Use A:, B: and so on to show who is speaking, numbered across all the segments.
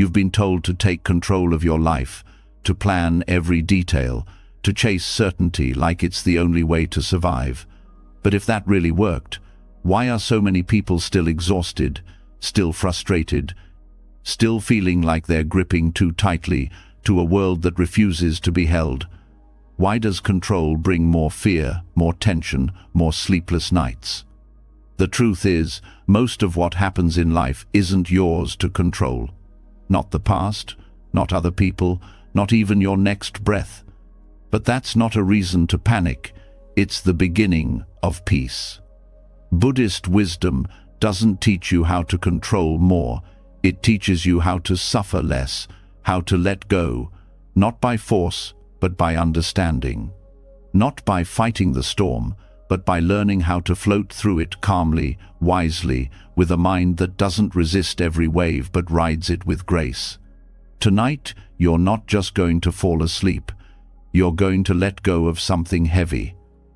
A: You've been told to take control of your life, to plan every detail, to chase certainty like it's the only way to survive. But if that really worked, why are so many people still exhausted, still frustrated, still feeling like they're gripping too tightly to a world that refuses to be held? Why does control bring more fear, more tension, more sleepless nights? The truth is, most of what happens in life isn't yours to control. Not the past, not other people, not even your next breath. But that's not a reason to panic. It's the beginning of peace. Buddhist wisdom doesn't teach you how to control more. It teaches you how to suffer less, how to let go, not by force, but by understanding. Not by fighting the storm, but by learning how to float through it calmly, wisely, with a mind that doesn't resist every wave but rides it with grace. Tonight, you're not just going to fall asleep. You're going to let go of something heavy.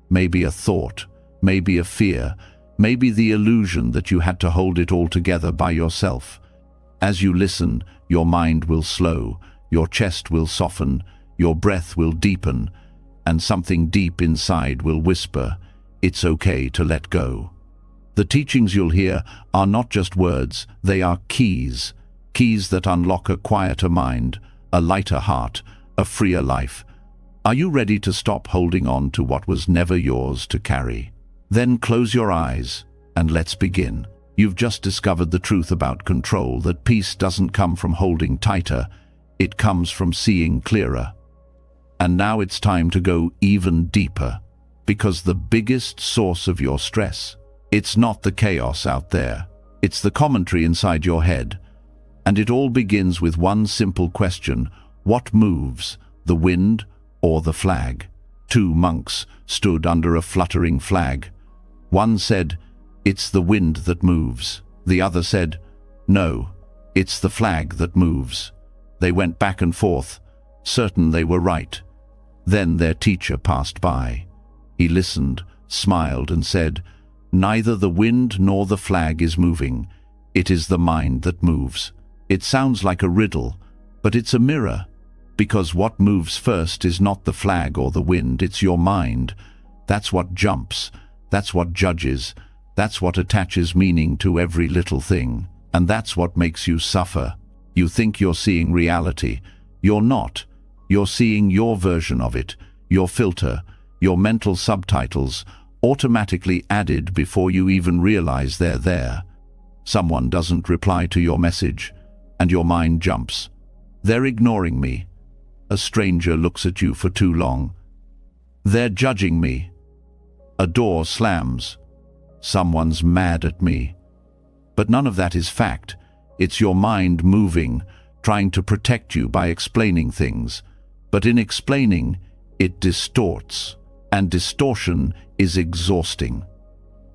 A: Maybe a thought, maybe a fear, maybe the illusion that you had to hold it all together by yourself. As you listen, your mind will slow, your chest will soften, your breath will deepen, and something deep inside will whisper, "It's okay to let go." The teachings you'll hear are not just words, they are keys. Keys that unlock a quieter mind, a lighter heart, a freer life. Are you ready to stop holding on to what was never yours to carry? Then close your eyes and let's begin. You've just discovered the truth about control, that peace doesn't come from holding tighter, it comes from seeing clearer. And now it's time to go even deeper, because the biggest source of your stress, it's not the chaos out there, it's the commentary inside your head. And it all begins with one simple question: what moves, the wind or the flag? Two monks stood under a fluttering flag. One said, "It's the wind that moves." The other said, "No, it's the flag that moves." They went back and forth, certain they were right. Then their teacher passed by. He listened, smiled, and said, "Neither the wind nor the flag is moving. It is the mind that moves." It sounds like a riddle, but it's a mirror, because what moves first is not the flag or the wind, it's your mind. That's what jumps, that's what judges, that's what attaches meaning to every little thing, and that's what makes you suffer. You think you're seeing reality. You're not. You're seeing your version of it, your filter, your mental subtitles, automatically added before you even realize they're there. Someone doesn't reply to your message, and your mind jumps. They're ignoring me. A stranger looks at you for too long. They're judging me. A door slams. Someone's mad at me. But none of that is fact. It's your mind moving, trying to protect you by explaining things. But in explaining, it distorts. And distortion is exhausting.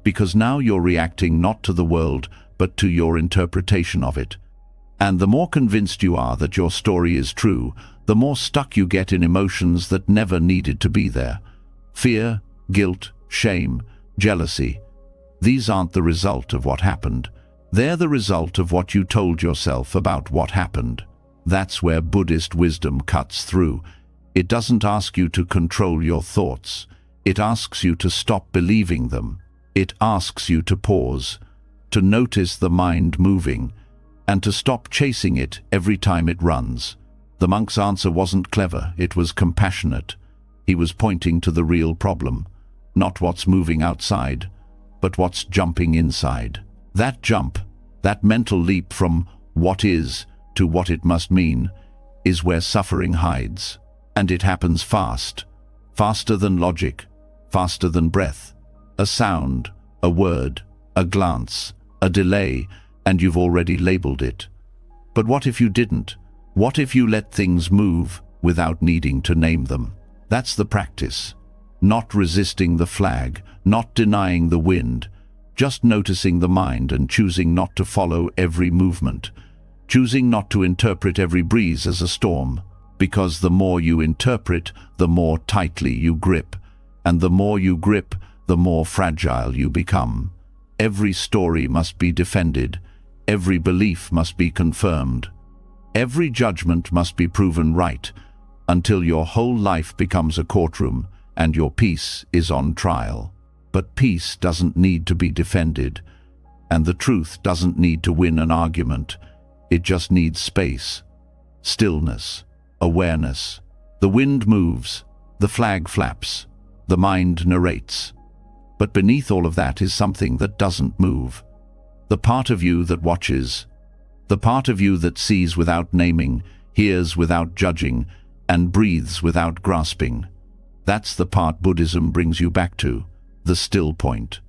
A: Because now you're reacting not to the world, but to your interpretation of it. And the more convinced you are that your story is true, the more stuck you get in emotions that never needed to be there. Fear, guilt, shame, jealousy. These aren't the result of what happened. They're the result of what you told yourself about what happened. That's where Buddhist wisdom cuts through. It doesn't ask you to control your thoughts. It asks you to stop believing them. It asks you to pause, to notice the mind moving, and to stop chasing it every time it runs. The monk's answer wasn't clever, it was compassionate. He was pointing to the real problem, not what's moving outside, but what's jumping inside. That jump, that mental leap from what is to what it must mean, is where suffering hides. And it happens fast, faster than logic, faster than breath. A sound, a word, a glance, a delay, and you've already labeled it. But what if you didn't? What if you let things move without needing to name them? That's the practice. Not resisting the flag, not denying the wind, just noticing the mind and choosing not to follow every movement, choosing not to interpret every breeze as a storm. Because the more you interpret, the more tightly you grip, and the more you grip, the more fragile you become. Every story must be defended. Every belief must be confirmed. Every judgment must be proven right until your whole life becomes a courtroom and your peace is on trial. But peace doesn't need to be defended, and the truth doesn't need to win an argument. It just needs space, stillness, awareness. The wind moves, the flag flaps, the mind narrates. But beneath all of that is something that doesn't move. The part of you that watches, the part of you that sees without naming, hears without judging, and breathes without grasping. That's the part Buddhism brings you back to, the still point,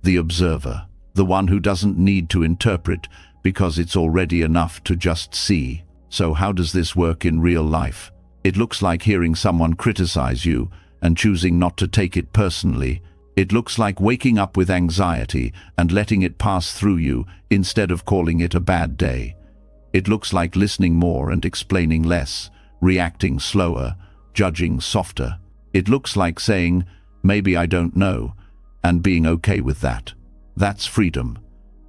A: the observer, the one who doesn't need to interpret because it's already enough to just see. So how does this work in real life? It looks like hearing someone criticize you and choosing not to take it personally. It looks like waking up with anxiety and letting it pass through you instead of calling it a bad day. It looks like listening more and explaining less, reacting slower, judging softer. It looks like saying, maybe I don't know, and being okay with that. That's freedom.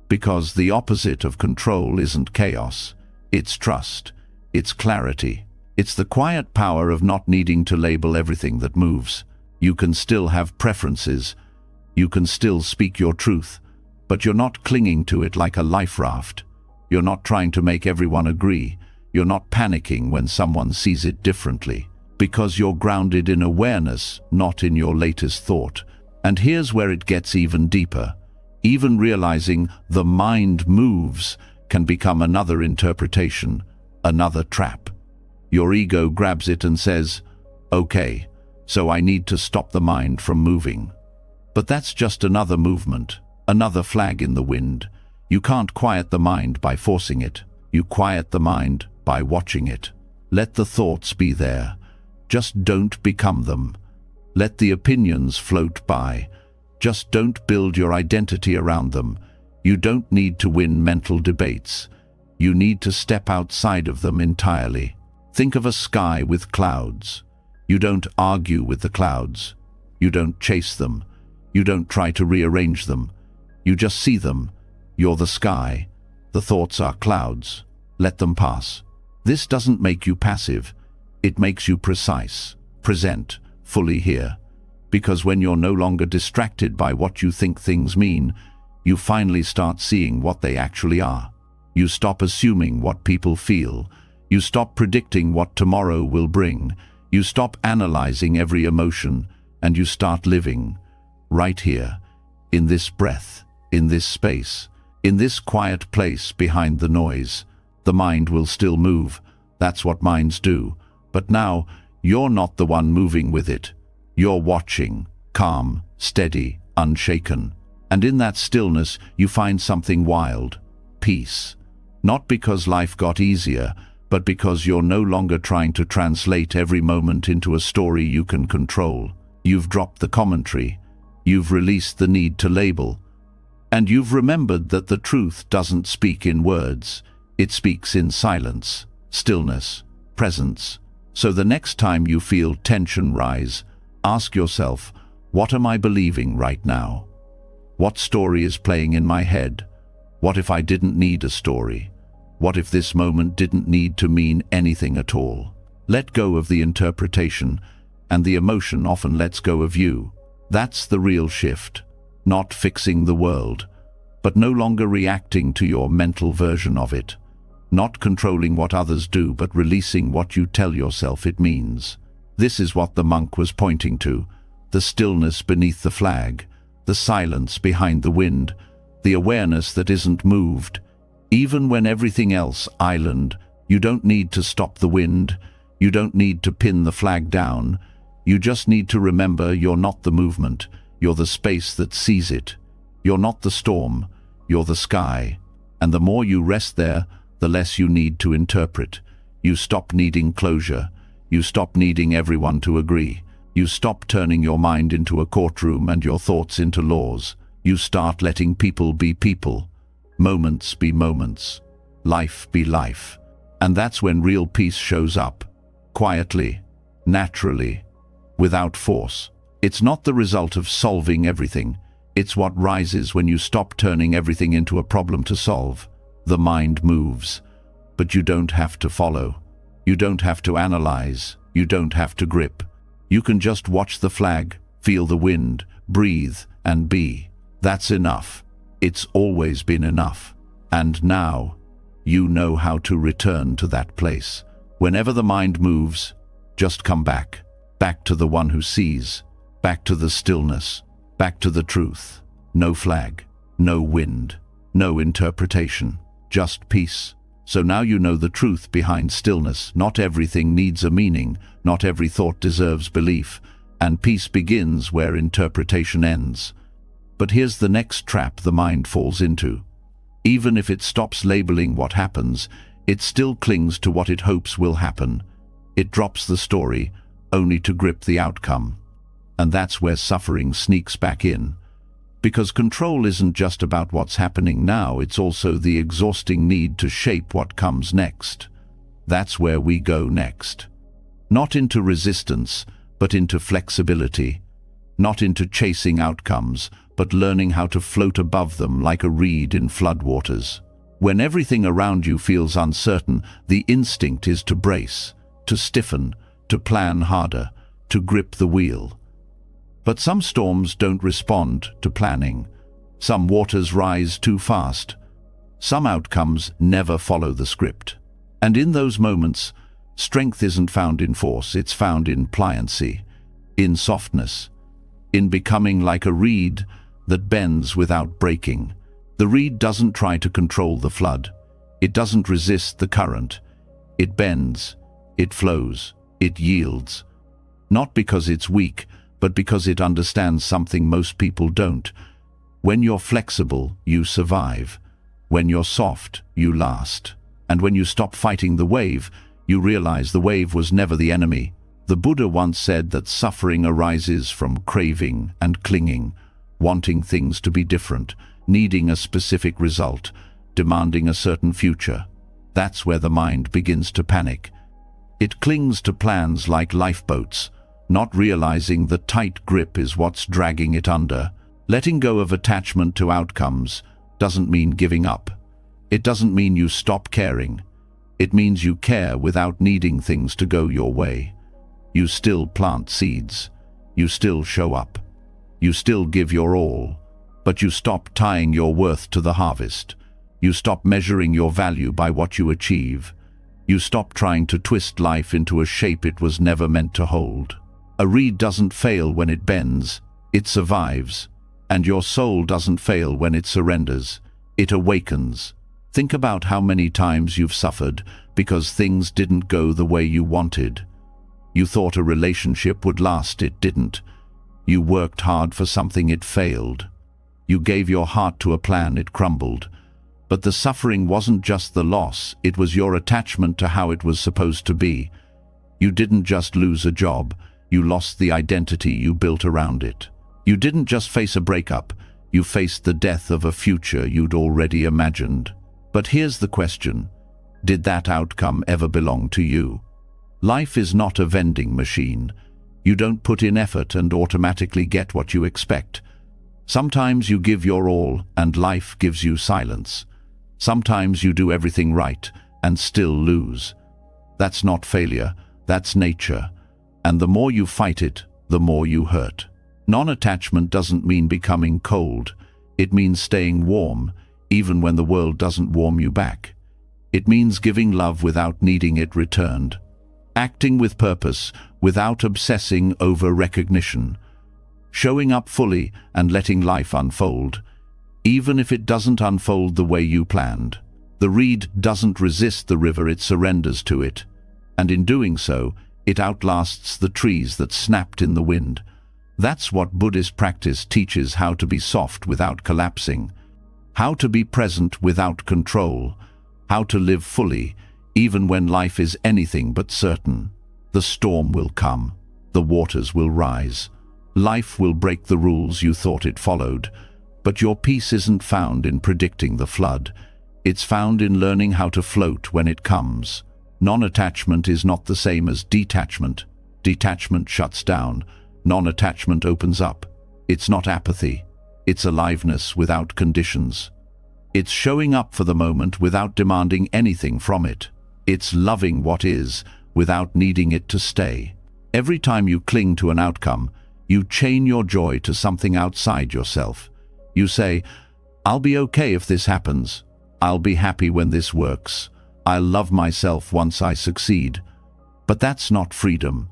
A: Because the opposite of control isn't chaos. It's trust. It's clarity. It's the quiet power of not needing to label everything that moves. You can still have preferences. You can still speak your truth, but you're not clinging to it like a life raft. You're not trying to make everyone agree. You're not panicking when someone sees it differently, because you're grounded in awareness, not in your latest thought. And here's where it gets even deeper. Even realizing the mind moves can become another interpretation, another trap. Your ego grabs it and says, okay, so I need to stop the mind from moving. But that's just another movement, another flag in the wind. You can't quiet the mind by forcing it. You quiet the mind by watching it. Let the thoughts be there. Just don't become them. Let the opinions float by. Just don't build your identity around them. You don't need to win mental debates. You need to step outside of them entirely. Think of a sky with clouds. You don't argue with the clouds. You don't chase them. You don't try to rearrange them. You just see them. You're the sky. The thoughts are clouds. Let them pass. This doesn't make you passive. It makes you precise, present, fully here. Because when you're no longer distracted by what you think things mean, you finally start seeing what they actually are. You stop assuming what people feel. You stop predicting what tomorrow will bring. You stop analyzing every emotion, and you start living right here, in this breath, in this space, in this quiet place behind the noise. The mind will still move. That's what minds do. But now, you're not the one moving with it. You're watching, calm, steady, unshaken. And in that stillness, you find something wild, peace. Not because life got easier, but because you're no longer trying to translate every moment into a story you can control. You've dropped the commentary. You've released the need to label. And you've remembered that the truth doesn't speak in words. It speaks in silence, stillness, presence. So the next time you feel tension rise, ask yourself, what am I believing right now? What story is playing in my head? What if I didn't need a story? What if this moment didn't need to mean anything at all? Let go of the interpretation, and the emotion often lets go of you. That's the real shift. Not fixing the world, but no longer reacting to your mental version of it. Not controlling what others do, but releasing what you tell yourself it means. This is what the monk was pointing to. The stillness beneath the flag, the silence behind the wind, the awareness that isn't moved. Even when everything else island, you don't need to stop the wind. You don't need to pin the flag down. You just need to remember you're not the movement. You're the space that sees it. You're not the storm. You're the sky. And the more you rest there, the less you need to interpret. You stop needing closure. You stop needing everyone to agree. You stop turning your mind into a courtroom and your thoughts into laws. You start letting people be people, moments be moments, life be life. And that's when real peace shows up, quietly, naturally, without force. It's not the result of solving everything. It's what rises when you stop turning everything into a problem to solve. The mind moves, But you don't have to follow. You don't have to analyze. You don't have to grip. You can just watch the flag, feel the wind, breathe, and be. That's enough. It's always been enough. And now, you know how to return to that place. Whenever the mind moves, just come back. Back to the one who sees. Back to the stillness. Back to the truth. No flag. No wind. No interpretation. Just peace. So now you know the truth behind stillness. Not everything needs a meaning. Not every thought deserves belief. And peace begins where interpretation ends. But here's the next trap the mind falls into. Even if it stops labeling what happens, it still clings to what it hopes will happen. It drops the story, only to grip the outcome. And that's where suffering sneaks back in. Because control isn't just about what's happening now, it's also the exhausting need to shape what comes next. That's where we go next. Not into resistance, but into flexibility. Not into chasing outcomes, but learning how to float above them like a reed in floodwaters. When everything around you feels uncertain, the instinct is to brace, to stiffen, to plan harder, to grip the wheel. But some storms don't respond to planning. Some waters rise too fast. Some outcomes never follow the script. And in those moments, strength isn't found in force, it's found in pliancy, in softness, in becoming like a reed that bends without breaking. The reed doesn't try to control the flood. It doesn't resist the current. It bends, it flows, it yields. Not because it's weak, but because it understands something most people don't. When you're flexible, you survive. When you're soft, you last. And when you stop fighting the wave, you realize the wave was never the enemy. The Buddha once said that suffering arises from craving and clinging, wanting things to be different, needing a specific result, demanding a certain future. That's where the mind begins to panic. It clings to plans like lifeboats, not realizing the tight grip is what's dragging it under. Letting go of attachment to outcomes doesn't mean giving up. It doesn't mean you stop caring. It means you care without needing things to go your way. You still plant seeds. You still show up. You still give your all. But you stop tying your worth to the harvest. You stop measuring your value by what you achieve. You stop trying to twist life into a shape it was never meant to hold. A reed doesn't fail when it bends, it survives. And your soul doesn't fail when it surrenders, it awakens. Think about how many times you've suffered because things didn't go the way you wanted. You thought a relationship would last, it didn't. You worked hard for something, it failed. You gave your heart to a plan, it crumbled. But the suffering wasn't just the loss, it was your attachment to how it was supposed to be. You didn't just lose a job, you lost the identity you built around it. You didn't just face a breakup, you faced the death of a future you'd already imagined. But here's the question: did that outcome ever belong to you? Life is not a vending machine. You don't put in effort and automatically get what you expect. Sometimes you give your all and life gives you silence. Sometimes you do everything right and still lose. That's not failure, that's nature. And the more you fight it, the more you hurt. Non-attachment doesn't mean becoming cold. It means staying warm, even when the world doesn't warm you back. It means giving love without needing it returned. Acting with purpose, without obsessing over recognition. Showing up fully and letting life unfold, even if it doesn't unfold the way you planned. The reed doesn't resist the river, it surrenders to it. And in doing so, it outlasts the trees that snapped in the wind. That's what Buddhist practice teaches: how to be soft without collapsing, how to be present without control, how to live fully, even when life is anything but certain. The storm will come, the waters will rise, life will break the rules you thought it followed, but your peace isn't found in predicting the flood. It's found in learning how to float when it comes. Non-attachment is not the same as detachment. Detachment shuts down. Non-attachment opens up. It's not apathy. It's aliveness without conditions. It's showing up for the moment without demanding anything from it. It's loving what is without needing it to stay. Every time you cling to an outcome, you chain your joy to something outside yourself. You say, "I'll be okay if this happens. I'll be happy when this works. I'll love myself once I succeed." But that's not freedom.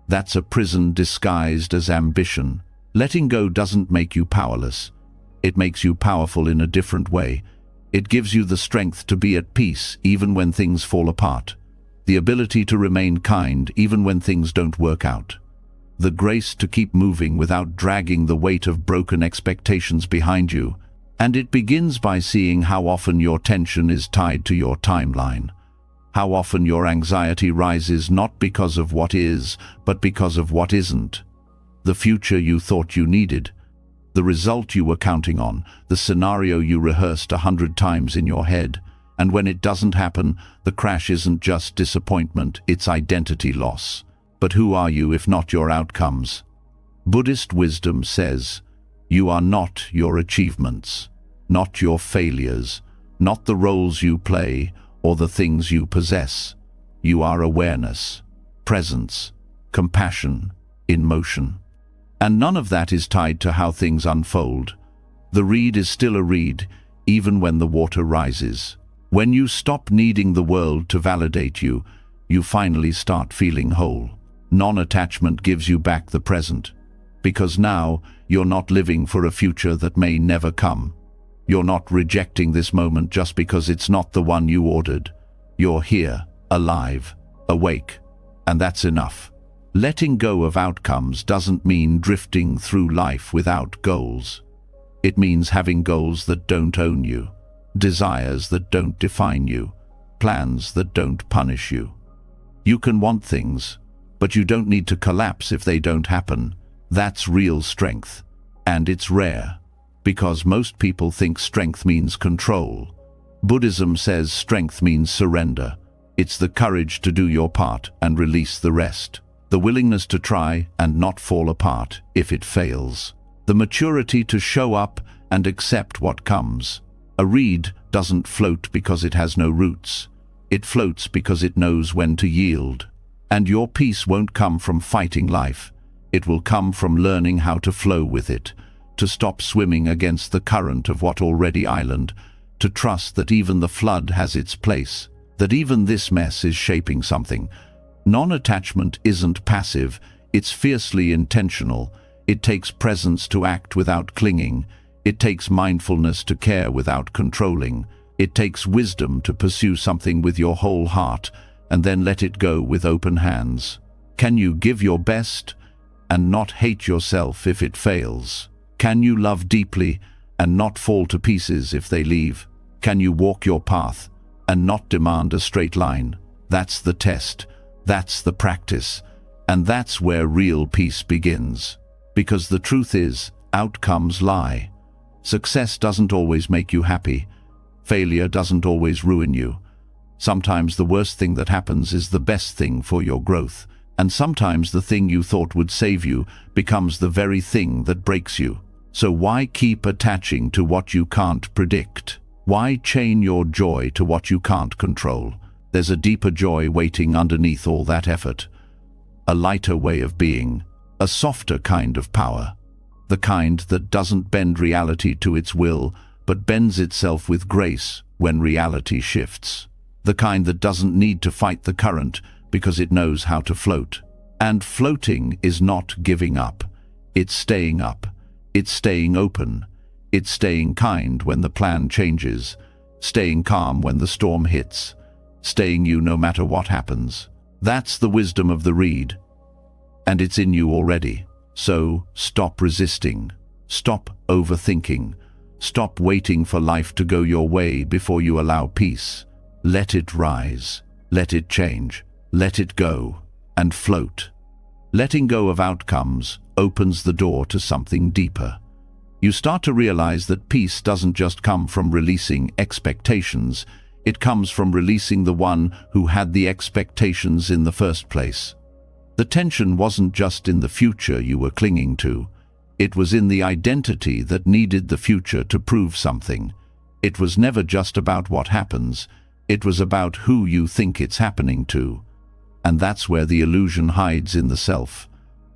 A: That's a prison disguised as ambition. Letting go doesn't make you powerless. It makes you powerful in a different way. It gives you the strength to be at peace even when things fall apart. The ability to remain kind even when things don't work out. The grace to keep moving without dragging the weight of broken expectations behind you. And it begins by seeing how often your tension is tied to your timeline. How often your anxiety rises not because of what is, but because of what isn't. The future you thought you needed. The result you were counting on. The scenario you rehearsed 100 times in your head. And when it doesn't happen, the crash isn't just disappointment, it's identity loss. But who are you if not your outcomes? Buddhist wisdom says, you are not your achievements, not your failures, not the roles you play or the things you possess. You are awareness, presence, compassion, in motion. And none of that is tied to how things unfold. The reed is still a reed, even when the water rises. When you stop needing the world to validate you, you finally start feeling whole. Non-attachment gives you back the present, because now you're not living for a future that may never come. You're not rejecting this moment just because it's not the one you ordered. You're here, alive, awake, and that's enough. Letting go of outcomes doesn't mean drifting through life without goals. It means having goals that don't own you, desires that don't define you, plans that don't punish you. You can want things, but you don't need to collapse if they don't happen. That's real strength, and it's rare, because most people think strength means control. Buddhism says strength means surrender. It's the courage to do your part and release the rest. The willingness to try and not fall apart if it fails. The maturity to show up and accept what comes. A reed doesn't float because it has no roots. It floats because it knows when to yield. And your peace won't come from fighting life. It will come from learning how to flow with it, to stop swimming against the current of what already island, to trust that even the flood has its place, that even this mess is shaping something. Non-attachment isn't passive, it's fiercely intentional. It takes presence to act without clinging. It takes mindfulness to care without controlling. It takes wisdom to pursue something with your whole heart and then let it go with open hands. Can you give your best and not hate yourself if it fails? Can you love deeply and not fall to pieces if they leave? Can you walk your path and not demand a straight line? That's the test. That's the practice. And that's where real peace begins. Because the truth is, outcomes lie. Success doesn't always make you happy. Failure doesn't always ruin you. Sometimes the worst thing that happens is the best thing for your growth. And sometimes the thing you thought would save you becomes the very thing that breaks you. So why keep attaching to what you can't predict? Why chain your joy to what you can't control? There's a deeper joy waiting underneath all that effort. A lighter way of being. A softer kind of power. The kind that doesn't bend reality to its will, but bends itself with grace when reality shifts. The kind that doesn't need to fight the current because it knows how to float. And floating is not giving up. It's staying up. It's staying open. It's staying kind when the plan changes. Staying calm when the storm hits. Staying you no matter what happens. That's the wisdom of the reed. And it's in you already. So stop resisting. Stop overthinking. Stop waiting for life to go your way before you allow peace. Let it rise. Let it change. Let it go. And float. Letting go of outcomes opens the door to something deeper. You start to realize that peace doesn't just come from releasing expectations. It comes from releasing the one who had the expectations in the first place. The tension wasn't just in the future you were clinging to. It was in the identity that needed the future to prove something. It was never just about what happens, it was about who you think it's happening to. And that's where the illusion hides in the self,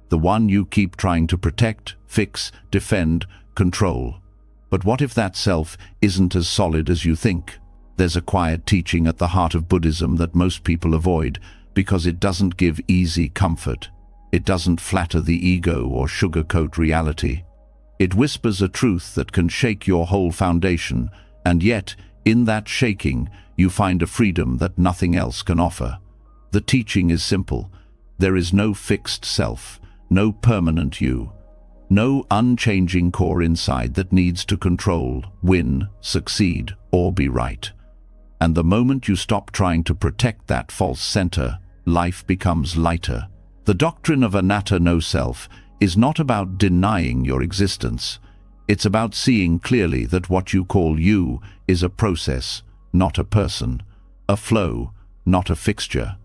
A: the one you keep trying to protect, fix, defend, control. But what if that self isn't as solid as you think? There's a quiet teaching at the heart of Buddhism that most people avoid because it doesn't give easy comfort. It doesn't flatter the ego or sugarcoat reality. It whispers a truth that can shake your whole foundation, and yet, in that shaking, you find a freedom that nothing else can offer. The teaching is simple. There is no fixed self, no permanent you, no unchanging core inside that needs to control, win, succeed, or be right. And the moment you stop trying to protect that false center, life becomes lighter. The doctrine of anatta no self is not about denying your existence. It's about seeing clearly that what you call you is a process, not a person, a flow, not a fixture.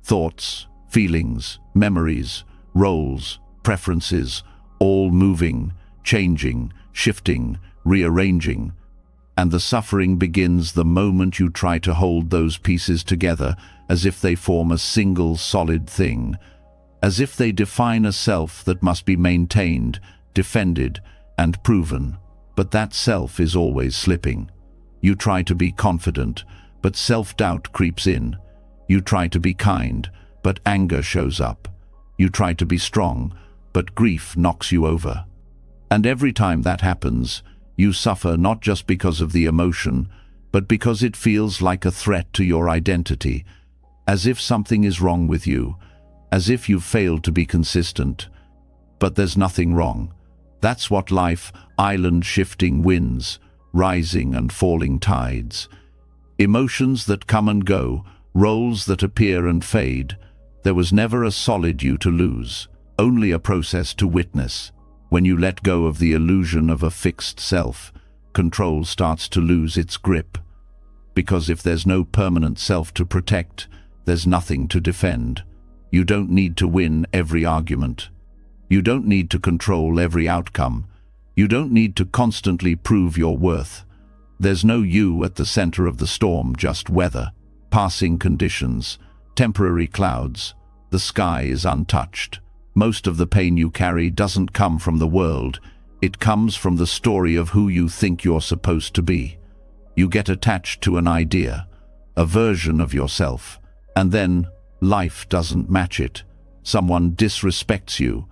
A: Thoughts, feelings, memories, roles, preferences, all moving, changing, shifting, rearranging. And the suffering begins the moment you try to hold those pieces together as if they form a single solid thing, as if they define a self that must be maintained, defended, and proven. But that self is always slipping. You try to be confident, but self-doubt creeps in. You try to be kind, but anger shows up. You try to be strong, but grief knocks you over. And every time that happens, you suffer not just because of the emotion, but because it feels like a threat to your identity, as if something is wrong with you, as if you've failed to be consistent. But there's nothing wrong. That's what life, island-shifting winds, rising and falling tides. Emotions that come and go, roles that appear and fade. There was never a solid you to lose, only a process to witness. When you let go of the illusion of a fixed self, control starts to lose its grip. Because if there's no permanent self to protect, there's nothing to defend. You don't need to win every argument. You don't need to control every outcome. You don't need to constantly prove your worth. There's no you at the center of the storm, just weather, passing conditions, temporary clouds. The sky is untouched. Most of the pain you carry doesn't come from the world. It comes from the story of who you think you're supposed to be. You get attached to an idea, a version of yourself, and then life doesn't match it. Someone disrespects you.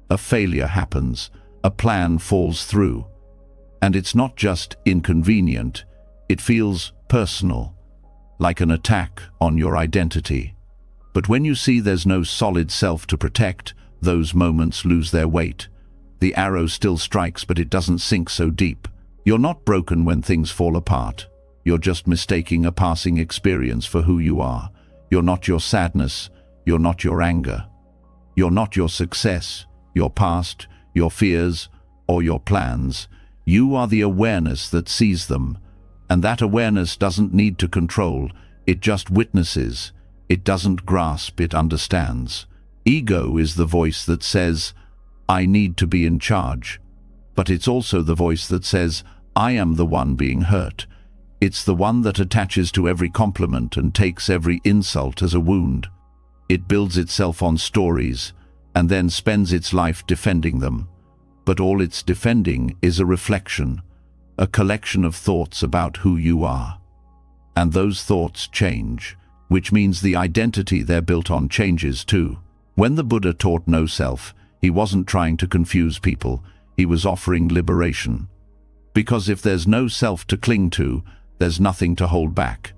A: A failure happens. A plan falls through. And it's not just inconvenient. It feels personal, like an attack on your identity. But when you see there's no solid self to protect, those moments lose their weight. The arrow still strikes, but it doesn't sink so deep. You're not broken when things fall apart. You're just mistaking a passing experience for who you are. You're not your sadness. You're not your anger. You're not your success, your past, your fears, or your plans. You are the awareness that sees them. And that awareness doesn't need to control. It just witnesses. It doesn't grasp, it understands. Ego is the voice that says, I need to be in charge. But it's also the voice that says, I am the one being hurt. It's the one that attaches to every compliment and takes every insult as a wound. It builds itself on stories and then spends its life defending them. But all it's defending is a reflection, a collection of thoughts about who you are. And those thoughts change, which means the identity they're built on changes too. When the Buddha taught no self, he wasn't trying to confuse people, he was offering liberation. Because if there's no self to cling to, there's nothing to hold back,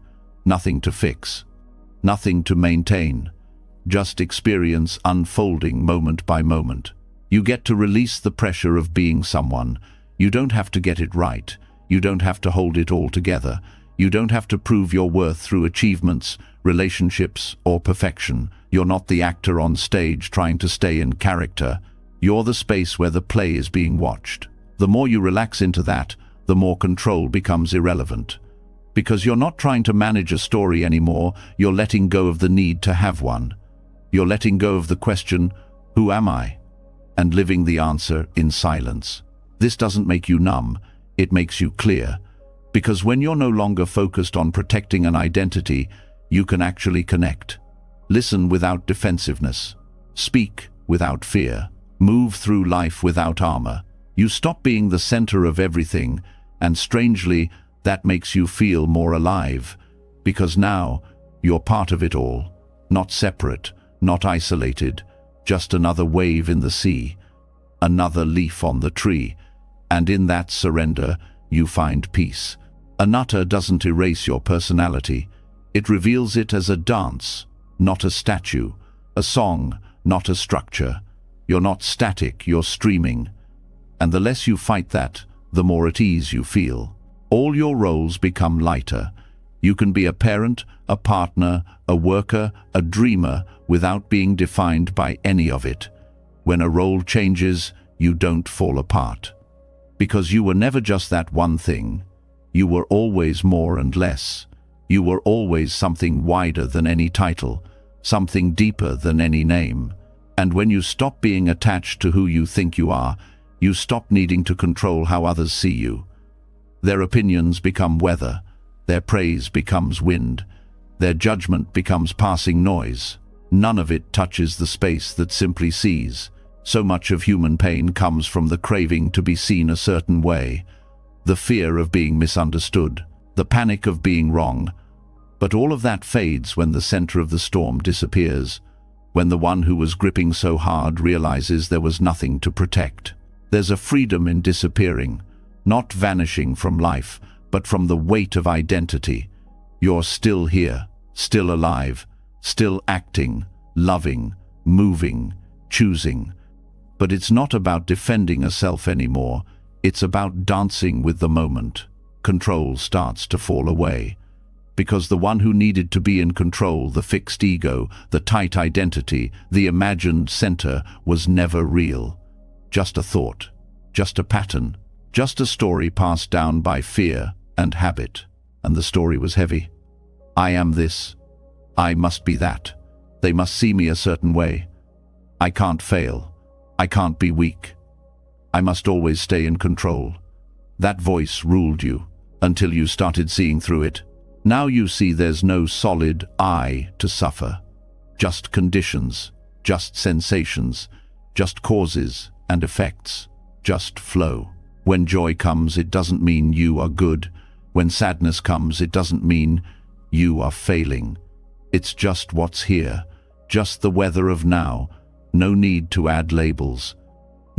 A: nothing to fix, nothing to maintain. Just experience unfolding moment by moment. You get to release the pressure of being someone. You don't have to get it right. You don't have to hold it all together. You don't have to prove your worth through achievements, relationships, or perfection. You're not the actor on stage trying to stay in character. You're the space where the play is being watched. The more you relax into that, the more control becomes irrelevant. Because you're not trying to manage a story anymore, you're letting go of the need to have one. You're letting go of the question, who am I? And living the answer in silence. This doesn't make you numb, it makes you clear. Because when you're no longer focused on protecting an identity, you can actually connect. Listen without defensiveness. Speak without fear. Move through life without armor. You stop being the center of everything, and strangely, that makes you feel more alive. Because now, you're part of it all. Not separate, not isolated, just another wave in the sea, another leaf on the tree. And in that surrender, you find peace. Anatta doesn't erase your personality. It reveals it as a dance, not a statue, a song, not a structure. You're not static, you're streaming. And the less you fight that, the more at ease you feel. All your roles become lighter. You can be a parent, a partner, a worker, a dreamer, without being defined by any of it. When a role changes, you don't fall apart. Because you were never just that one thing. You were always more and less. You were always something wider than any title, something deeper than any name. And when you stop being attached to who you think you are, you stop needing to control how others see you. Their opinions become weather, their praise becomes wind, their judgment becomes passing noise. None of it touches the space that simply sees. So much of human pain comes from the craving to be seen a certain way, the fear of being misunderstood, the panic of being wrong. But all of that fades when the center of the storm disappears, when the one who was gripping so hard realizes there was nothing to protect. There's a freedom in disappearing, not vanishing from life, but from the weight of identity. You're still here, still alive, still acting, loving, moving, choosing. But it's not about defending a self anymore. It's about dancing with the moment. Control starts to fall away. Because the one who needed to be in control, the fixed ego, the tight identity, the imagined center, was never real. Just a thought, just a pattern, just a story passed down by fear and habit. And the story was heavy. I am this. I must be that. They must see me a certain way. I can't fail. I can't be weak. I must always stay in control. That voice ruled you until you started seeing through it. Now you see there's no solid I to suffer. Just conditions, just sensations, just causes and effects, just flow. When joy comes, it doesn't mean you are good. When sadness comes, it doesn't mean you are failing. It's just what's here, just the weather of now. No need to add labels.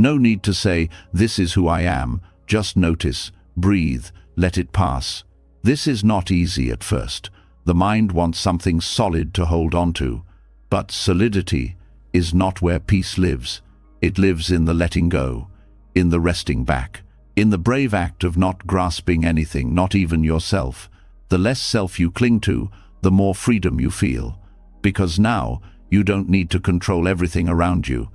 A: No need to say, this is who I am. Just notice, breathe, let it pass. This is not easy at first. The mind wants something solid to hold on to. But solidity is not where peace lives. It lives in the letting go, in the resting back, in the brave act of not grasping anything, not even yourself. The less self you cling to, the more freedom you feel. Because now, you don't need to control everything around you.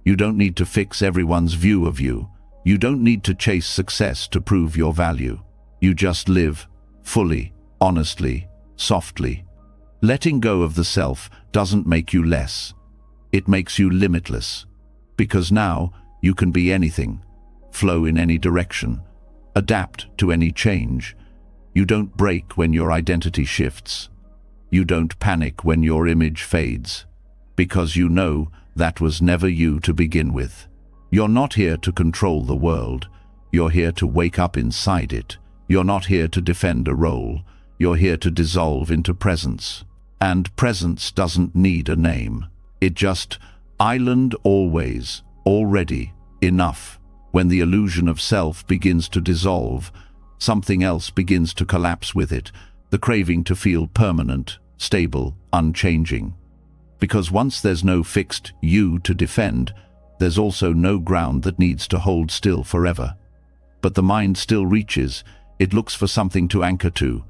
A: You don't need to fix everyone's view of you. You don't need to chase success to prove your value. You just live, fully, honestly, softly. Letting go of the self doesn't make you less. It makes you limitless. Because now, you can be anything, flow in any direction, adapt to any change. You don't break when your identity shifts. You don't panic when your image fades. Because you know that was never you to begin with. You're not here to control the world. You're here to wake up inside it. You're not here to defend a role. You're here to dissolve into presence. And presence doesn't need a name. It just, island always, already, enough. When the illusion of self begins to dissolve, something else begins to collapse with it, the craving to feel permanent, stable, unchanging. Because once there's no fixed you to defend, there's also no ground that needs to hold still forever. But the mind still reaches. It looks for something to anchor to.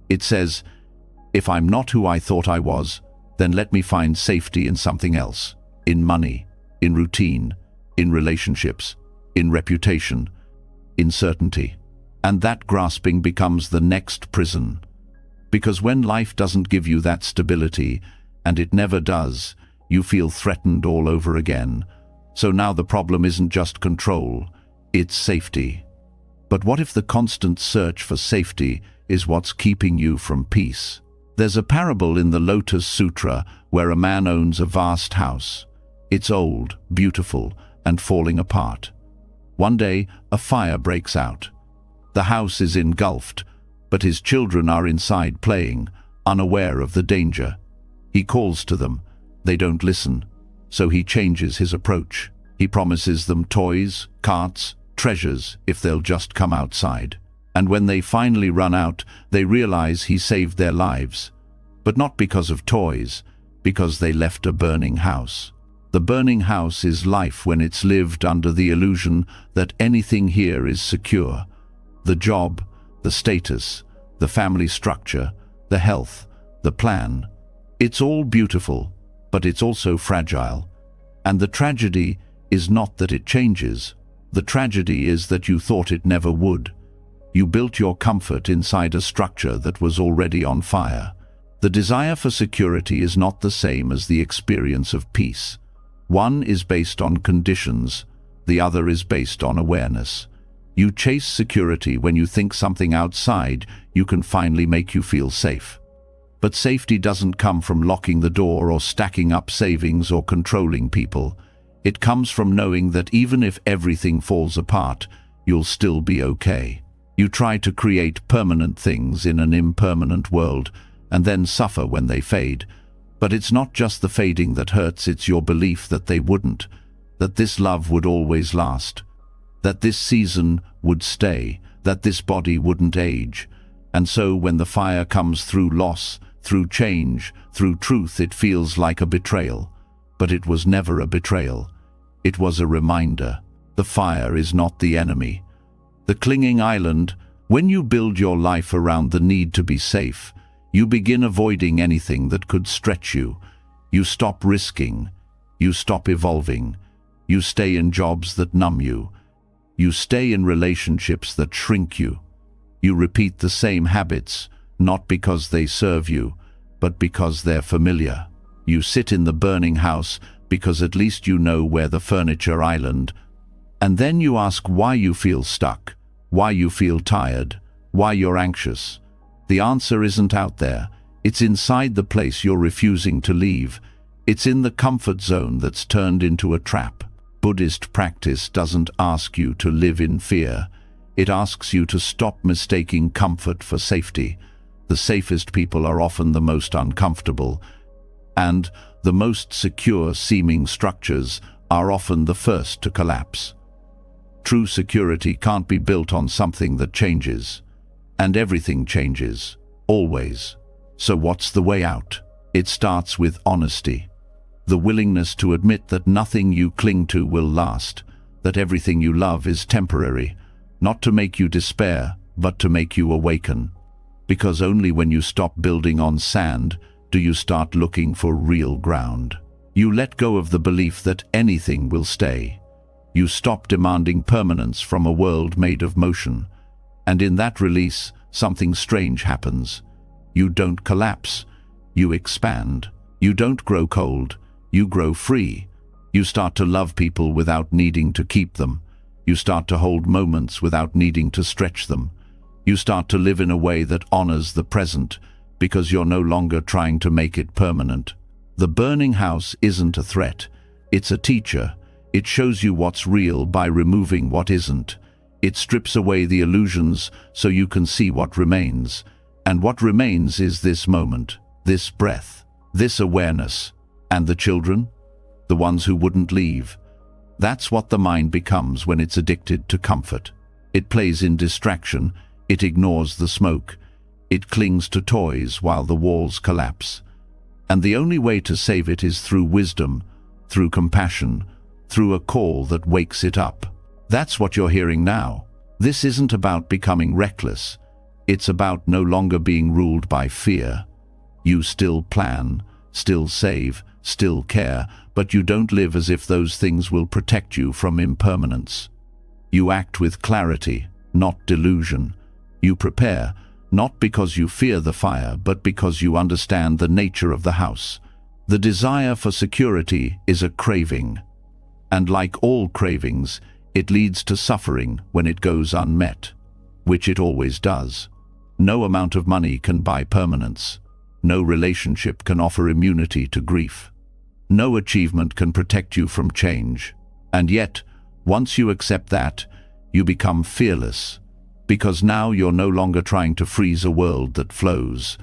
A: It says, if I'm not who I thought I was, then let me find safety in something else. In money, in routine, in relationships, in reputation, in certainty. And that grasping becomes the next prison. Because when life doesn't give you that stability, and it never does, you feel threatened all over again. So now the problem isn't just control, it's safety. But what if the constant search for safety is what's keeping you from peace? There's a parable in the Lotus Sutra where a man owns a vast house. It's old, beautiful, and falling apart. One day, a fire breaks out. The house is engulfed, but his children are inside playing, unaware of the danger. He calls to them. They don't listen, so he changes his approach. He promises them toys, carts, treasures if they'll just come outside. And when they finally run out, they realize he saved their lives. But not because of toys, because they left a burning house. The burning house is life when it's lived under the illusion that anything here is secure. The job, the status, the family structure, the health, the plan. It's all beautiful, but it's also fragile. And the tragedy is not that it changes. The tragedy is that you thought it never would. You built your comfort inside a structure that was already on fire. The desire for security is not the same as the experience of peace. One is based on conditions, the other is based on awareness. You chase security when you think something outside you can finally make you feel safe. But safety doesn't come from locking the door or stacking up savings or controlling people. It comes from knowing that even if everything falls apart, you'll still be okay. You try to create permanent things in an impermanent world and then suffer when they fade. But it's not just the fading that hurts, it's your belief that they wouldn't, that this love would always last, that this season would stay, that this body wouldn't age. And so when the fire comes through loss, through change, through truth, it feels like a betrayal. But it was never a betrayal. It was a reminder. The fire is not the enemy. The clinging island, when you build your life around the need to be safe, you begin avoiding anything that could stretch you. You stop risking. You stop evolving. You stay in jobs that numb you. You stay in relationships that shrink you. You repeat the same habits, not because they serve you, but because they're familiar. You sit in the burning house because at least you know where the furniture island. And then you ask why you feel stuck, why you feel tired, why you're anxious. The answer isn't out there. It's inside the place you're refusing to leave. It's in the comfort zone that's turned into a trap. Buddhist practice doesn't ask you to live in fear. It asks you to stop mistaking comfort for safety. The safest people are often the most uncomfortable, and the most secure-seeming structures are often the first to collapse. True security can't be built on something that changes. And everything changes, always. So what's the way out? It starts with honesty. The willingness to admit that nothing you cling to will last, that everything you love is temporary, not to make you despair, but to make you awaken. Because only when you stop building on sand do you start looking for real ground. You let go of the belief that anything will stay. You stop demanding permanence from a world made of motion. And in that release, something strange happens. You don't collapse, you expand. You don't grow cold, you grow free. You start to love people without needing to keep them. You start to hold moments without needing to stretch them. You start to live in a way that honors the present, because you're no longer trying to make it permanent. The burning house isn't a threat, it's a teacher. It shows you what's real by removing what isn't. It strips away the illusions so you can see what remains. And what remains is this moment, this breath, this awareness. And the children? The ones who wouldn't leave. That's what the mind becomes when it's addicted to comfort. It plays in distraction, it ignores the smoke, it clings to toys while the walls collapse. And the only way to save it is through wisdom, through compassion, through a call that wakes it up. That's what you're hearing now. This isn't about becoming reckless. It's about no longer being ruled by fear. You still plan, still save, still care, but you don't live as if those things will protect you from impermanence. You act with clarity, not delusion. You prepare, not because you fear the fire, but because you understand the nature of the house. The desire for security is a craving. And like all cravings, it leads to suffering when it goes unmet. which it always does. No amount of money can buy permanence. No relationship can offer immunity to grief. No achievement can protect you from change. And yet, once you accept that, you become fearless, because now you're no longer trying to freeze a world that flows.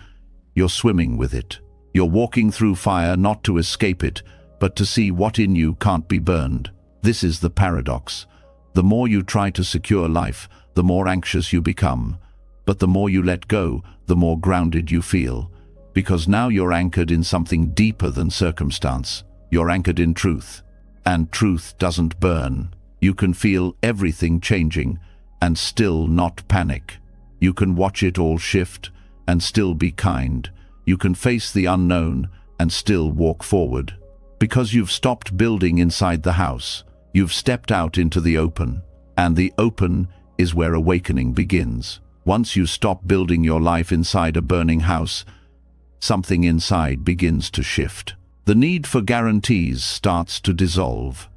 A: You're swimming with it. You're walking through fire not to escape it, but to see what in you can't be burned. This is the paradox. The more you try to secure life, the more anxious you become. But the more you let go, the more grounded you feel. Because now you're anchored in something deeper than circumstance. You're anchored in truth. And truth doesn't burn. You can feel everything changing and still not panic. You can watch it all shift and still be kind. You can face the unknown and still walk forward. Because you've stopped building inside the house. You've stepped out into the open. And the open is where awakening begins. Once you stop building your life inside a burning house, something inside begins to shift. The need for guarantees starts to dissolve.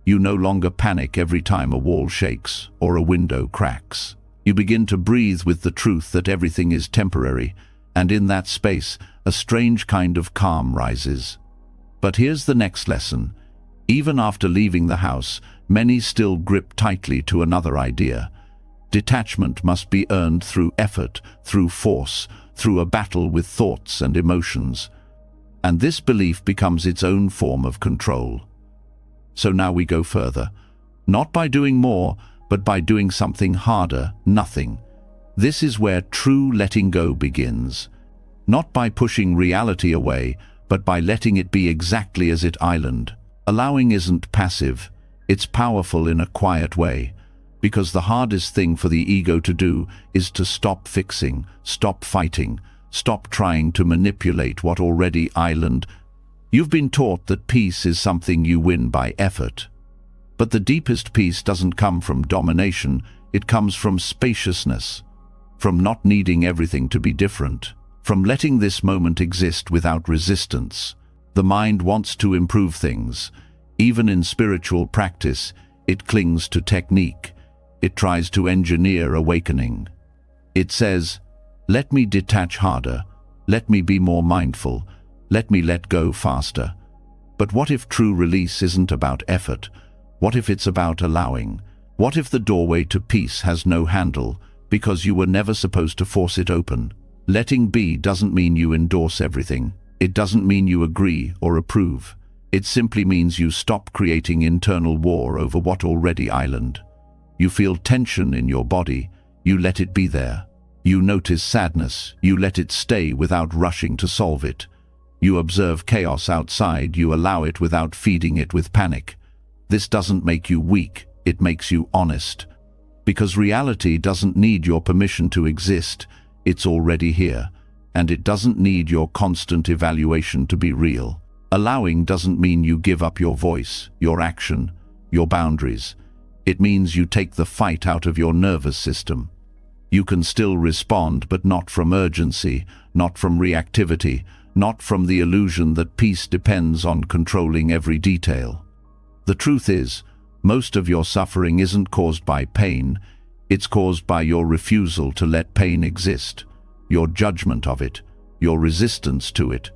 A: You no longer panic every time a wall shakes or a window cracks. You begin to breathe with the truth that everything is temporary, and in that space, a strange kind of calm rises. But here's the next lesson. Even after leaving the house, many still grip tightly to another idea. Detachment must be earned through effort, through force, through a battle with thoughts and emotions. And this belief becomes its own form of control. So now we go further. Not by doing more, but by doing something harder, nothing. This is where true letting go begins. Not by pushing reality away, but by letting it be exactly as it island. Allowing isn't passive, it's powerful in a quiet way. Because the hardest thing for the ego to do is to stop fixing, stop fighting, stop trying to manipulate what already island. You've been taught that peace is something you win by effort. But the deepest peace doesn't come from domination, it comes from spaciousness, from not needing everything to be different, from letting this moment exist without resistance. The mind wants to improve things. Even in spiritual practice, it clings to technique. It tries to engineer awakening. It says, let me detach harder, let me be more mindful, let me let go faster. But what if true release isn't about effort? What if it's about allowing? What if the doorway to peace has no handle, because you were never supposed to force it open? Letting be doesn't mean you endorse everything. It doesn't mean you agree or approve. It simply means you stop creating internal war over what already island. You feel tension in your body, you let it be there. You notice sadness, you let it stay without rushing to solve it. You observe chaos outside, you allow it without feeding it with panic. This doesn't make you weak, it makes you honest. Because reality doesn't need your permission to exist, it's already here. And it doesn't need your constant evaluation to be real. Allowing doesn't mean you give up your voice, your action, your boundaries. It means you take the fight out of your nervous system. You can still respond, but not from urgency, not from reactivity, not from the illusion that peace depends on controlling every detail. The truth is, most of your suffering isn't caused by pain, it's caused by your refusal to let pain exist, your judgment of it, your resistance to it,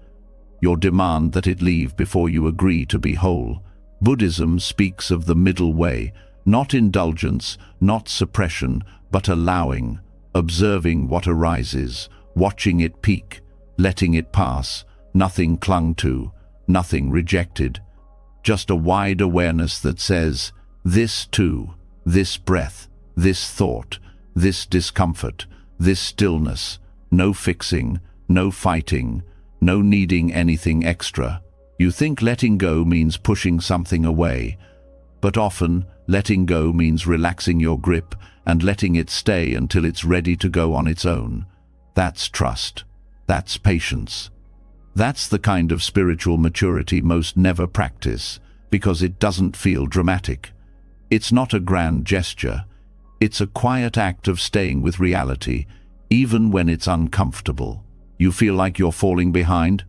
A: your demand that it leave before you agree to be whole. Buddhism speaks of the middle way, not indulgence, not suppression, but allowing, observing what arises, watching it peak, letting it pass, nothing clung to, nothing rejected. Just a wide awareness that says, this too, this breath, this thought, this discomfort, this stillness, no fixing, no fighting, no needing anything extra. You think letting go means pushing something away, but often letting go means relaxing your grip and letting it stay until it's ready to go on its own. That's trust. That's patience. That's the kind of spiritual maturity most never practice, because it doesn't feel dramatic. It's not a grand gesture. It's a quiet act of staying with reality, even when it's uncomfortable. You feel like you're falling behind?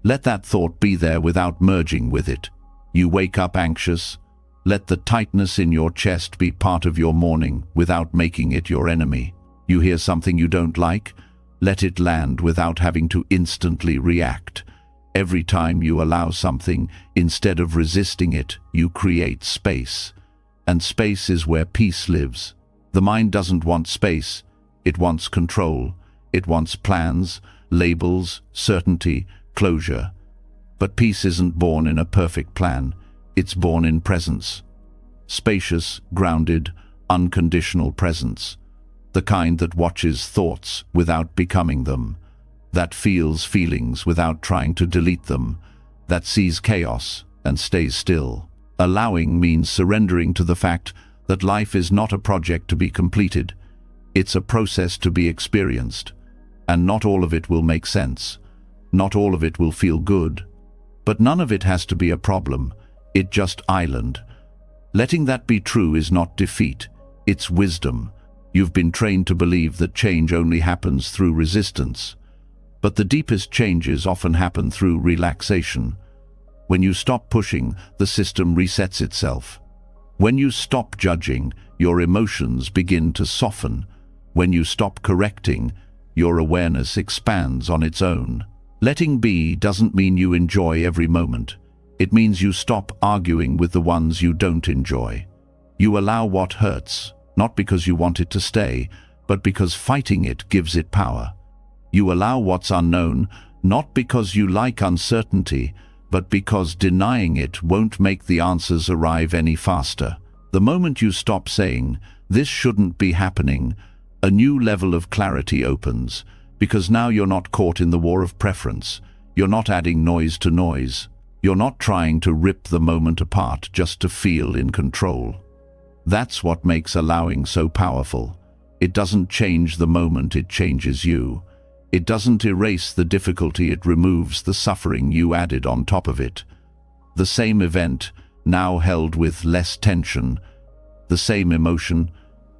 A: Let that thought be there without merging with it. You wake up anxious? Let the tightness in your chest be part of your morning without making it your enemy. You hear something you don't like? Let it land without having to instantly react. Every time you allow something, instead of resisting it, you create space. And space is where peace lives. The mind doesn't want space. It wants control. It wants plans, labels, certainty, closure. But peace isn't born in a perfect plan. It's born in presence. Spacious, grounded, unconditional presence. The kind that watches thoughts without becoming them. That feels feelings without trying to delete them. That sees chaos and stays still. Allowing means surrendering to the fact that life is not a project to be completed. It's a process to be experienced. And not all of it will make sense. Not all of it will feel good. But none of it has to be a problem. It just island. Letting that be true is not defeat. It's wisdom. You've been trained to believe that change only happens through resistance. But the deepest changes often happen through relaxation. When you stop pushing, the system resets itself. When you stop judging, your emotions begin to soften. When you stop correcting, your awareness expands on its own. Letting be doesn't mean you enjoy every moment. It means you stop arguing with the ones you don't enjoy. You allow what hurts, not because you want it to stay, but because fighting it gives it power. You allow what's unknown, not because you like uncertainty, but because denying it won't make the answers arrive any faster. The moment you stop saying, "This shouldn't be happening," a new level of clarity opens, because now you're not caught in the war of preference. You're not adding noise to noise. You're not trying to rip the moment apart just to feel in control. That's what makes allowing so powerful. It doesn't change the moment, it changes you. It doesn't erase the difficulty, it removes the suffering you added on top of it. The same event, now held with less tension. The same emotion,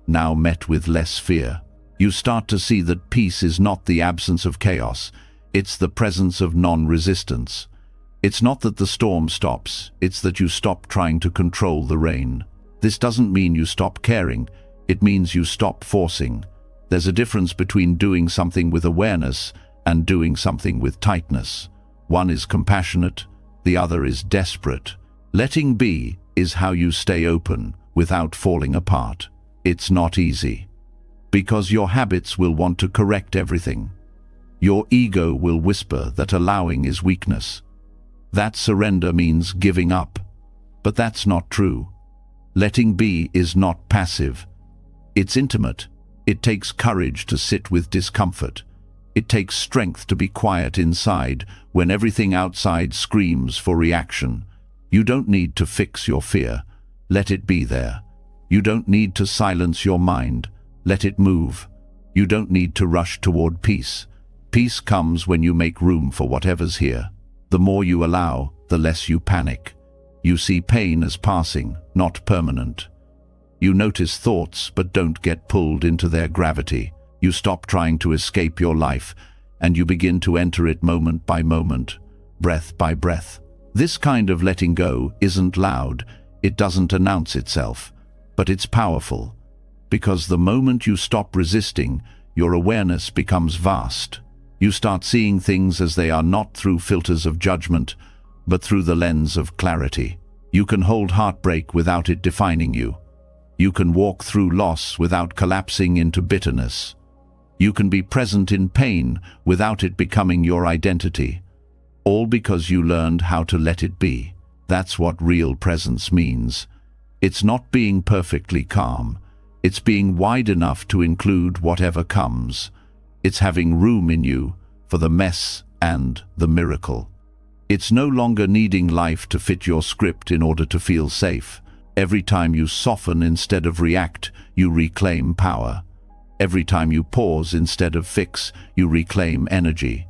A: now met with less fear. You start to see that peace is not the absence of chaos, it's the presence of non-resistance. It's not that the storm stops, it's that you stop trying to control the rain. This doesn't mean you stop caring, it means you stop forcing. There's a difference between doing something with awareness and doing something with tightness. One is compassionate, the other is desperate. Letting be is how you stay open without falling apart. It's not easy. Because your habits will want to correct everything. Your ego will whisper that allowing is weakness. That surrender means giving up. But that's not true. Letting be is not passive. It's intimate. It takes courage to sit with discomfort. It takes strength to be quiet inside when everything outside screams for reaction. You don't need to fix your fear. Let it be there. You don't need to silence your mind. Let it move. You don't need to rush toward peace. Peace comes when you make room for whatever's here. The more you allow, the less you panic. You see pain as passing, not permanent. You notice thoughts but don't get pulled into their gravity. You stop trying to escape your life, and you begin to enter it moment by moment, breath by breath. This kind of letting go isn't loud, it doesn't announce itself, but it's powerful. Because the moment you stop resisting, your awareness becomes vast. You start seeing things as they are, not through filters of judgment, but through the lens of clarity. You can hold heartbreak without it defining you. You can walk through loss without collapsing into bitterness. You can be present in pain without it becoming your identity. All because you learned how to let it be. That's what real presence means. It's not being perfectly calm. It's being wide enough to include whatever comes. It's having room in you for the mess and the miracle. It's no longer needing life to fit your script in order to feel safe. Every time you soften instead of react, you reclaim power. Every time you pause instead of fix, you reclaim energy.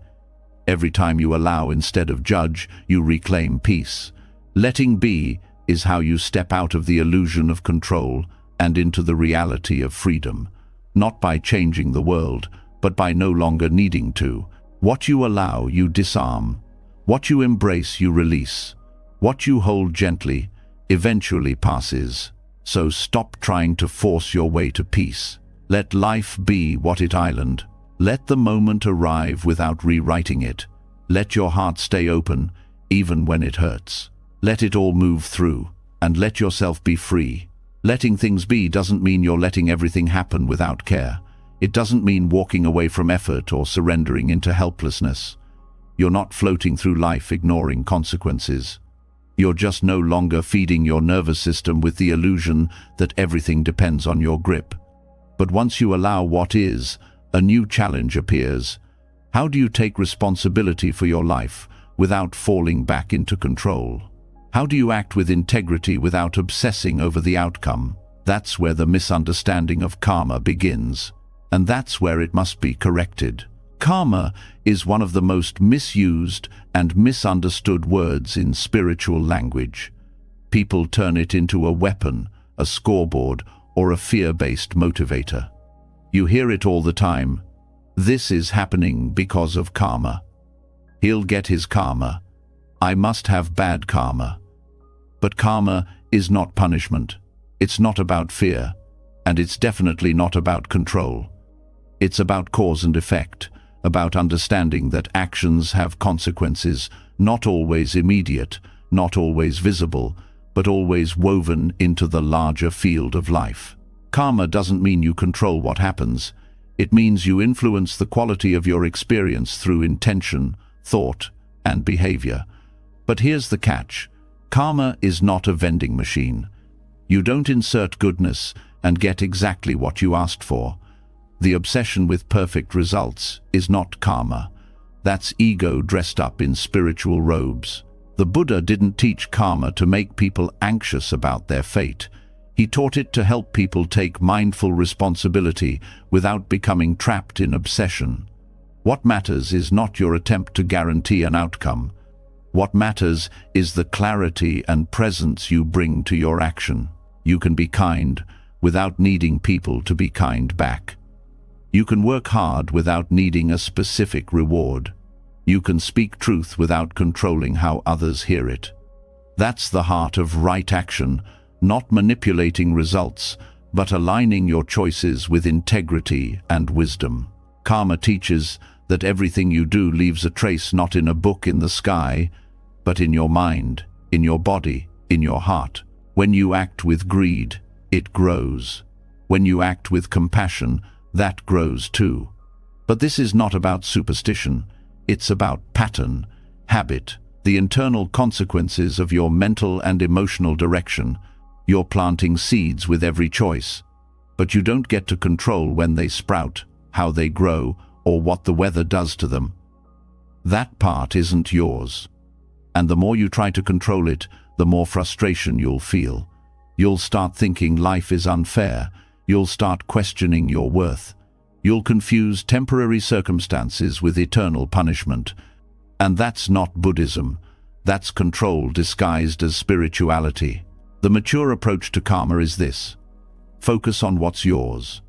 A: Every time you allow instead of judge, you reclaim peace. Letting be is how you step out of the illusion of control and into the reality of freedom. Not by changing the world, but by no longer needing to. What you allow, you disarm. What you embrace, you release. What you hold gently eventually passes. So stop trying to force your way to peace. Let life be what it island. Let the moment arrive without rewriting it. Let your heart stay open, even when it hurts. Let it all move through, and let yourself be free. Letting things be doesn't mean you're letting everything happen without care. It doesn't mean walking away from effort or surrendering into helplessness. You're not floating through life ignoring consequences. You're just no longer feeding your nervous system with the illusion that everything depends on your grip. But once you allow what is, a new challenge appears. How do you take responsibility for your life without falling back into control? How do you act with integrity without obsessing over the outcome? That's where the misunderstanding of karma begins, and that's where it must be corrected. Karma is one of the most misused and misunderstood words in spiritual language. People turn it into a weapon, a scoreboard, or a fear-based motivator. You hear it all the time. This is happening because of karma. He'll get his karma. I must have bad karma. But karma is not punishment. It's not about fear, and it's definitely not about control. It's about cause and effect, about understanding that actions have consequences, not always immediate, not always visible, but always woven into the larger field of life. Karma doesn't mean you control what happens. It means you influence the quality of your experience through intention, thought, and behavior. But here's the catch. Karma is not a vending machine. You don't insert goodness and get exactly what you asked for. The obsession with perfect results is not karma. That's ego dressed up in spiritual robes. The Buddha didn't teach karma to make people anxious about their fate. He taught it to help people take mindful responsibility without becoming trapped in obsession. What matters is not your attempt to guarantee an outcome. What matters is the clarity and presence you bring to your action. You can be kind without needing people to be kind back. You can work hard without needing a specific reward. You can speak truth without controlling how others hear it. That's the heart of right action, not manipulating results, but aligning your choices with integrity and wisdom. Karma teaches that everything you do leaves a trace not in a book in the sky, but in your mind, in your body, in your heart. When you act with greed, it grows. When you act with compassion, that grows too. But this is not about superstition. It's about pattern, habit, the internal consequences of your mental and emotional direction. You're planting seeds with every choice, but you don't get to control when they sprout, how they grow, or what the weather does to them. That part isn't yours. And the more you try to control it, the more frustration you'll feel. You'll start thinking life is unfair. You'll start questioning your worth. You'll confuse temporary circumstances with eternal punishment. And that's not Buddhism. That's control disguised as spirituality. The mature approach to karma is this: focus on what's yours.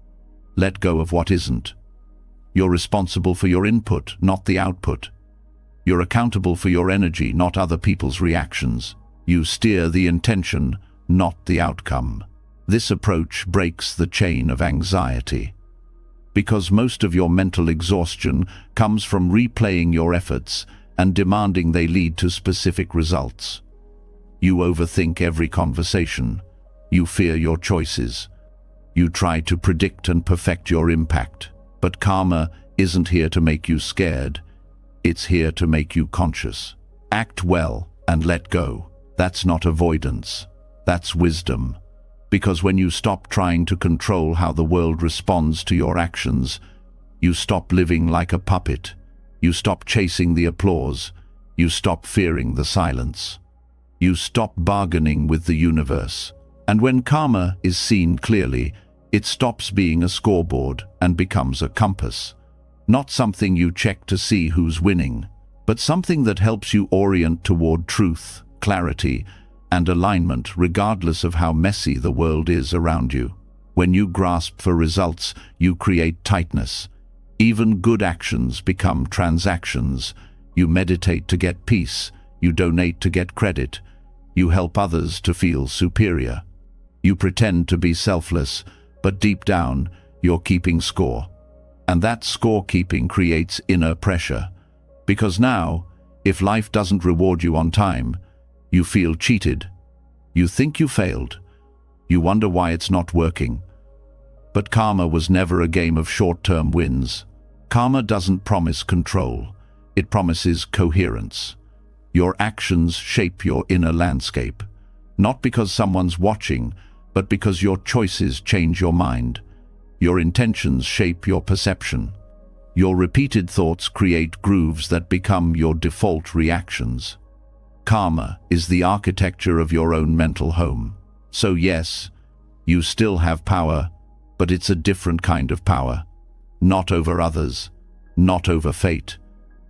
A: Let go of what isn't. You're responsible for your input, not the output. You're accountable for your energy, not other people's reactions. You steer the intention, not the outcome. This approach breaks the chain of anxiety, because most of your mental exhaustion comes from replaying your efforts and demanding they lead to specific results. You overthink every conversation. You fear your choices. You try to predict and perfect your impact. But karma isn't here to make you scared. It's here to make you conscious. Act well and let go. That's not avoidance. That's wisdom. Because when you stop trying to control how the world responds to your actions, you stop living like a puppet. You stop chasing the applause. You stop fearing the silence. You stop bargaining with the universe. And when karma is seen clearly, it stops being a scoreboard and becomes a compass. Not something you check to see who's winning, but something that helps you orient toward truth, clarity, and alignment regardless of how messy the world is around you. When you grasp for results, you create tightness. Even good actions become transactions. You meditate to get peace. You donate to get credit. You help others to feel superior. You pretend to be selfless, but deep down, you're keeping score. And that scorekeeping creates inner pressure. Because now, if life doesn't reward you on time, you feel cheated. You think you failed. You wonder why it's not working. But karma was never a game of short-term wins. Karma doesn't promise control. It promises coherence. Your actions shape your inner landscape. Not because someone's watching, but because your choices change your mind. Your intentions shape your perception. Your repeated thoughts create grooves that become your default reactions. Karma is the architecture of your own mental home. So yes, you still have power, but it's a different kind of power. Not over others, not over fate,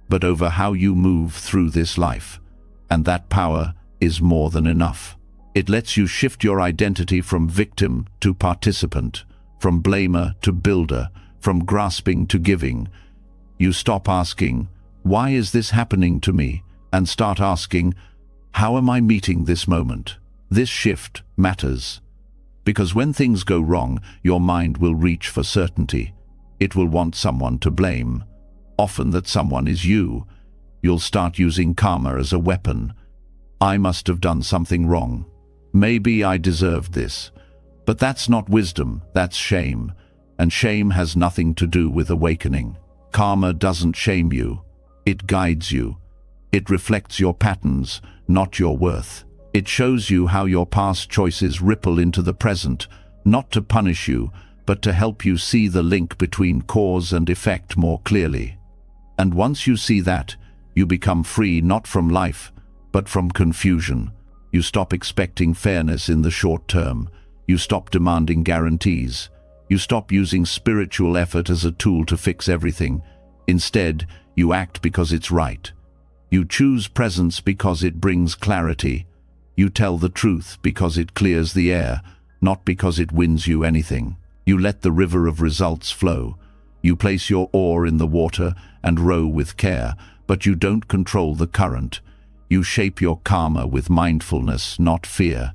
A: but over how you move through this life. And that power is more than enough. It lets you shift your identity from victim to participant, from blamer to builder, from grasping to giving. You stop asking, "Why is this happening to me?" and start asking, "How am I meeting this moment?" This shift matters. Because when things go wrong, your mind will reach for certainty. It will want someone to blame. Often that someone is you. You'll start using karma as a weapon. I must have done something wrong. Maybe I deserved this. But that's not wisdom, that's shame. And shame has nothing to do with awakening. Karma doesn't shame you. It guides you. It reflects your patterns, not your worth. It shows you how your past choices ripple into the present, not to punish you, but to help you see the link between cause and effect more clearly. And once you see that, you become free not from life, but from confusion. You stop expecting fairness in the short term. You stop demanding guarantees. You stop using spiritual effort as a tool to fix everything. Instead, you act because it's right. You choose presence because it brings clarity. You tell the truth because it clears the air, not because it wins you anything. You let the river of results flow. You place your oar in the water and row with care, but you don't control the current. You shape your karma with mindfulness, not fear.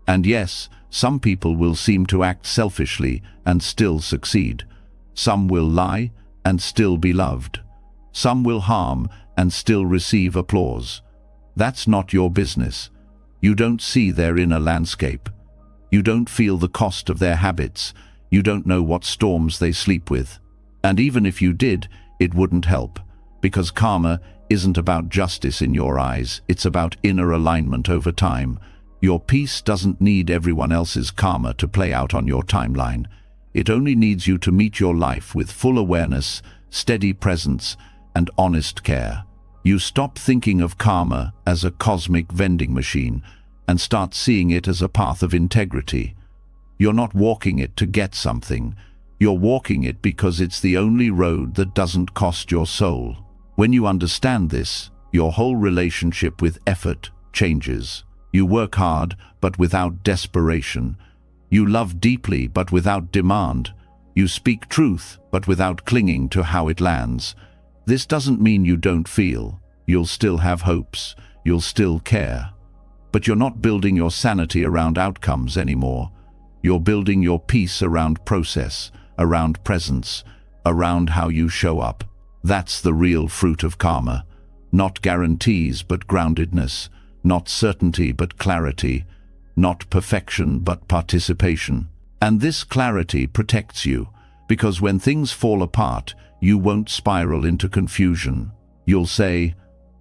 A: And yes, some people will seem to act selfishly and still succeed. Some will lie and still be loved. Some will harm and still receive applause. That's not your business. You don't see their inner landscape. You don't feel the cost of their habits. You don't know what storms they sleep with. And even if you did, it wouldn't help. Because karma isn't about justice in your eyes. It's about inner alignment over time. Your peace doesn't need everyone else's karma to play out on your timeline. It only needs you to meet your life with full awareness, steady presence, and honest care. You stop thinking of karma as a cosmic vending machine and start seeing it as a path of integrity. You're not walking it to get something. You're walking it because it's the only road that doesn't cost your soul. When you understand this, your whole relationship with effort changes. You work hard, but without desperation. You love deeply, but without demand. You speak truth, but without clinging to how it lands. This doesn't mean you don't feel. You'll still have hopes. You'll still care. But you're not building your sanity around outcomes anymore. You're building your peace around process, around presence, around how you show up. That's the real fruit of karma. Not guarantees, but groundedness. Not certainty, but clarity. Not perfection, but participation. And this clarity protects you, because when things fall apart, you won't spiral into confusion. You'll say,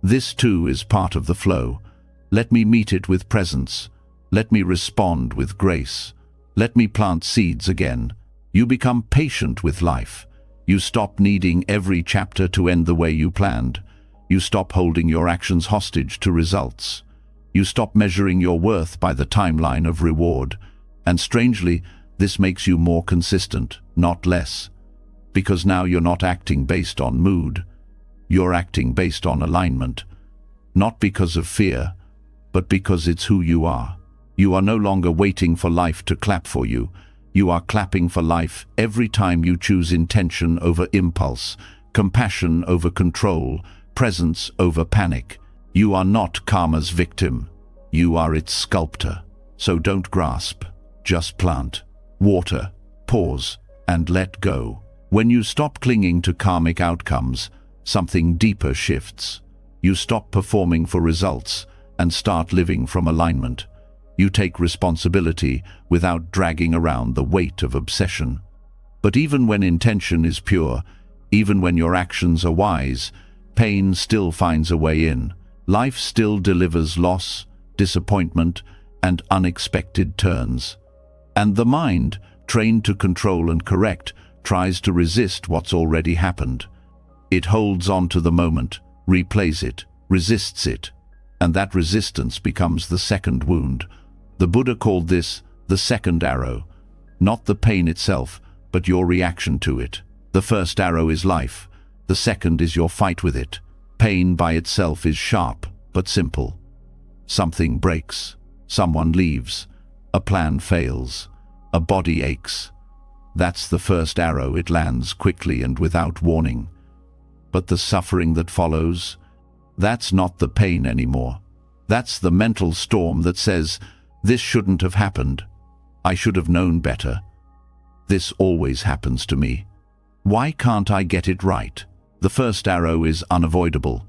A: "This too is part of the flow. Let me meet it with presence. Let me respond with grace. Let me plant seeds again." You become patient with life. You stop needing every chapter to end the way you planned. You stop holding your actions hostage to results. You stop measuring your worth by the timeline of reward. And strangely, this makes you more consistent, not less. Because now you're not acting based on mood. You're acting based on alignment. Not because of fear, but because it's who you are. You are no longer waiting for life to clap for you. You are clapping for life every time you choose intention over impulse, compassion over control, presence over panic. You are not karma's victim. You are its sculptor. So don't grasp, just plant, water, pause, and let go. When you stop clinging to karmic outcomes, something deeper shifts. You stop performing for results and start living from alignment. You take responsibility without dragging around the weight of obsession. But even when intention is pure, even when your actions are wise, pain still finds a way in. Life still delivers loss, disappointment, and unexpected turns. And the mind, trained to control and correct, tries to resist what's already happened. It holds on to the moment, replays it, resists it, and that resistance becomes the second wound. The Buddha called this the second arrow, not the pain itself, but your reaction to it. The first arrow is life, the second is your fight with it. Pain by itself is sharp, but simple. Something breaks, someone leaves, a plan fails, a body aches. That's the first arrow. It lands quickly and without warning. But the suffering that follows, that's not the pain anymore. That's the mental storm that says, this shouldn't have happened. I should have known better. This always happens to me. Why can't I get it right? The first arrow is unavoidable.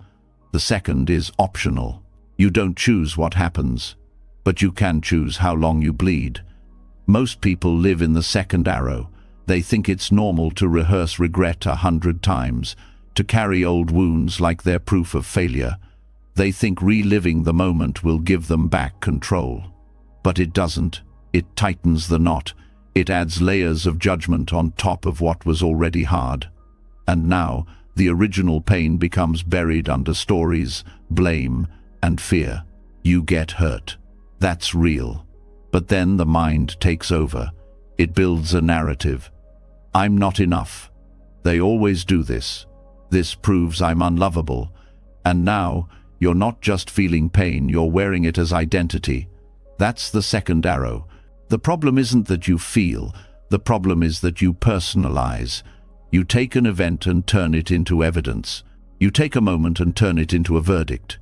A: The second is optional. You don't choose what happens, but you can choose how long you bleed. Most people live in the second arrow. They think it's normal to rehearse regret 100 times, to carry old wounds like they're proof of failure. They think reliving the moment will give them back control. But it doesn't. It tightens the knot. It adds layers of judgment on top of what was already hard. And now, the original pain becomes buried under stories, blame, and fear. You get hurt. That's real. But then the mind takes over. It builds a narrative. I'm not enough. They always do this. This proves I'm unlovable. And now, you're not just feeling pain, you're wearing it as identity. That's the second arrow. The problem isn't that you feel. The problem is that you personalize. You take an event and turn it into evidence. You take a moment and turn it into a verdict.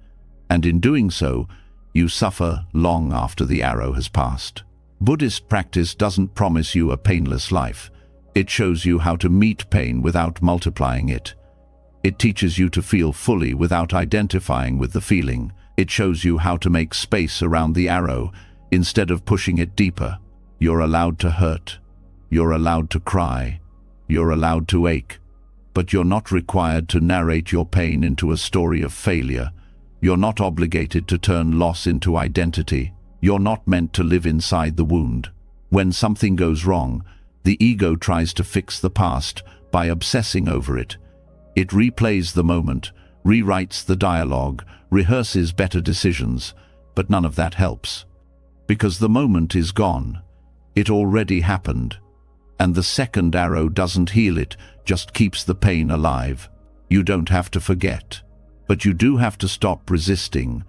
A: And in doing so, you suffer long after the arrow has passed. Buddhist practice doesn't promise you a painless life. It shows you how to meet pain without multiplying it. It teaches you to feel fully without identifying with the feeling. It shows you how to make space around the arrow instead of pushing it deeper. You're allowed to hurt. You're allowed to cry. You're allowed to ache. But you're not required to narrate your pain into a story of failure. You're not obligated to turn loss into identity. You're not meant to live inside the wound. When something goes wrong, the ego tries to fix the past by obsessing over it. It replays the moment, rewrites the dialogue, rehearses better decisions, but none of that helps. Because the moment is gone. It already happened. And the second arrow doesn't heal it, just keeps the pain alive. You don't have to forget. But you do have to stop resisting.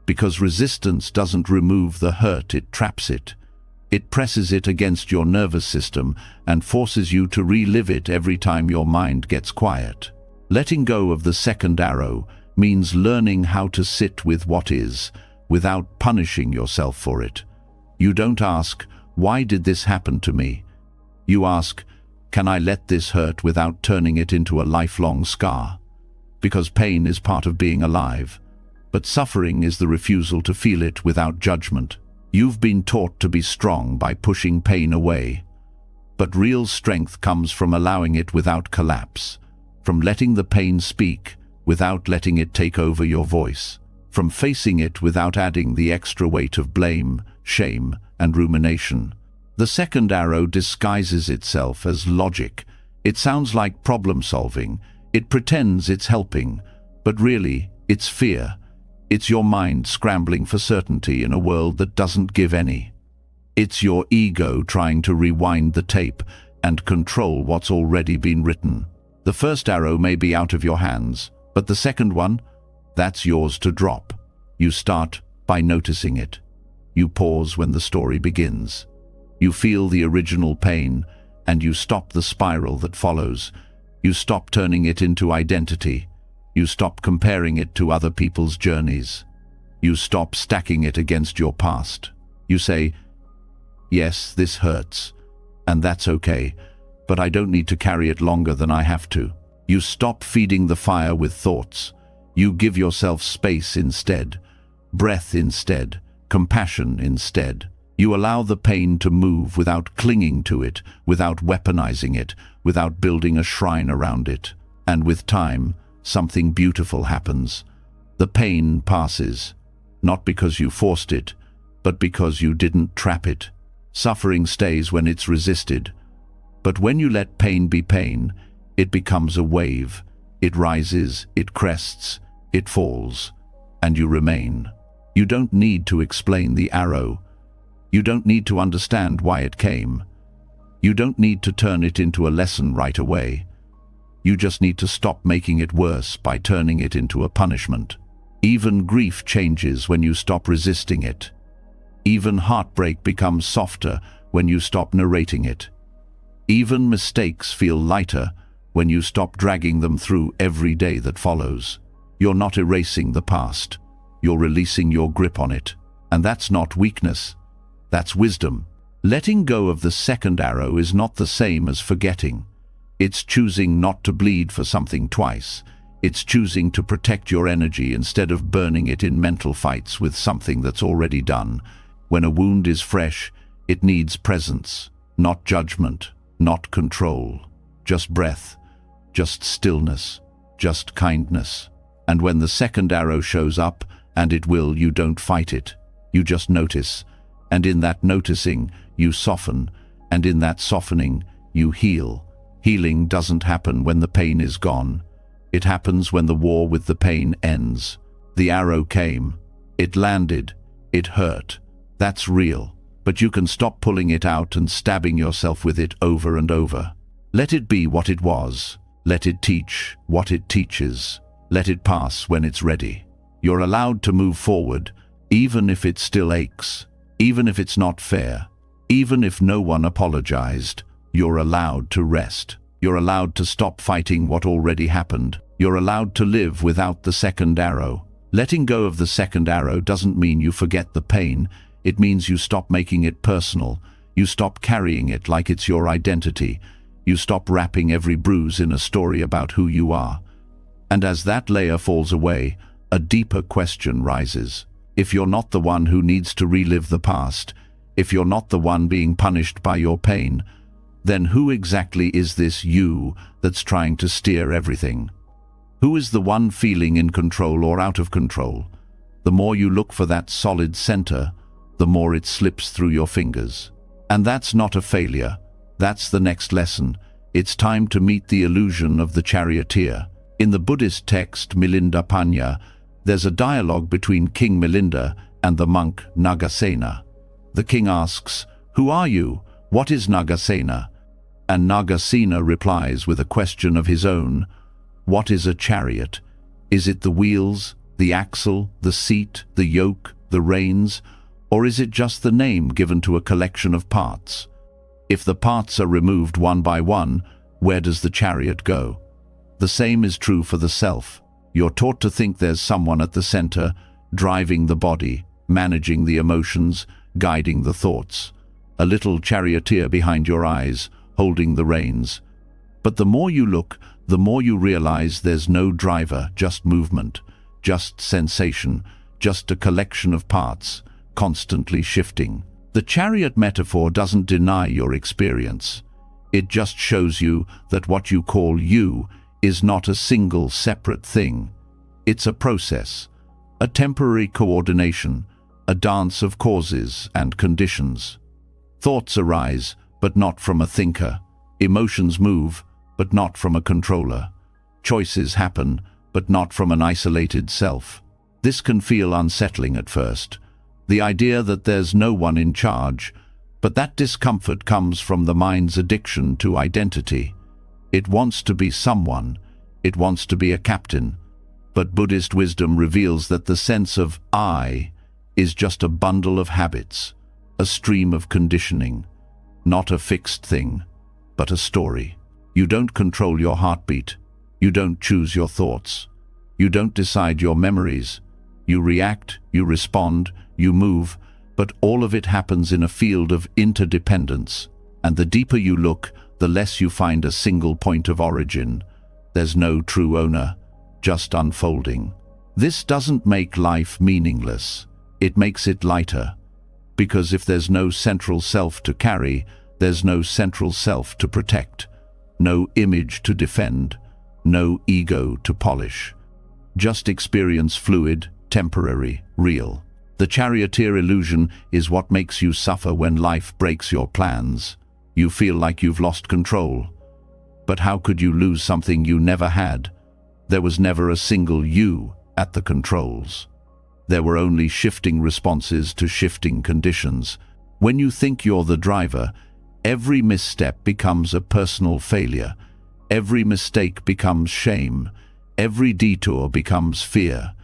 A: Because resistance doesn't remove the hurt, it traps it. It presses it against your nervous system and forces you to relive it every time your mind gets quiet. Letting go of the second arrow means learning how to sit with what is, without punishing yourself for it. You don't ask, why did this happen to me? You ask, can I let this hurt without turning it into a lifelong scar? Because pain is part of being alive, but suffering is the refusal to feel it without judgment. You've been taught to be strong by pushing pain away, but real strength comes from allowing it without collapse, from letting the pain speak without letting it take over your voice, from facing it without adding the extra weight of blame, shame, and rumination. The second arrow disguises itself as logic. It sounds like problem solving. It pretends it's helping, but really, it's fear. It's your mind scrambling for certainty in a world that doesn't give any. It's your ego trying to rewind the tape and control what's already been written. The first arrow may be out of your hands, but the second one, that's yours to drop. You start by noticing it. You pause when the story begins. You feel the original pain, and you stop the spiral that follows. You stop turning it into identity. You stop comparing it to other people's journeys. You stop stacking it against your past. You say, yes, this hurts, and that's okay, but I don't need to carry it longer than I have to. You stop feeding the fire with thoughts. You give yourself space instead, breath instead, compassion instead. You allow the pain to move without clinging to it, without weaponizing it, without building a shrine around it. And with time, something beautiful happens. The pain passes, not because you forced it, but because you didn't trap it. Suffering stays when it's resisted. But when you let pain be pain, it becomes a wave. It rises, it crests, it falls, and you remain. You don't need to explain the arrow. You don't need to understand why it came. You don't need to turn it into a lesson right away. You just need to stop making it worse by turning it into a punishment. Even grief changes when you stop resisting it. Even heartbreak becomes softer when you stop narrating it. Even mistakes feel lighter when you stop dragging them through every day that follows. You're not erasing the past. You're releasing your grip on it. And that's not weakness. That's wisdom. Letting go of the second arrow is not the same as forgetting. It's choosing not to bleed for something twice. It's choosing to protect your energy instead of burning it in mental fights with something that's already done. When a wound is fresh, it needs presence, not judgment, not control. Just breath, just stillness, just kindness. And when the second arrow shows up, and it will, you don't fight it. You just notice. And in that noticing, you soften. And in that softening, you heal. Healing doesn't happen when the pain is gone. It happens when the war with the pain ends. The arrow came. It landed. It hurt. That's real. But you can stop pulling it out and stabbing yourself with it over and over. Let it be what it was. Let it teach what it teaches. Let it pass when it's ready. You're allowed to move forward, even if it still aches, even if it's not fair, even if no one apologized. You're allowed to rest. You're allowed to stop fighting what already happened. You're allowed to live without the second arrow. Letting go of the second arrow doesn't mean you forget the pain. It means you stop making it personal. You stop carrying it like it's your identity. You stop wrapping every bruise in a story about who you are. And as that layer falls away, a deeper question rises. If you're not the one who needs to relive the past, if you're not the one being punished by your pain, then who exactly is this you that's trying to steer everything? Who is the one feeling in control or out of control? The more you look for that solid center, the more it slips through your fingers. And that's not a failure. That's the next lesson. It's time to meet the illusion of the charioteer. In the Buddhist text Milinda Panya, there's a dialogue between King Milinda and the monk Nagasena. The king asks, "Who are you? What is Nagasena?" And Nagasena replies with a question of his own. What is a chariot? Is it the wheels, the axle, the seat, the yoke, the reins? Or is it just the name given to a collection of parts? If the parts are removed one by one, where does the chariot go? The same is true for the self. You're taught to think there's someone at the center, driving the body, managing the emotions, guiding the thoughts. A little charioteer behind your eyes, holding the reins. But the more you look, the more you realize there's no driver, just movement, just sensation, just a collection of parts, constantly shifting. The chariot metaphor doesn't deny your experience. It just shows you that what you call you is not a single separate thing. It's a process, a temporary coordination, a dance of causes and conditions. Thoughts arise, but not from a thinker. Emotions move, but not from a controller. Choices happen, but not from an isolated self. This can feel unsettling at first. The idea that there's no one in charge, but that discomfort comes from the mind's addiction to identity. It wants to be someone. It wants to be a captain. But Buddhist wisdom reveals that the sense of I is just a bundle of habits, a stream of conditioning, not a fixed thing, but a story. You don't control your heartbeat. You don't choose your thoughts. You don't decide your memories. You react, you respond, you move, but all of it happens in a field of interdependence. And the deeper you look, the less you find a single point of origin. There's no true owner, just unfolding. This doesn't make life meaningless. It makes it lighter. Because if there's no central self to carry, there's no central self to protect, no image to defend, no ego to polish. Just experience fluid, temporary, real. The charioteer illusion is what makes you suffer when life breaks your plans. You feel like you've lost control. But how could you lose something you never had? There was never a single you at the controls. There were only shifting responses to shifting conditions. When you think you're the driver, every misstep becomes a personal failure. Every mistake becomes shame. Every detour becomes fear.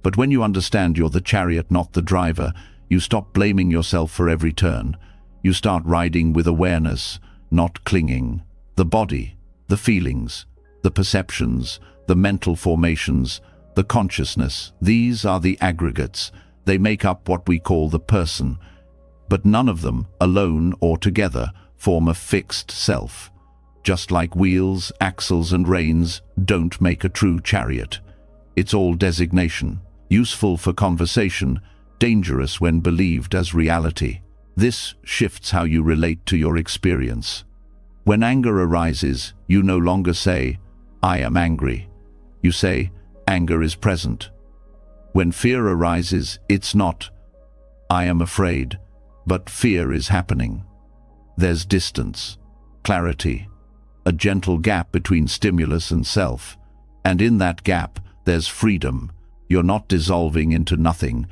A: But when you understand you're the chariot, not the driver, you stop blaming yourself for every turn. You start riding with awareness, not clinging. The body, the feelings, the perceptions, the mental formations, the consciousness, these are the aggregates. They make up what we call the person. But none of them, alone or together, form a fixed self. Just like wheels, axles and reins don't make a true chariot. It's all designation, useful for conversation, dangerous when believed as reality. This shifts how you relate to your experience. When anger arises, you no longer say, "I am angry." You say, "Anger is present." When fear arises, it's not, "I am afraid," but fear is happening. There's distance, clarity, a gentle gap between stimulus and self. And in that gap, there's freedom. You're not dissolving into nothing.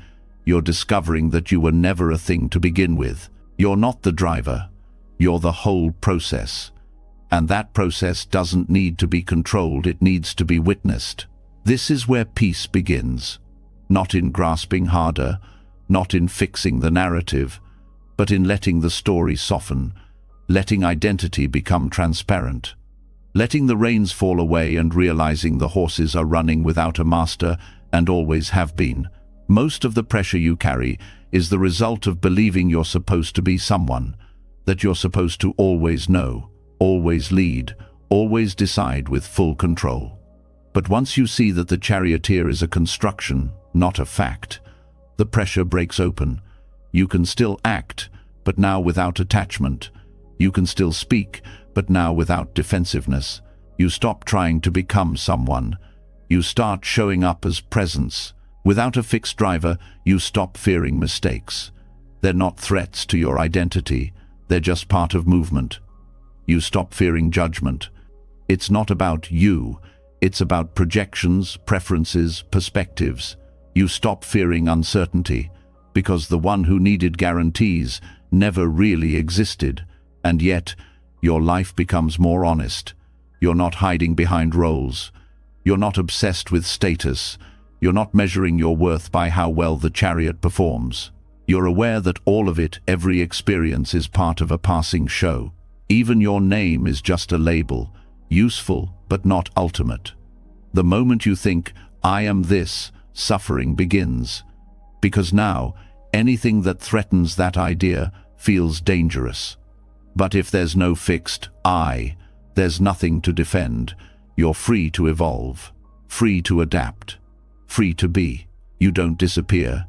A: You're discovering that you were never a thing to begin with. You're not the driver. You're the whole process. And that process doesn't need to be controlled, it needs to be witnessed. This is where peace begins. Not in grasping harder, not in fixing the narrative, but in letting the story soften, letting identity become transparent, letting the reins fall away and realizing the horses are running without a master and always have been. Most of the pressure you carry is the result of believing you're supposed to be someone, that you're supposed to always know, always lead, always decide with full control. But once you see that the charioteer is a construction, not a fact, the pressure breaks open. You can still act, but now without attachment. You can still speak, but now without defensiveness. You stop trying to become someone. You start showing up as presence. Without a fixed driver, you stop fearing mistakes. They're not threats to your identity. They're just part of movement. You stop fearing judgment. It's not about you. It's about projections, preferences, perspectives. You stop fearing uncertainty, because the one who needed guarantees never really existed. And yet, your life becomes more honest. You're not hiding behind roles. You're not obsessed with status. You're not measuring your worth by how well the chariot performs. You're aware that all of it, every experience, is part of a passing show. Even your name is just a label, useful but not ultimate. The moment you think, "I am this," suffering begins. Because now, anything that threatens that idea feels dangerous. But if there's no fixed I, there's nothing to defend. You're free to evolve, free to adapt, free to be. You don't disappear.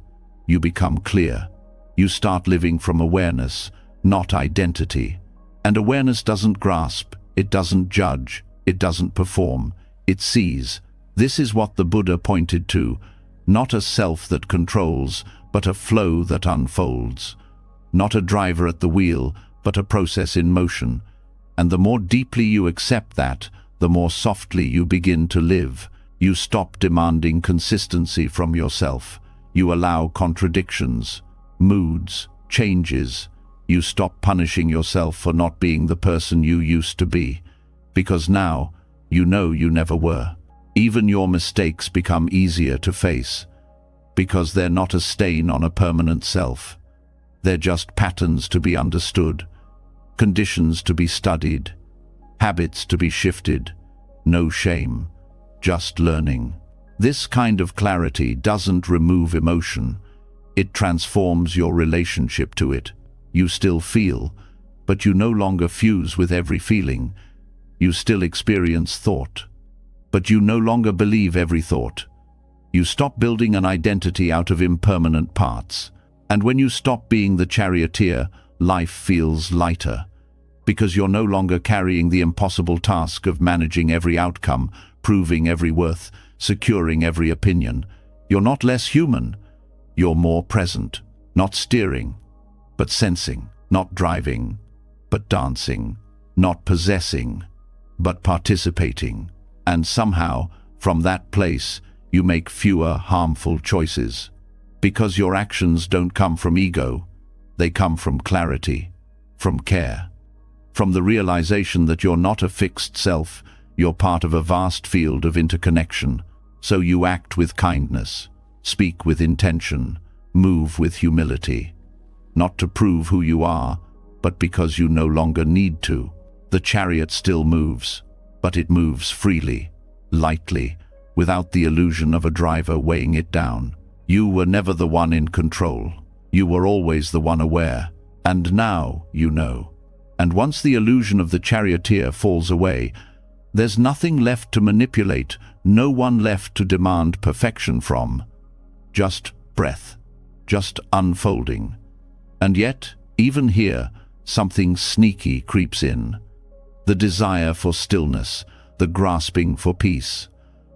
A: You become clear. You start living from awareness, not identity. And awareness doesn't grasp, it doesn't judge, it doesn't perform, it sees. This is what the Buddha pointed to, not a self that controls, but a flow that unfolds. Not a driver at the wheel, but a process in motion. And the more deeply you accept that, the more softly you begin to live. You stop demanding consistency from yourself. You allow contradictions, moods, changes. You stop punishing yourself for not being the person you used to be. Because now, you know you never were. Even your mistakes become easier to face. Because they're not a stain on a permanent self. They're just patterns to be understood, conditions to be studied, habits to be shifted. No shame, just learning. This kind of clarity doesn't remove emotion. It transforms your relationship to it. You still feel, but you no longer fuse with every feeling. You still experience thought, but you no longer believe every thought. You stop building an identity out of impermanent parts. And when you stop being the charioteer, life feels lighter, because you're no longer carrying the impossible task of managing every outcome, proving every worth, securing every opinion. You're not less human. You're more present, not steering, but sensing, not driving, but dancing, not possessing, but participating. And somehow, from that place, you make fewer harmful choices. Because your actions don't come from ego, they come from clarity, from care, from the realization that you're not a fixed self, you're part of a vast field of interconnection. So you act with kindness, speak with intention, move with humility, not to prove who you are, but because you no longer need to. The chariot still moves, but it moves freely, lightly, without the illusion of a driver weighing it down. You were never the one in control. You were always the one aware. And now you know. And once the illusion of the charioteer falls away, there's nothing left to manipulate, no one left to demand perfection from. Just breath, just unfolding. And yet, even here, something sneaky creeps in. The desire for stillness, the grasping for peace.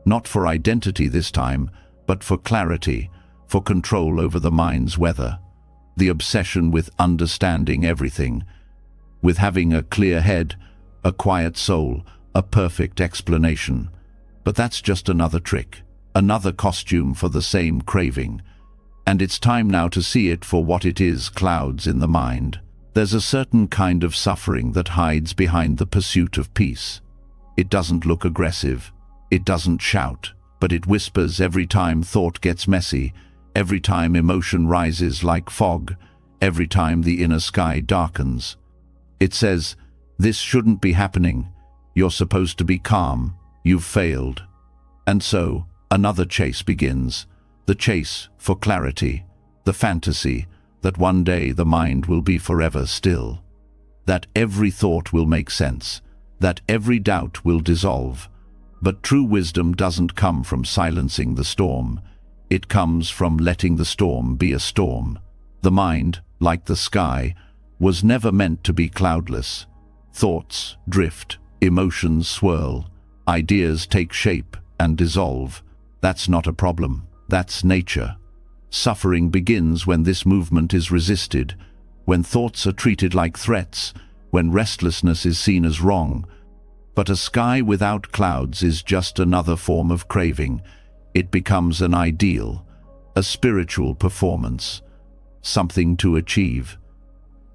A: Not for identity this time, but for clarity, for control over the mind's weather. The obsession with understanding everything, with having a clear head, a quiet soul, a perfect explanation. But that's just another trick, another costume for the same craving. And it's time now to see it for what it is: clouds in the mind. There's a certain kind of suffering that hides behind the pursuit of peace. It doesn't look aggressive, it doesn't shout, but it whispers every time thought gets messy, every time emotion rises like fog, every time the inner sky darkens. It says, "This shouldn't be happening. You're supposed to be calm. You've failed." And so, another chase begins. The chase for clarity, the fantasy that one day the mind will be forever still, that every thought will make sense, that every doubt will dissolve. But true wisdom doesn't come from silencing the storm. It comes from letting the storm be a storm. The mind, like the sky, was never meant to be cloudless. Thoughts drift, emotions swirl, ideas take shape and dissolve. That's not a problem. That's nature. Suffering begins when this movement is resisted, when thoughts are treated like threats, when restlessness is seen as wrong. But a sky without clouds is just another form of craving. It becomes an ideal, a spiritual performance, something to achieve.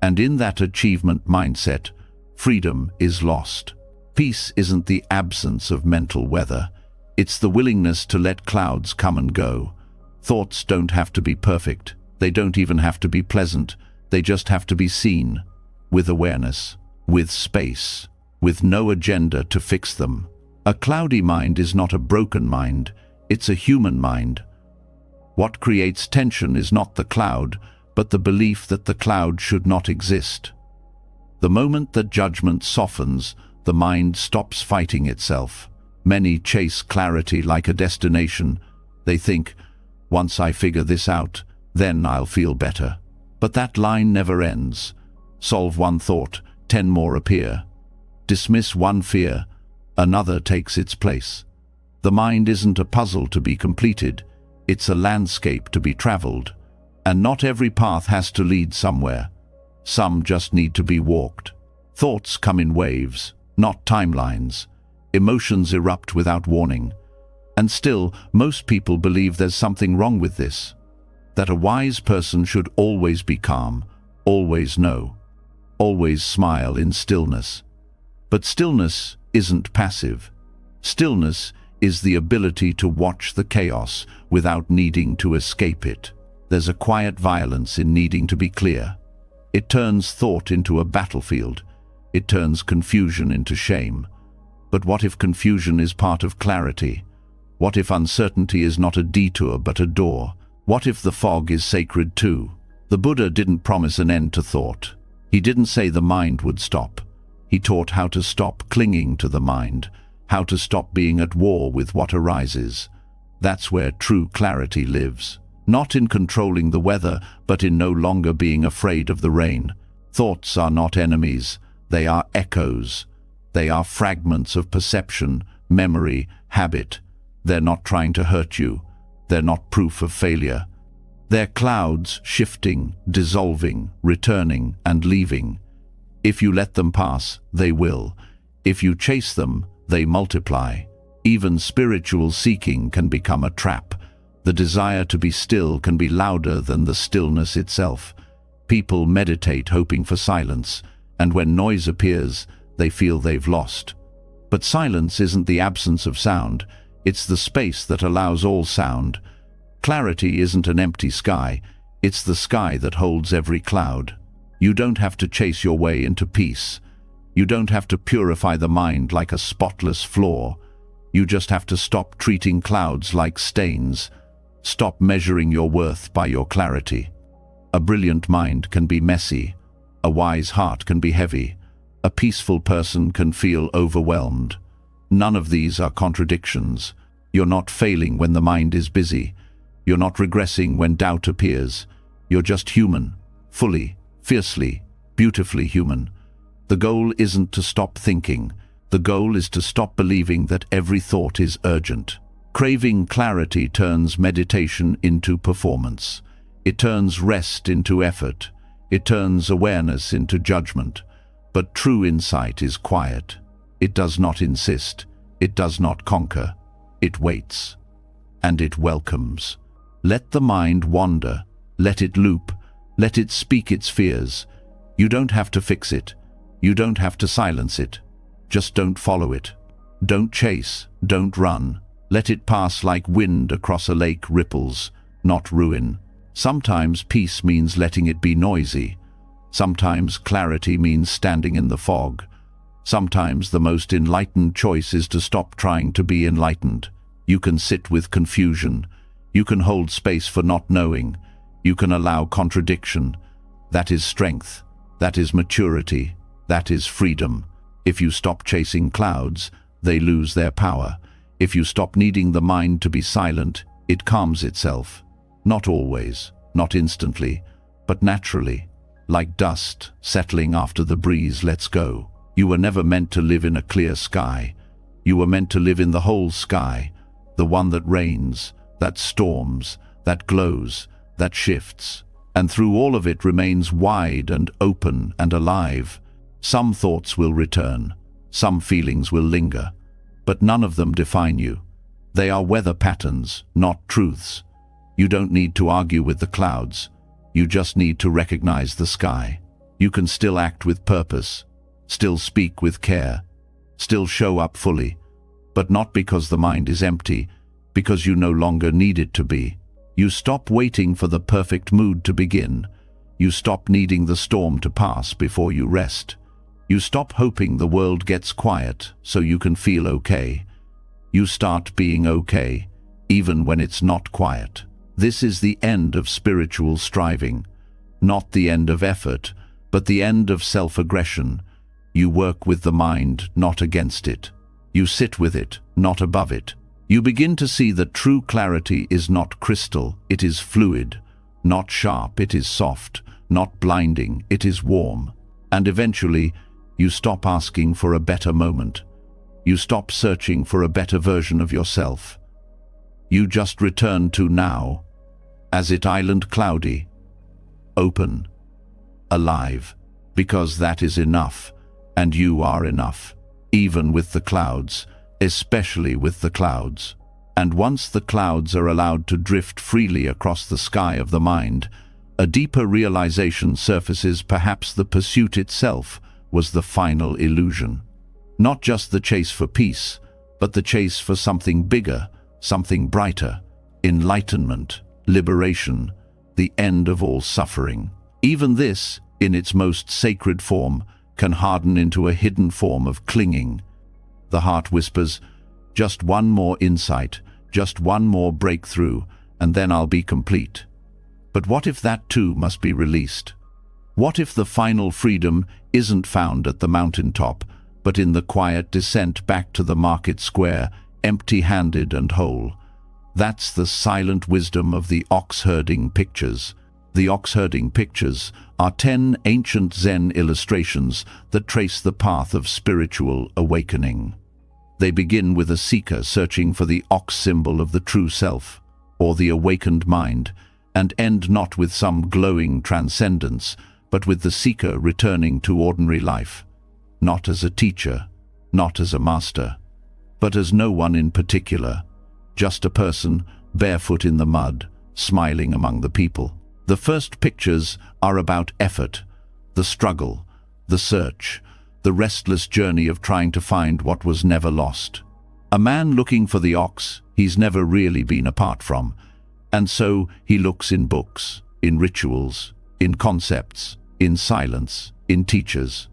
A: And in that achievement mindset, freedom is lost. Peace isn't the absence of mental weather. It's the willingness to let clouds come and go. Thoughts don't have to be perfect. They don't even have to be pleasant. They just have to be seen, with awareness, with space, with no agenda to fix them. A cloudy mind is not a broken mind. It's a human mind. What creates tension is not the cloud, but the belief that the cloud should not exist. The moment that judgment softens, the mind stops fighting itself. Many chase clarity like a destination. They think, once I figure this out, then I'll feel better. But that line never ends. Solve one thought, 10 more appear. Dismiss one fear, another takes its place. The mind isn't a puzzle to be completed, it's a landscape to be traveled. And not every path has to lead somewhere. Some just need to be walked. Thoughts come in waves, not timelines. Emotions erupt without warning. And still, most people believe there's something wrong with this. That a wise person should always be calm, always know, always smile in stillness. But stillness isn't passive. Stillness is the ability to watch the chaos without needing to escape it. There's a quiet violence in needing to be clear. It turns thought into a battlefield. It turns confusion into shame. But what if confusion is part of clarity? What if uncertainty is not a detour but a door? What if the fog is sacred too? The Buddha didn't promise an end to thought. He didn't say the mind would stop. He taught how to stop clinging to the mind, how to stop being at war with what arises. That's where true clarity lives. Not in controlling the weather, but in no longer being afraid of the rain. Thoughts are not enemies. They are echoes. They are fragments of perception, memory, habit. They're not trying to hurt you. They're not proof of failure. They're clouds shifting, dissolving, returning, and leaving. If you let them pass, they will. If you chase them, they multiply. Even spiritual seeking can become a trap. The desire to be still can be louder than the stillness itself. People meditate hoping for silence, and when noise appears, they feel they've lost. But silence isn't the absence of sound, it's the space that allows all sound. Clarity isn't an empty sky, it's the sky that holds every cloud. You don't have to chase your way into peace. You don't have to purify the mind like a spotless floor. You just have to stop treating clouds like stains. Stop measuring your worth by your clarity. A brilliant mind can be messy. A wise heart can be heavy. A peaceful person can feel overwhelmed. None of these are contradictions. You're not failing when the mind is busy. You're not regressing when doubt appears. You're just human, fully, fiercely, beautifully human. The goal isn't to stop thinking. The goal is to stop believing that every thought is urgent. Craving clarity turns meditation into performance. It turns rest into effort. It turns awareness into judgment. But true insight is quiet. It does not insist. It does not conquer. It waits. And it welcomes. Let the mind wander. Let it loop. Let it speak its fears. You don't have to fix it. You don't have to silence it. Just don't follow it. Don't chase. Don't run. Let it pass like wind across a lake ripples, not ruin. Sometimes peace means letting it be noisy. Sometimes clarity means standing in the fog. Sometimes the most enlightened choice is to stop trying to be enlightened. You can sit with confusion. You can hold space for not knowing. You can allow contradiction. That is strength. That is maturity. That is freedom. If you stop chasing clouds, they lose their power. If you stop needing the mind to be silent, it calms itself. Not always, not instantly, but naturally, like dust settling after the breeze lets go. You were never meant to live in a clear sky. You were meant to live in the whole sky, the one that rains, that storms, that glows, that shifts, and through all of it remains wide and open and alive. Some thoughts will return, some feelings will linger, but none of them define you. They are weather patterns, not truths. You don't need to argue with the clouds. You just need to recognize the sky. You can still act with purpose, still speak with care, still show up fully, but not because the mind is empty, because you no longer need it to be. You stop waiting for the perfect mood to begin. You stop needing the storm to pass before you rest. You stop hoping the world gets quiet so you can feel okay. You start being okay, even when it's not quiet. This is the end of spiritual striving, not the end of effort, but the end of self-aggression. You work with the mind, not against it. You sit with it, not above it. You begin to see that true clarity is not crystal, it is fluid. Not sharp, it is soft. Not blinding, it is warm. And eventually, you stop asking for a better moment. You stop searching for a better version of yourself. You just return to now, as it island cloudy, open, alive, because that is enough, and you are enough, even with the clouds, especially with the clouds. And once the clouds are allowed to drift freely across the sky of the mind, a deeper realization surfaces. Perhaps the pursuit itself was the final illusion. Not just the chase for peace, but the chase for something bigger, something brighter, enlightenment, liberation, the end of all suffering. Even this, in its most sacred form, can harden into a hidden form of clinging. The heart whispers, just one more insight, just one more breakthrough, and then I'll be complete. But what if that too must be released? What if the final freedom isn't found at the mountaintop, but in the quiet descent back to the market square, empty-handed and whole? That's the silent wisdom of the ox-herding pictures. The ox-herding pictures are 10 ancient Zen illustrations that trace the path of spiritual awakening. They begin with a seeker searching for the ox symbol of the true self, or the awakened mind, and end not with some glowing transcendence, but with the seeker returning to ordinary life, not as a teacher, not as a master, but as no one in particular, just a person barefoot in the mud, smiling among the people. The first pictures are about effort, the struggle, the search, the restless journey of trying to find what was never lost. A man looking for the ox he's never really been apart from, and so he looks in books, in rituals, in concepts, in silence, in teachers.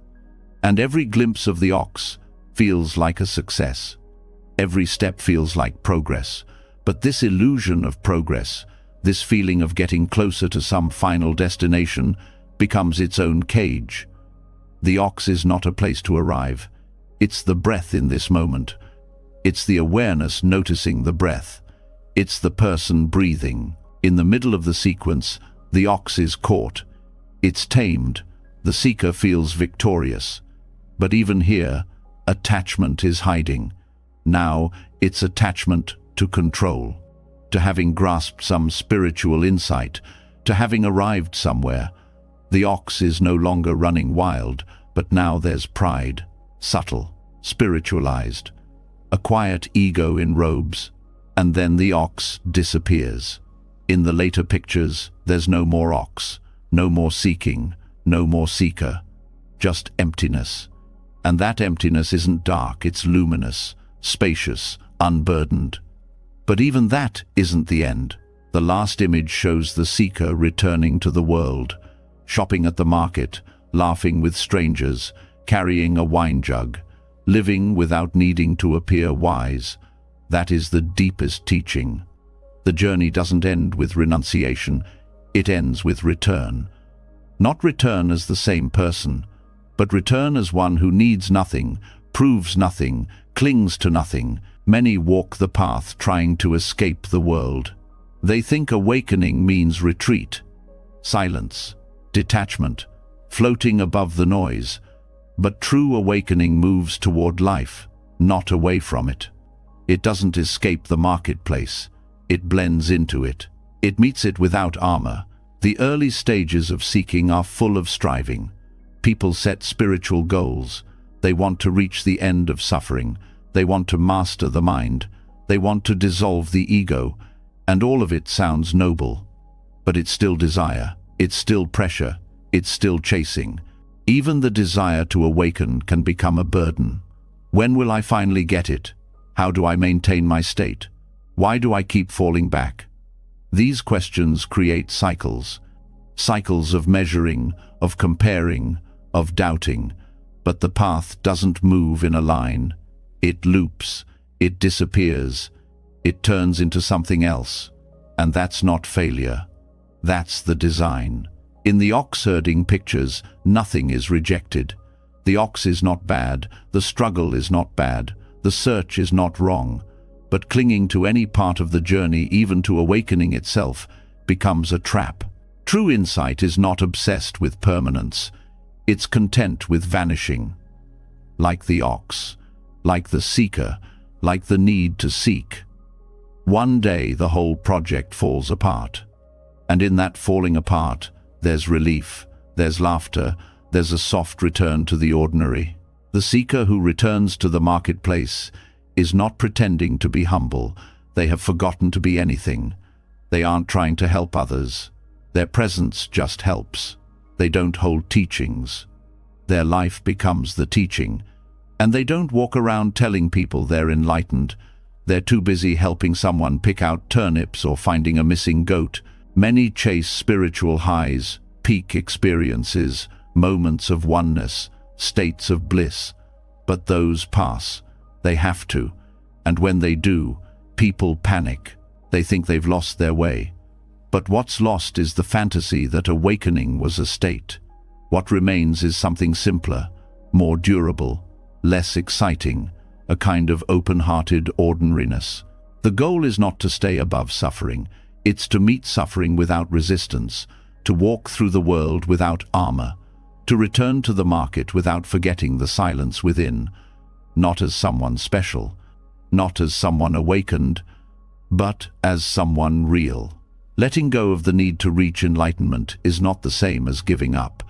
A: And every glimpse of the ox feels like a success. Every step feels like progress. But this illusion of progress, this feeling of getting closer to some final destination, becomes its own cage. The ox is not a place to arrive. It's the breath in this moment. It's the awareness noticing the breath. It's the person breathing. In the middle of the sequence, the ox is caught. It's tamed. The seeker feels victorious. But even here, attachment is hiding. Now, it's attachment to control, to having grasped some spiritual insight, to having arrived somewhere. The ox is no longer running wild, but now there's pride, subtle, spiritualized, a quiet ego in robes, and then the ox disappears. In the later pictures, there's no more ox, no more seeking, no more seeker, just emptiness. And that emptiness isn't dark, it's luminous, spacious, unburdened. But even that isn't the end. The last image shows the seeker returning to the world, shopping at the market, laughing with strangers, carrying a wine jug, living without needing to appear wise. That is the deepest teaching. The journey doesn't end with renunciation, it ends with return. Not return as the same person, but return as one who needs nothing, proves nothing, clings to nothing. Many walk the path trying to escape the world. They think awakening means retreat, silence, detachment, floating above the noise. But true awakening moves toward life, not away from it. It doesn't escape the marketplace. It blends into it. It meets it without armor. The early stages of seeking are full of striving. People set spiritual goals. They want to reach the end of suffering. They want to master the mind. They want to dissolve the ego. And all of it sounds noble. But it's still desire. It's still pressure. It's still chasing. Even the desire to awaken can become a burden. When will I finally get it? How do I maintain my state? Why do I keep falling back? These questions create cycles. Cycles of measuring, of comparing, of doubting. But the path doesn't move in a line. It loops, it disappears, it turns into something else. And that's not failure. That's the design. In the ox-herding pictures, nothing is rejected. The ox is not bad, the struggle is not bad, the search is not wrong. But clinging to any part of the journey, even to awakening itself, becomes a trap. True insight is not obsessed with permanence. It's content with vanishing. Like the ox, like the seeker, like the need to seek. One day the whole project falls apart. And in that falling apart, there's relief, there's laughter, there's a soft return to the ordinary. The seeker who returns to the marketplace is not pretending to be humble. They have forgotten to be anything. They aren't trying to help others. Their presence just helps. They don't hold teachings. Their life becomes the teaching. And they don't walk around telling people they're enlightened. They're too busy helping someone pick out turnips or finding a missing goat. Many chase spiritual highs, peak experiences, moments of oneness, states of bliss. But those pass. They have to. And when they do, people panic. They think they've lost their way. But what's lost is the fantasy that awakening was a state. What remains is something simpler, more durable, less exciting, a kind of open-hearted ordinariness. The goal is not to stay above suffering, it's to meet suffering without resistance, to walk through the world without armor, to return to the market without forgetting the silence within, not as someone special, not as someone awakened, but as someone real. Letting go of the need to reach enlightenment is not the same as giving up.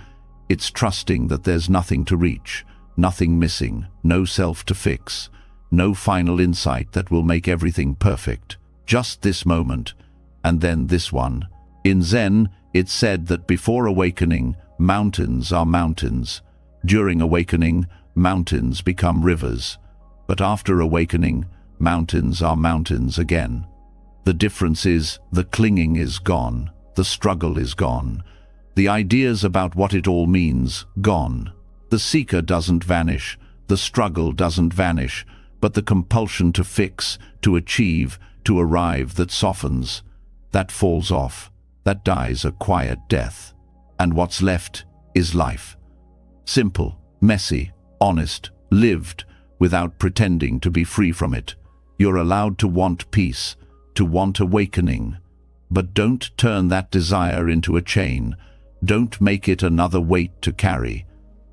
A: It's trusting that there's nothing to reach, nothing missing, no self to fix, no final insight that will make everything perfect. Just this moment, and then this one. In Zen, it's said that before awakening, mountains are mountains. During awakening, mountains become rivers. But after awakening, mountains are mountains again. The difference is the clinging is gone, the struggle is gone, the ideas about what it all means gone. The seeker doesn't vanish, the struggle doesn't vanish, but the compulsion to fix, to achieve, to arrive that softens, that falls off, that dies a quiet death. And what's left is life. Simple, messy, honest, lived, without pretending to be free from it. You're allowed to want peace, to want awakening, but don't turn that desire into a chain. Don't make it another weight to carry.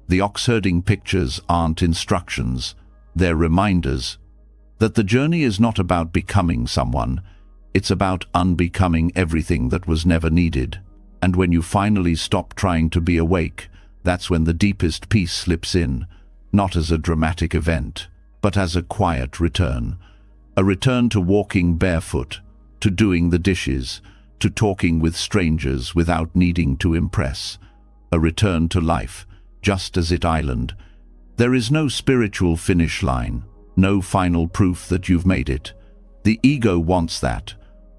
A: The ox-herding pictures aren't instructions, they're reminders that the journey is not about becoming someone, it's about unbecoming everything that was never needed. And when you finally stop trying to be awake, that's when the deepest peace slips in, not as a dramatic event, but as a quiet return. A return to walking barefoot, to doing the dishes, to talking with strangers without needing to impress. A return to life, just as it island. There is no spiritual finish line, no final proof that you've made it. The ego wants that,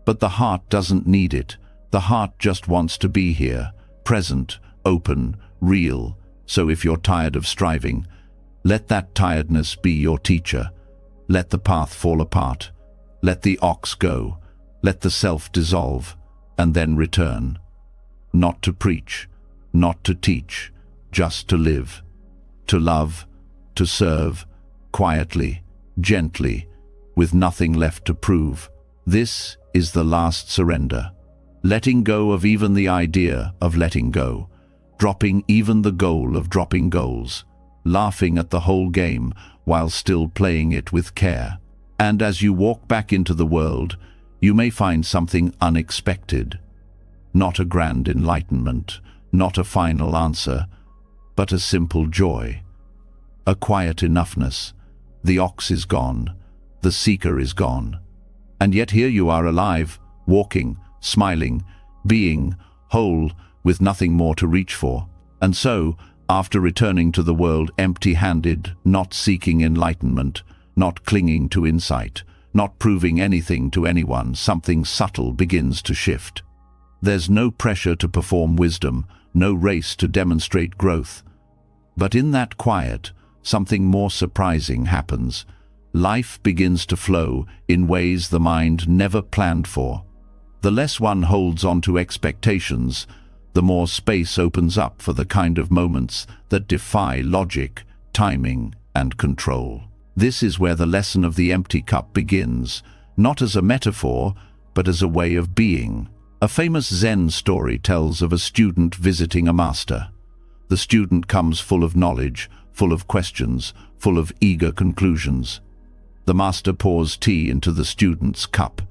A: but the heart doesn't need it. The heart just wants to be here, present, open, real. So if you're tired of striving, let that tiredness be your teacher. Let the path fall apart. Let the ox go. Let the self dissolve, and then return. Not to preach, not to teach, just to live. To love, to serve, quietly, gently, with nothing left to prove. This is the last surrender. Letting go of even the idea of letting go. Dropping even the goal of dropping goals. Laughing at the whole game while still playing it with care. And as you walk back into the world, you may find something unexpected. Not a grand enlightenment, not a final answer, but a simple joy. A quiet enoughness. The ox is gone, the seeker is gone. And yet here you are alive, walking, smiling, being, whole, with nothing more to reach for. And so, after returning to the world empty-handed, not seeking enlightenment, not clinging to insight, not proving anything to anyone, something subtle begins to shift. There's no pressure to perform wisdom, no race to demonstrate growth. But in that quiet, something more surprising happens. Life begins to flow in ways the mind never planned for. The less one holds on to expectations, the more space opens up for the kind of moments that defy logic, timing, and control. This is where the lesson of the empty cup begins, not as a metaphor, but as a way of being. A famous Zen story tells of a student visiting a master. The student comes full of knowledge, full of questions, full of eager conclusions. The master pours tea into the student's cup,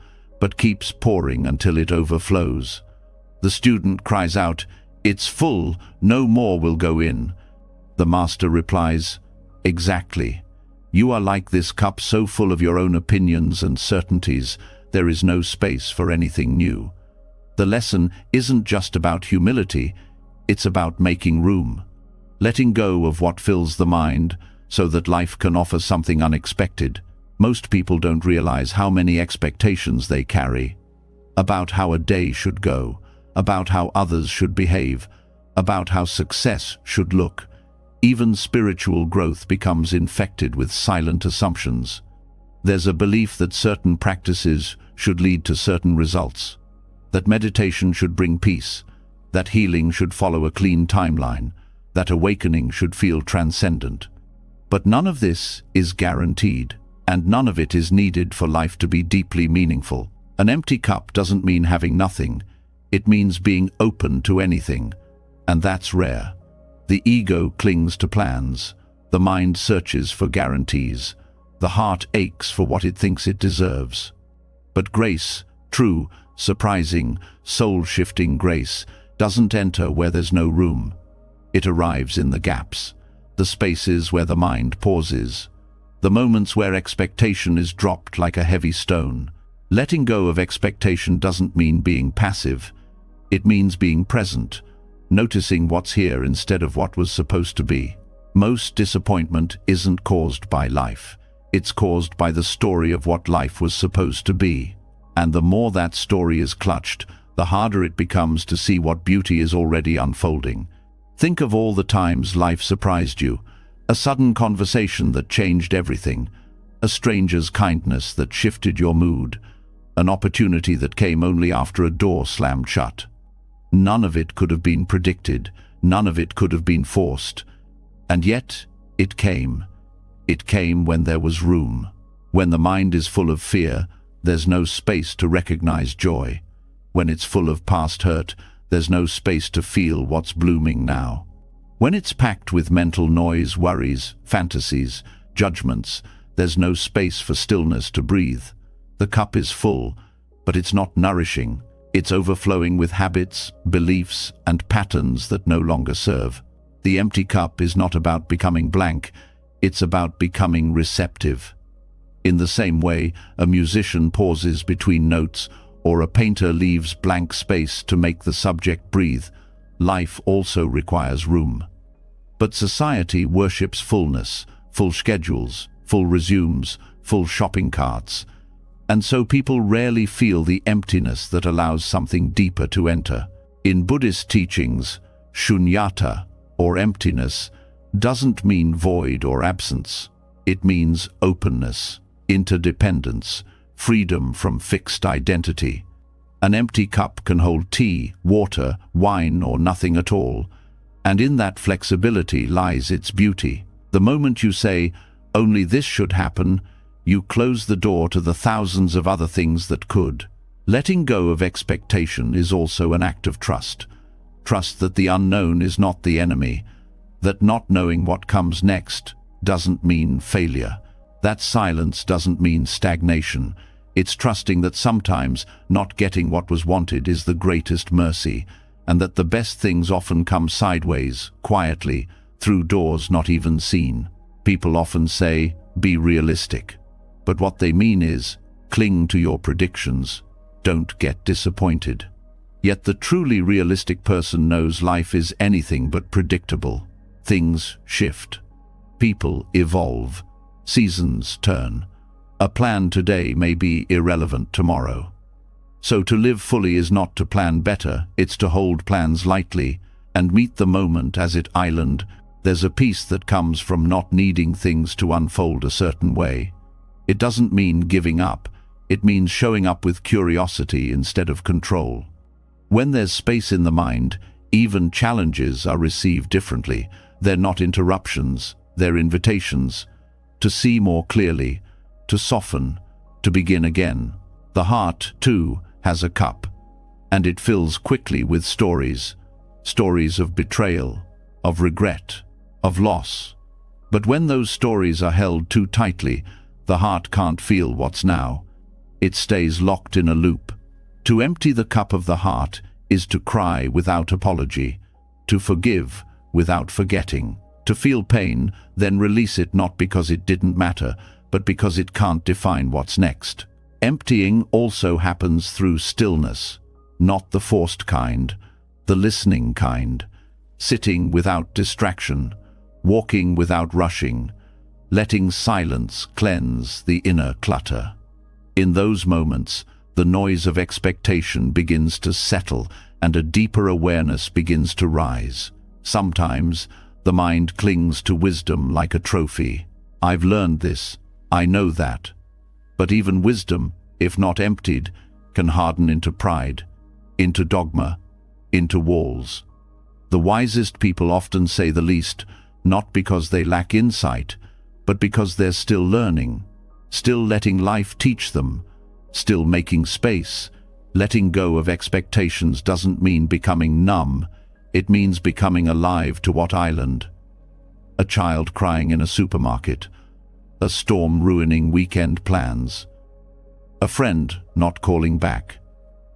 A: but keeps pouring until it overflows. The student cries out, "It's full, no more will go in." The master replies, "Exactly. You are like this cup, so full of your own opinions and certainties, there is no space for anything new." The lesson isn't just about humility, it's about making room. Letting go of what fills the mind so that life can offer something unexpected. Most people don't realize how many expectations they carry. About how a day should go, about how others should behave, about how success should look. Even spiritual growth becomes infected with silent assumptions. There's a belief that certain practices should lead to certain results, that meditation should bring peace, that healing should follow a clean timeline, that awakening should feel transcendent. But none of this is guaranteed, and none of it is needed for life to be deeply meaningful. An empty cup doesn't mean having nothing, it means being open to anything, and that's rare. The ego clings to plans, the mind searches for guarantees, the heart aches for what it thinks it deserves. But grace, true, surprising, soul-shifting grace, doesn't enter where there's no room. It arrives in the gaps, the spaces where the mind pauses, the moments where expectation is dropped like a heavy stone. Letting go of expectation doesn't mean being passive. It means being present, noticing what's here instead of what was supposed to be. Most disappointment isn't caused by life. It's caused by the story of what life was supposed to be. And the more that story is clutched, the harder it becomes to see what beauty is already unfolding. Think of all the times life surprised you. A sudden conversation that changed everything. A stranger's kindness that shifted your mood. An opportunity that came only after a door slammed shut. None of it could have been predicted. None of it could have been forced. And yet, it came. It came when there was room. When the mind is full of fear, there's no space to recognize joy. When it's full of past hurt, there's no space to feel what's blooming now. When it's packed with mental noise, worries, fantasies, judgments, there's no space for stillness to breathe. The cup is full, but it's not nourishing. It's overflowing with habits, beliefs, and patterns that no longer serve. The empty cup is not about becoming blank, it's about becoming receptive. In the same way, a musician pauses between notes, or a painter leaves blank space to make the subject breathe, life also requires room. But society worships fullness, full schedules, full resumes, full shopping carts. And so people rarely feel the emptiness that allows something deeper to enter. In Buddhist teachings, shunyata, or emptiness, doesn't mean void or absence. It means openness, interdependence, freedom from fixed identity. An empty cup can hold tea, water, wine, or nothing at all. And in that flexibility lies its beauty. The moment you say, "Only this should happen," you close the door to the thousands of other things that could. Letting go of expectation is also an act of trust. Trust that the unknown is not the enemy, that not knowing what comes next doesn't mean failure, that silence doesn't mean stagnation. It's trusting that sometimes not getting what was wanted is the greatest mercy, and that the best things often come sideways, quietly, through doors not even seen. People often say, "Be realistic." But what they mean is, cling to your predictions. Don't get disappointed. Yet the truly realistic person knows life is anything but predictable. Things shift. People evolve. Seasons turn. A plan today may be irrelevant tomorrow. So to live fully is not to plan better, it's to hold plans lightly and meet the moment as it island. There's a peace that comes from not needing things to unfold a certain way. It doesn't mean giving up. It means showing up with curiosity instead of control. When there's space in the mind, even challenges are received differently. They're not interruptions, they're invitations. To see more clearly, to soften, to begin again. The heart, too, has a cup, and it fills quickly with stories. Stories of betrayal, of regret, of loss. But when those stories are held too tightly, the heart can't feel what's now. It stays locked in a loop. To empty the cup of the heart is to cry without apology, to forgive without forgetting, to feel pain, then release it not because it didn't matter, but because it can't define what's next. Emptying also happens through stillness, not the forced kind, the listening kind, sitting without distraction, walking without rushing, letting silence cleanse the inner clutter. In those moments, the noise of expectation begins to settle and a deeper awareness begins to rise. Sometimes, the mind clings to wisdom like a trophy. I've learned this, I know that. But even wisdom, if not emptied, can harden into pride, into dogma, into walls. The wisest people often say the least, not because they lack insight, but because they're still learning, still letting life teach them, still making space. Letting go of expectations doesn't mean becoming numb, it means becoming alive to what island? A child crying in a supermarket, a storm ruining weekend plans, a friend not calling back.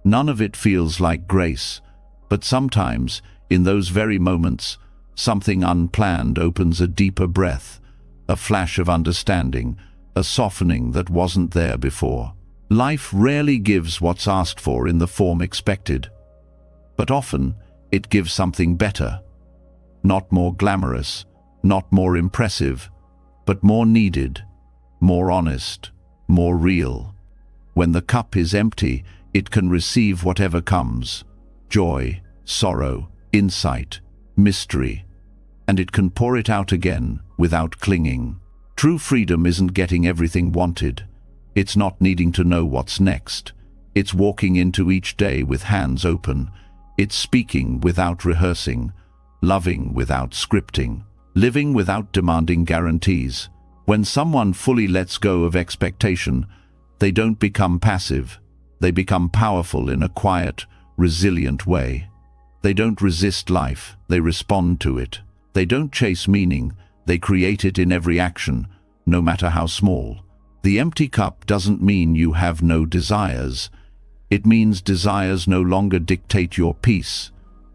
A: None of it feels like grace, but sometimes, in those very moments, something unplanned opens a deeper breath, a flash of understanding, a softening that wasn't there before. Life rarely gives what's asked for in the form expected, but often it gives something better. Not more glamorous, not more impressive, but more needed, more honest, more real. When the cup is empty, it can receive whatever comes: joy, sorrow, insight, mystery, and it can pour it out again without clinging. True freedom isn't getting everything wanted. It's not needing to know what's next. It's walking into each day with hands open. It's speaking without rehearsing, loving without scripting, living without demanding guarantees. When someone fully lets go of expectation, they don't become passive. They become powerful in a quiet, resilient way. They don't resist life, they respond to it. They don't chase meaning, they create it in every action, no matter how small. The empty cup doesn't mean you have no desires. It means desires no longer dictate your peace.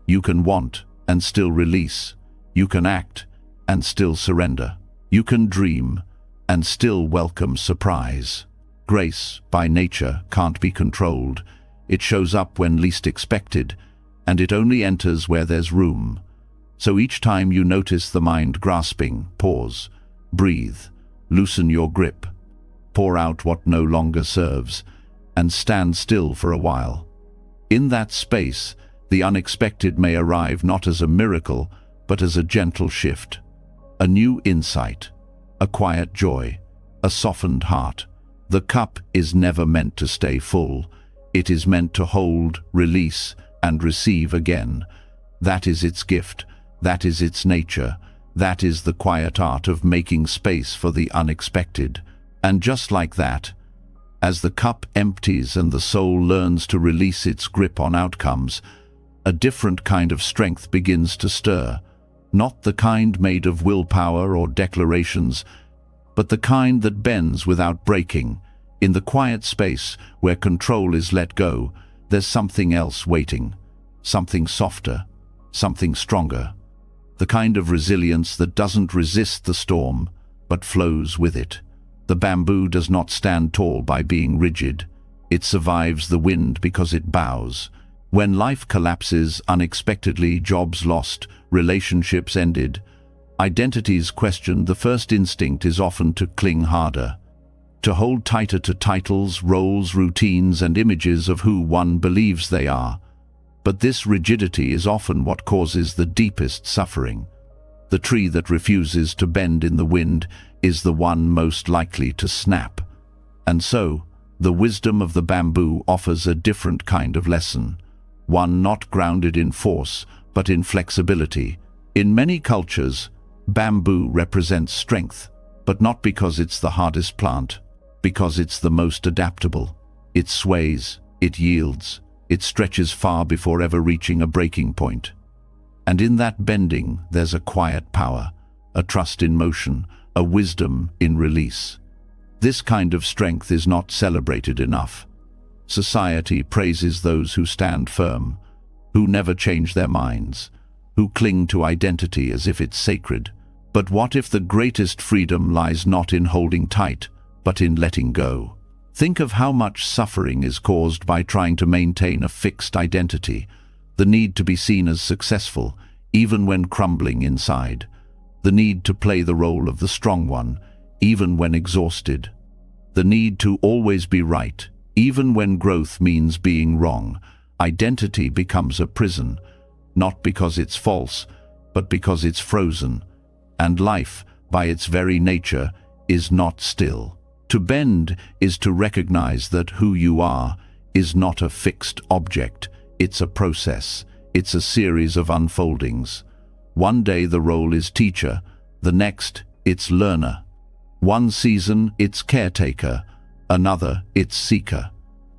A: You can want and still release. You can act and still surrender. You can dream and still welcome surprise. Grace, by nature, can't be controlled. It shows up when least expected, and it only enters where there's room. So each time you notice the mind grasping, pause, breathe, loosen your grip, pour out what no longer serves, and stand still for a while. In that space, the unexpected may arrive not as a miracle, but as a gentle shift, a new insight, a quiet joy, a softened heart. The cup is never meant to stay full. It is meant to hold, release, and receive again. That is its gift. That is its nature. That is the quiet art of making space for the unexpected. And just like that, as the cup empties and the soul learns to release its grip on outcomes, a different kind of strength begins to stir. Not the kind made of willpower or declarations, but the kind that bends without breaking. In the quiet space where control is let go, there's something else waiting, something softer, something stronger. The kind of resilience that doesn't resist the storm, but flows with it. The bamboo does not stand tall by being rigid. It survives the wind because it bows. When life collapses unexpectedly, jobs lost, relationships ended, identities questioned, the first instinct is often to cling harder, to hold tighter to titles, roles, routines, and images of who one believes they are. But this rigidity is often what causes the deepest suffering. The tree that refuses to bend in the wind is the one most likely to snap. And so, the wisdom of the bamboo offers a different kind of lesson, one not grounded in force, but in flexibility. In many cultures, bamboo represents strength, but not because it's the hardest plant, because it's the most adaptable. It sways, it yields, it stretches far before ever reaching a breaking point. And in that bending, there's a quiet power, a trust in motion, a wisdom in release. This kind of strength is not celebrated enough. Society praises those who stand firm, who never change their minds, who cling to identity as if it's sacred. But what if the greatest freedom lies not in holding tight, but in letting go? Think of how much suffering is caused by trying to maintain a fixed identity, the need to be seen as successful, even when crumbling inside, the need to play the role of the strong one, even when exhausted, the need to always be right, even when growth means being wrong. Identity becomes a prison, not because it's false, but because it's frozen. And life, by its very nature, is not still. To bend is to recognize that who you are is not a fixed object, it's a process. It's a series of unfoldings. One day the role is teacher, the next it's learner. One season it's caretaker, another it's seeker.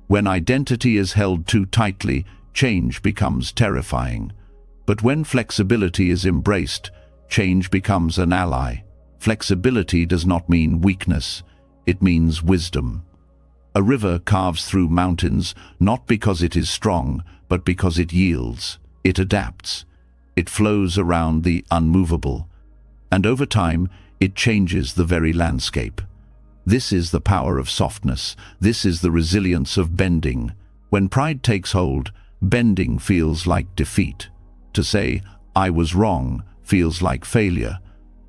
A: When identity is held too tightly, change becomes terrifying. But when flexibility is embraced, change becomes an ally. Flexibility does not mean weakness, it means wisdom. A river carves through mountains not because it is strong, but because it yields, it adapts. It flows around the unmovable, and over time it changes the very landscape. This is the power of softness. This is the resilience of bending. When pride takes hold, bending feels like defeat. To say, "I was wrong," feels like failure.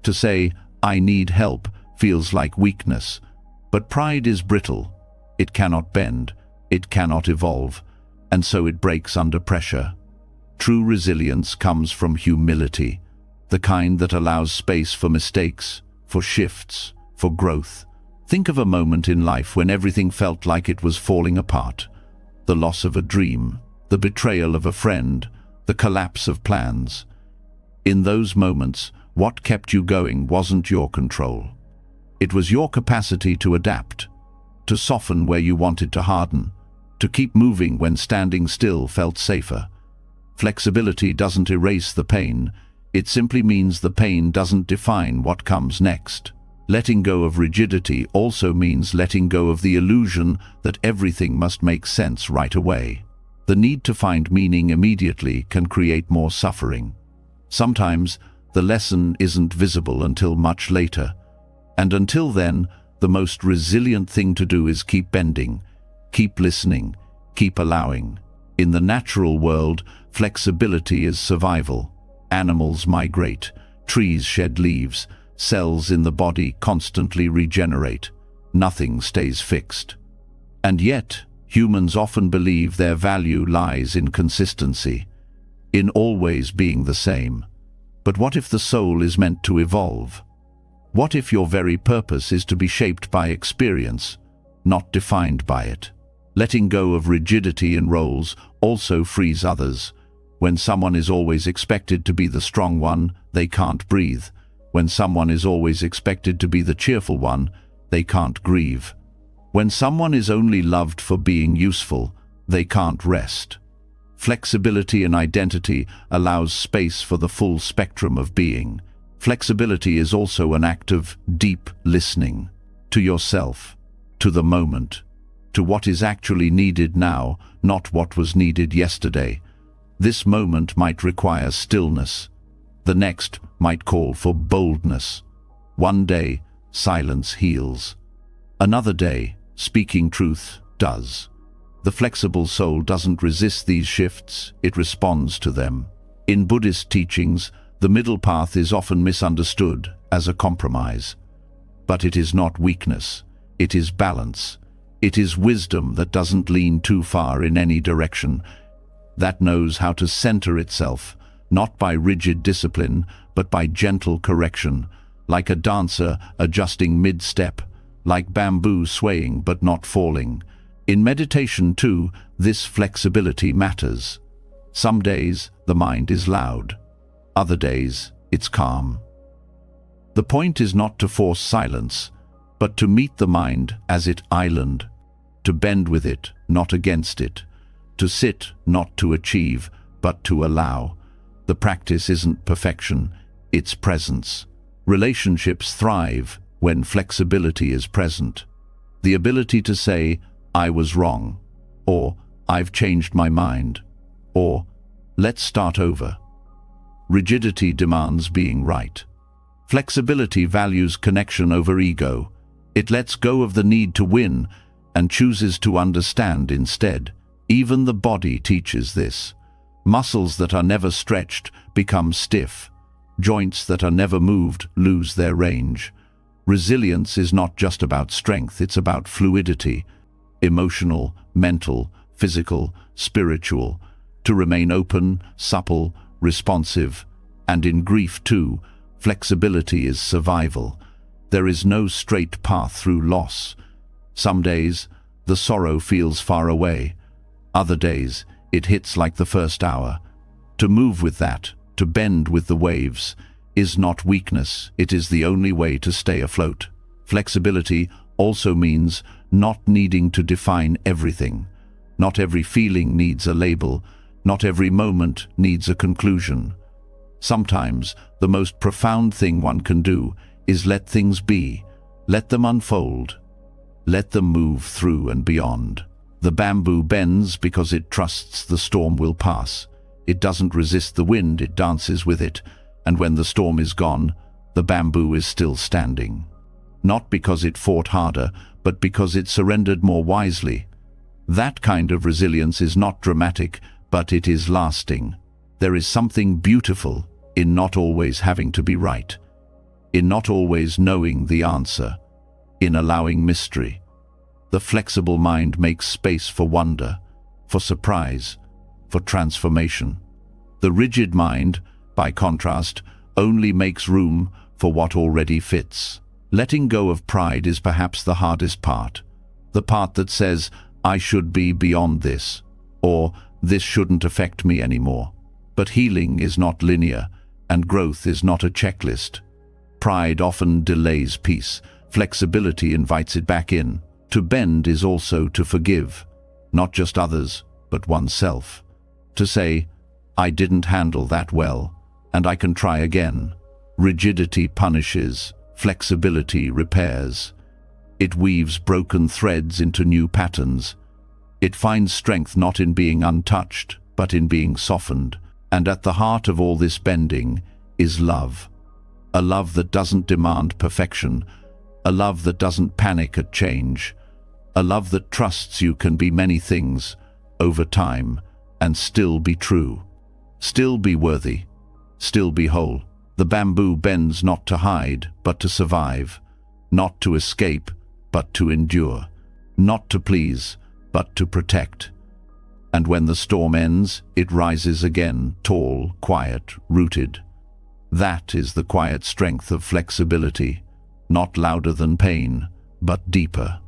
A: To say, "I need help," feels like weakness. But pride is brittle. It cannot bend. It cannot evolve. And so it breaks under pressure. True resilience comes from humility, the kind that allows space for mistakes, for shifts, for growth. Think of a moment in life when everything felt like it was falling apart. The loss of a dream, the betrayal of a friend, the collapse of plans. In those moments, what kept you going wasn't your control. It was your capacity to adapt, to soften where you wanted to harden, to keep moving when standing still felt safer. Flexibility doesn't erase the pain, it simply means the pain doesn't define what comes next. Letting go of rigidity also means letting go of the illusion that everything must make sense right away. The need to find meaning immediately can create more suffering. Sometimes the lesson isn't visible until much later, and until then, the most resilient thing to do is keep bending, keep listening, keep allowing. In the natural world, flexibility is survival. Animals migrate, trees shed leaves, cells in the body constantly regenerate. Nothing stays fixed. And yet, humans often believe their value lies in consistency, in always being the same. But what if the soul is meant to evolve? What if your very purpose is to be shaped by experience, not defined by it? Letting go of rigidity in roles also frees others. When someone is always expected to be the strong one, they can't breathe. When someone is always expected to be the cheerful one, they can't grieve. When someone is only loved for being useful, they can't rest. Flexibility in identity allows space for the full spectrum of being. Flexibility is also an act of deep listening to yourself, to the moment, to what is actually needed now, not what was needed yesterday. This moment might require stillness. The next might call for boldness. One day, silence heals. Another day, speaking truth does. The flexible soul doesn't resist these shifts, it responds to them. In Buddhist teachings, the middle path is often misunderstood as a compromise. But it is not weakness, it is balance. It is wisdom that doesn't lean too far in any direction, that knows how to center itself, not by rigid discipline, but by gentle correction, like a dancer adjusting mid-step, like bamboo swaying but not falling. In meditation too, this flexibility matters. Some days the mind is loud, other days it's calm. The point is not to force silence, but to meet the mind as it island, to bend with it, not against it, to sit not to achieve, but to allow. The practice isn't perfection, it's presence. Relationships thrive when flexibility is present. The ability to say, "I was wrong," or "I've changed my mind," or "Let's start over." Rigidity demands being right. Flexibility values connection over ego. It lets go of the need to win and chooses to understand instead. Even the body teaches this. Muscles that are never stretched become stiff. Joints that are never moved lose their range. Resilience is not just about strength, it's about fluidity. Emotional, mental, physical, spiritual. To remain open, supple, responsive. And in grief too, flexibility is survival. There is no straight path through loss. Some days, the sorrow feels far away. Other days, it hits like the first hour. To move with that, to bend with the waves, is not weakness, it is the only way to stay afloat. Flexibility also means not needing to define everything. Not every feeling needs a label, not every moment needs a conclusion. Sometimes the most profound thing one can do is let things be, let them unfold, let them move through and beyond. The bamboo bends because it trusts the storm will pass. It doesn't resist the wind, it dances with it, and when the storm is gone, the bamboo is still standing. Not because it fought harder, but because it surrendered more wisely. That kind of resilience is not dramatic, but it is lasting. There is something beautiful in not always having to be right, in not always knowing the answer, in allowing mystery. The flexible mind makes space for wonder, for surprise, for transformation. The rigid mind, by contrast, only makes room for what already fits. Letting go of pride is perhaps the hardest part. The part that says, I should be beyond this, or this shouldn't affect me anymore. But healing is not linear, and growth is not a checklist. Pride often delays peace. Flexibility invites it back in. To bend is also to forgive, not just others, but oneself. To say, I didn't handle that well, and I can try again. Rigidity punishes, flexibility repairs. It weaves broken threads into new patterns. It finds strength not in being untouched, but in being softened. And at the heart of all this bending is love. A love that doesn't demand perfection, a love that doesn't panic at change, a love that trusts you can be many things over time and still be true, still be worthy, still be whole. The bamboo bends not to hide, but to survive, not to escape, but to endure, not to please, but to protect. And when the storm ends, it rises again, tall, quiet, rooted. That is the quiet strength of flexibility, not louder than pain, but deeper.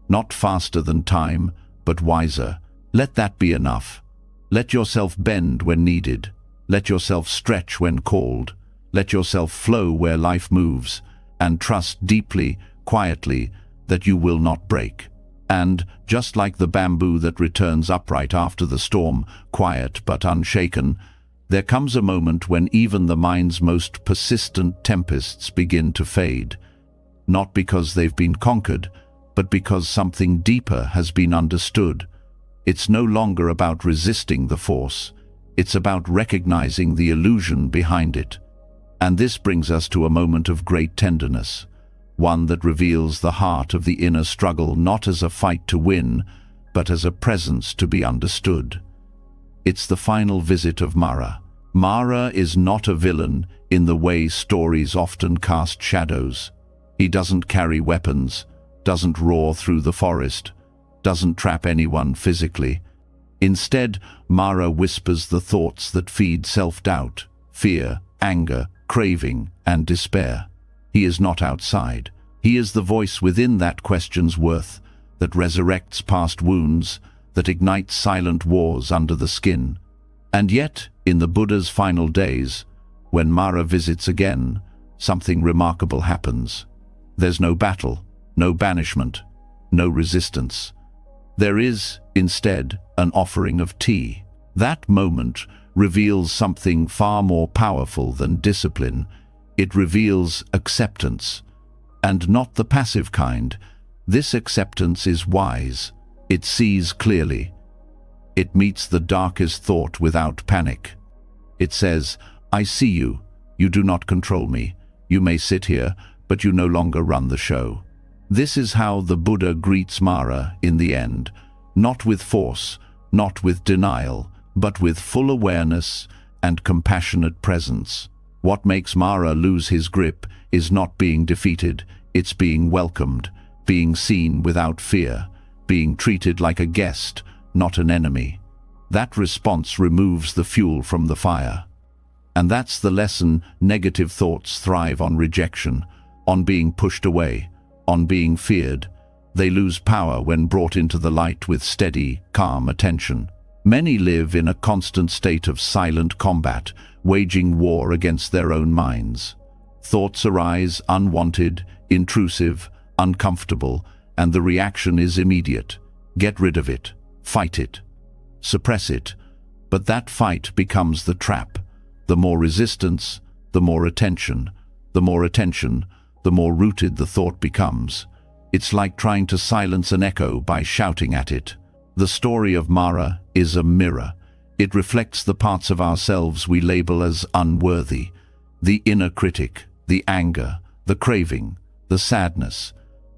A: Not faster than time, but wiser. Let that be enough. Let yourself bend when needed. Let yourself stretch when called. Let yourself flow where life moves, and trust deeply, quietly, that you will not break. And, just like the bamboo that returns upright after the storm, quiet but unshaken, there comes a moment when even the mind's most persistent tempests begin to fade. Not because they've been conquered, but because something deeper has been understood. It's no longer about resisting the force. It's about recognizing the illusion behind it. And this brings us to a moment of great tenderness, one that reveals the heart of the inner struggle not as a fight to win, but as a presence to be understood. It's the final visit of Mara. Mara is not a villain in the way stories often cast shadows. He doesn't carry weapons, doesn't roar through the forest, doesn't trap anyone physically. Instead, Mara whispers the thoughts that feed self-doubt, fear, anger, craving, and despair. He is not outside. He is the voice within that question's worth, that resurrects past wounds, that ignites silent wars under the skin. And yet, in the Buddha's final days, when Mara visits again, something remarkable happens. There's no battle, no banishment, no resistance. There is, instead, an offering of tea. That moment reveals something far more powerful than discipline. It reveals acceptance, and not the passive kind. This acceptance is wise. It sees clearly. It meets the darkest thought without panic. It says, I see you. You do not control me. You may sit here, but you no longer run the show. This is how the Buddha greets Mara in the end, not with force, not with denial, but with full awareness and compassionate presence. What makes Mara lose his grip is not being defeated, it's being welcomed, being seen without fear, being treated like a guest, not an enemy. That response removes the fuel from the fire. And that's the lesson. Negative thoughts thrive on rejection, on being pushed away, on being feared. They lose power when brought into the light with steady, calm attention. Many live in a constant state of silent combat, waging war against their own minds. Thoughts arise unwanted, intrusive, uncomfortable, and the reaction is immediate. Get rid of it, fight it, suppress it. But that fight becomes the trap. The more resistance, the more attention. The more attention, the more rooted the thought becomes. It's like trying to silence an echo by shouting at it. The story of Mara is a mirror. It reflects the parts of ourselves we label as unworthy. The inner critic, the anger, the craving, the sadness.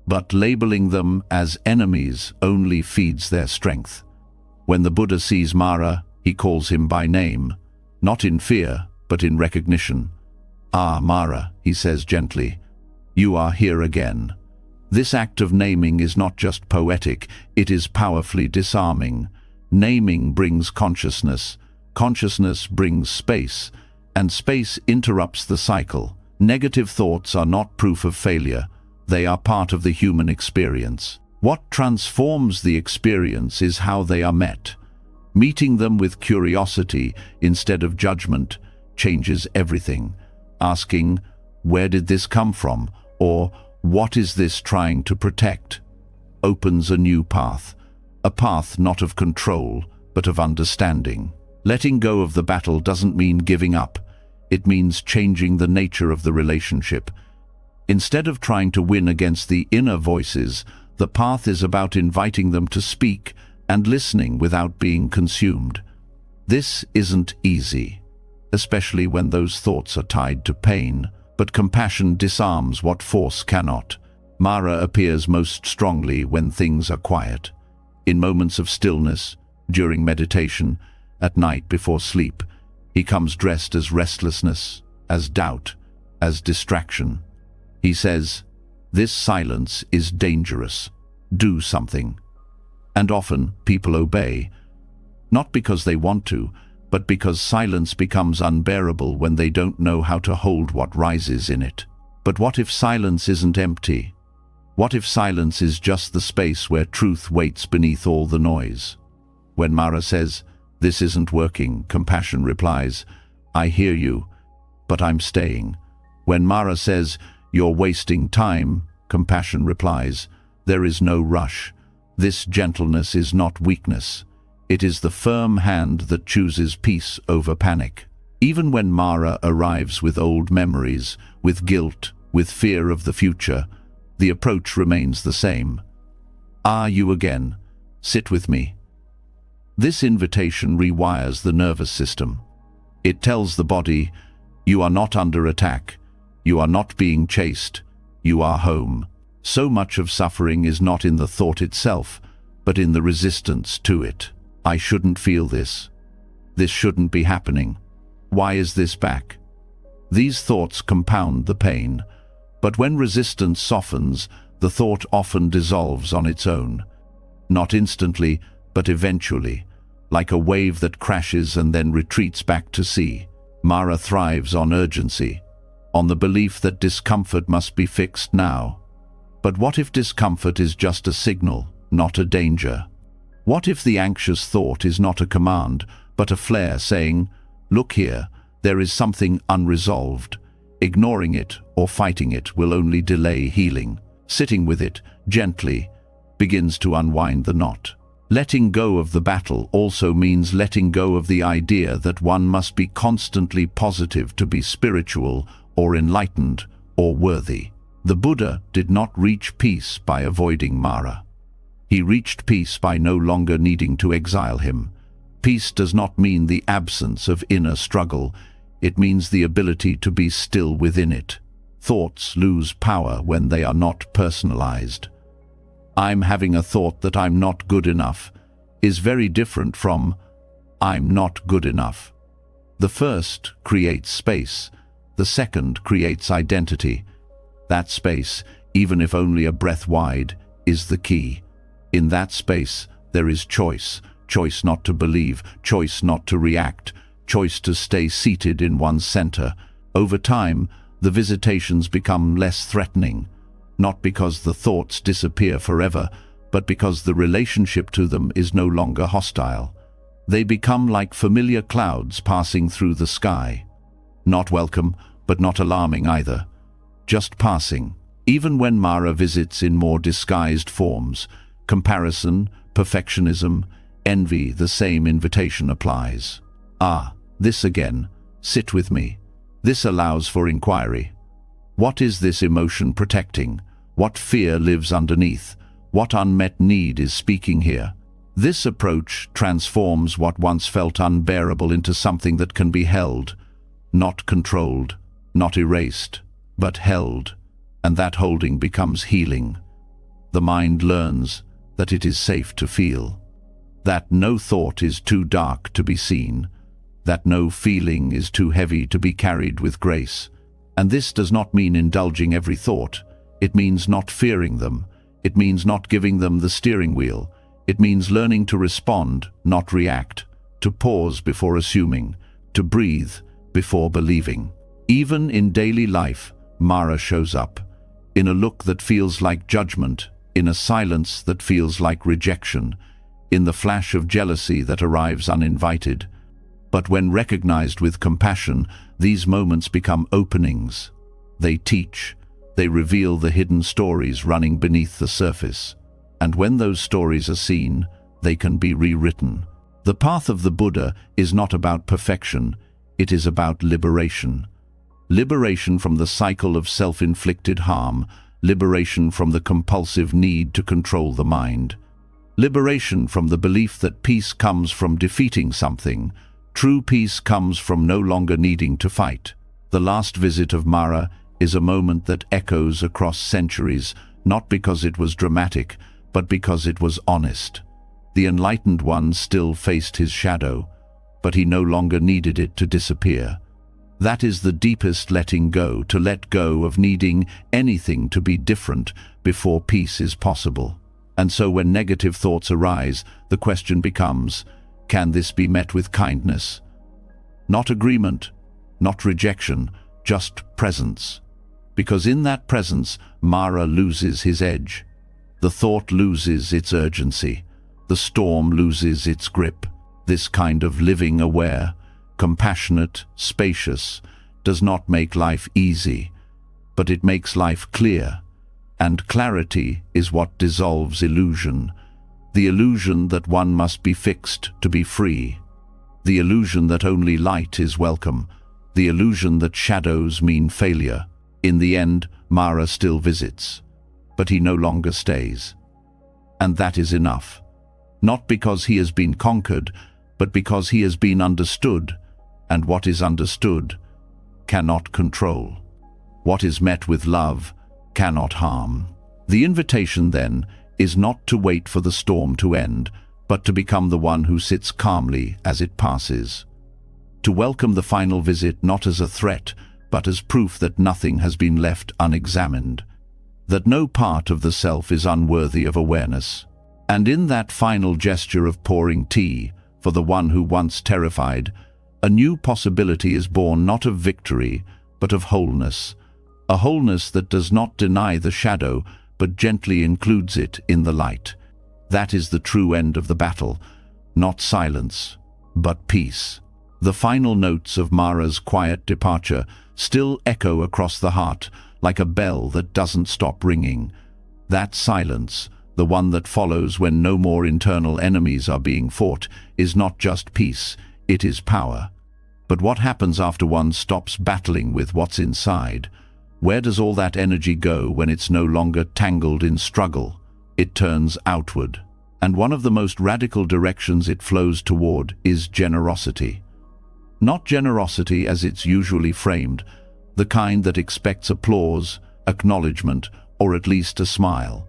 A: But labeling them as enemies only feeds their strength. When the Buddha sees Mara, he calls him by name, not in fear, but in recognition. "Ah, Mara," he says gently, "you are here again." This act of naming is not just poetic, it is powerfully disarming. Naming brings consciousness, consciousness brings space, and space interrupts the cycle. Negative thoughts are not proof of failure, they are part of the human experience. What transforms the experience is how they are met. Meeting them with curiosity instead of judgment changes everything. Asking, "Where did this come from?" or "What is this trying to protect?" opens a new path. A path not of control, but of understanding. Letting go of the battle doesn't mean giving up. It means changing the nature of the relationship. Instead of trying to win against the inner voices, the path is about inviting them to speak and listening without being consumed. This isn't easy, especially when those thoughts are tied to pain, but compassion disarms what force cannot. Mara appears most strongly when things are quiet. In moments of stillness, during meditation, at night before sleep, he comes dressed as restlessness, as doubt, as distraction. He says, "This silence is dangerous. Do something." And often people obey, not because they want to, but because silence becomes unbearable when they don't know how to hold what rises in it. But what if silence isn't empty? What if silence is just the space where truth waits beneath all the noise? When Mara says, "This isn't working," compassion replies, "I hear you, but I'm staying." When Mara says, "You're wasting time," compassion replies, "There is no rush." This gentleness is not weakness. It is the firm hand that chooses peace over panic. Even when Mara arrives with old memories, with guilt, with fear of the future, the approach remains the same. "Ah, you again. Sit with me." This invitation rewires the nervous system. It tells the body, "You are not under attack. You are not being chased. You are home." So much of suffering is not in the thought itself, but in the resistance to it. "I shouldn't feel this. This shouldn't be happening. Why is this back?" These thoughts compound the pain, but when resistance softens, the thought often dissolves on its own. Not instantly, but eventually, like a wave that crashes and then retreats back to sea. Mara thrives on urgency, on the belief that discomfort must be fixed now. But what if discomfort is just a signal, not a danger? What if the anxious thought is not a command, but a flare saying, "Look here, there is something unresolved." Ignoring it or fighting it will only delay healing. Sitting with it, gently, begins to unwind the knot. Letting go of the battle also means letting go of the idea that one must be constantly positive to be spiritual or enlightened or worthy. The Buddha did not reach peace by avoiding Mara. He reached peace by no longer needing to exile him. Peace does not mean the absence of inner struggle. It means the ability to be still within it. Thoughts lose power when they are not personalized. "I'm having a thought that I'm not good enough" is very different from "I'm not good enough." The first creates space. The second creates identity. That space, even if only a breath wide, is the key. In that space, there is choice. Choice not to believe, choice not to react, choice to stay seated in one's center. Over time, the visitations become less threatening, not because the thoughts disappear forever, but because the relationship to them is no longer hostile. They become like familiar clouds passing through the sky. Not welcome, but not alarming either. Just passing. Even when Mara visits in more disguised forms, comparison, perfectionism, envy, the same invitation applies. Ah, this again. Sit with me. This allows for inquiry. What is this emotion protecting? What fear lives underneath? What unmet need is speaking here? This approach transforms what once felt unbearable into something that can be held, not controlled, not erased, but held, and that holding becomes healing. The mind learns that it is safe to feel, that no thought is too dark to be seen, that no feeling is too heavy to be carried with grace. And this does not mean indulging every thought. It means not fearing them. It means not giving them the steering wheel. It means learning to respond, not react, to pause before assuming, to breathe before believing. Even in daily life, Mara shows up, in a look that feels like judgment, in a silence that feels like rejection, in the flash of jealousy that arrives uninvited. But when recognized with compassion, these moments become openings. They teach. They reveal the hidden stories running beneath the surface. And when those stories are seen, they can be rewritten. The path of the Buddha is not about perfection. It is about liberation. Liberation from the cycle of self-inflicted harm. Liberation from the compulsive need to control the mind. Liberation from the belief that peace comes from defeating something. True peace comes from no longer needing to fight. The last visit of Mara is a moment that echoes across centuries, not because it was dramatic, but because it was honest. The enlightened one still faced his shadow, but he no longer needed it to disappear. That is the deepest letting go, to let go of needing anything to be different before peace is possible. And so when negative thoughts arise, the question becomes, can this be met with kindness? Not agreement, not rejection, just presence. Because in that presence, Mara loses his edge. The thought loses its urgency. The storm loses its grip. This kind of living aware, compassionate, spacious, does not make life easy, but it makes life clear. And clarity is what dissolves illusion. The illusion that one must be fixed to be free. The illusion that only light is welcome. The illusion that shadows mean failure. In the end, Mara still visits, but he no longer stays. And that is enough. Not because he has been conquered, but because he has been understood, and what is understood cannot control. What is met with love cannot harm. The invitation, then, is not to wait for the storm to end, but to become the one who sits calmly as it passes. To welcome the final visit not as a threat, but as proof that nothing has been left unexamined, that no part of the self is unworthy of awareness. And in that final gesture of pouring tea for the one who once terrified, a new possibility is born, not of victory, but of wholeness, a wholeness that does not deny the shadow, but gently includes it in the light. That is the true end of the battle, not silence, but peace. The final notes of Mara's quiet departure still echo across the heart, like a bell that doesn't stop ringing. That silence, the one that follows when no more internal enemies are being fought, is not just peace, it is power. But what happens after one stops battling with what's inside? Where does all that energy go when it's no longer tangled in struggle? It turns outward. And one of the most radical directions it flows toward is generosity. Not generosity as it's usually framed, the kind that expects applause, acknowledgement, or at least a smile.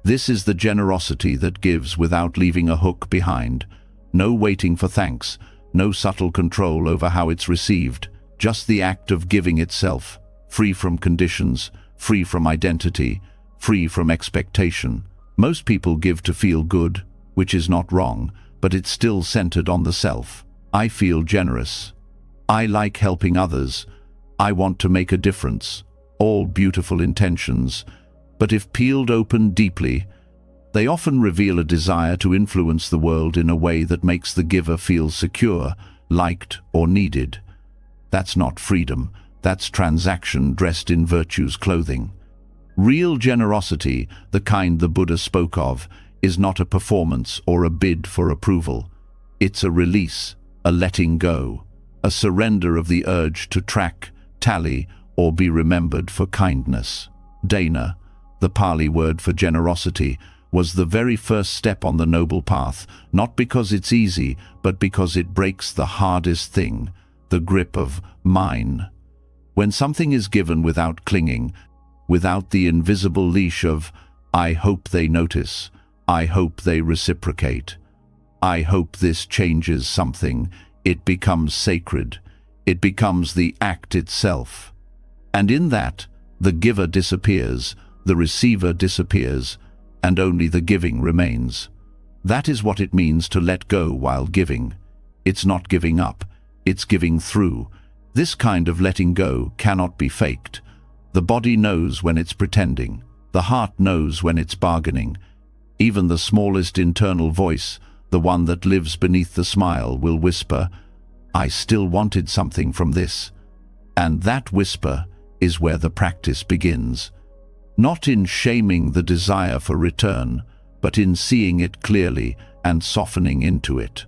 A: This is the generosity that gives without leaving a hook behind. No waiting for thanks, no subtle control over how it's received, just the act of giving itself, free from conditions, free from identity, free from expectation. Most people give to feel good, which is not wrong, but it's still centered on the self. I feel generous. I like helping others. I want to make a difference. All beautiful intentions. But if peeled open deeply, They often reveal a desire to influence the world in a way that makes the giver feel secure, liked, or needed. That's not freedom, that's transaction dressed in virtue's clothing. Real generosity, the kind the Buddha spoke of, is not a performance or a bid for approval. It's a release, a letting go, a surrender of the urge to track, tally, or be remembered for kindness. Dana, the Pali word for generosity, was the very first step on the noble path, not because it's easy, but because it breaks the hardest thing, the grip of mine. When something is given without clinging, without the invisible leash of, I hope they notice, I hope they reciprocate, I hope this changes something, it becomes sacred, it becomes the act itself. And in that, the giver disappears, the receiver disappears, and only the giving remains. That is what it means to let go while giving. It's not giving up, it's giving through. This kind of letting go cannot be faked. The body knows when it's pretending. The heart knows when it's bargaining. Even the smallest internal voice, the one that lives beneath the smile, will whisper, I still wanted something from this. And that whisper is where the practice begins. Not in shaming the desire for return, but in seeing it clearly and softening into it.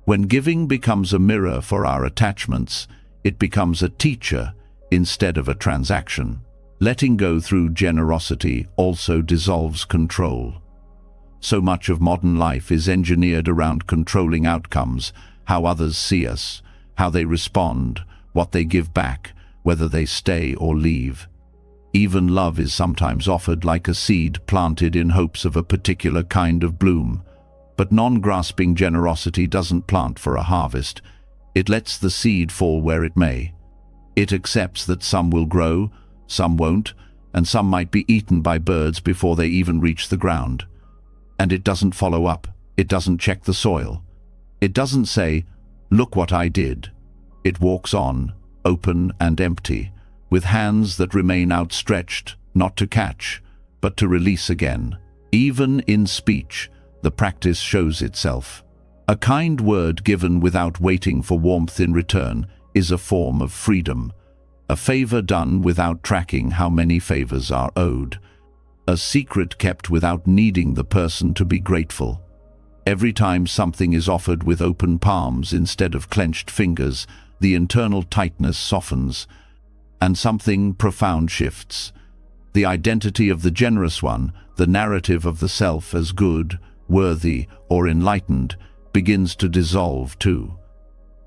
A: When giving becomes a mirror for our attachments, it becomes a teacher instead of a transaction. Letting go through generosity also dissolves control. So much of modern life is engineered around controlling outcomes, how others see us, how they respond, what they give back, whether they stay or leave. Even love is sometimes offered like a seed planted in hopes of a particular kind of bloom. But non-grasping generosity doesn't plant for a harvest. It lets the seed fall where it may. It accepts that some will grow, some won't, and some might be eaten by birds before they even reach the ground. And it doesn't follow up. It doesn't check the soil. It doesn't say, look what I did. It walks on, open and empty, with hands that remain outstretched, not to catch, but to release again. Even in speech, the practice shows itself. A kind word given without waiting for warmth in return is a form of freedom. A favor done without tracking how many favors are owed. A secret kept without needing the person to be grateful. Every time something is offered with open palms instead of clenched fingers, the internal tightness softens, and something profound shifts. The identity of the generous one, the narrative of the self as good, worthy, or enlightened, begins to dissolve too.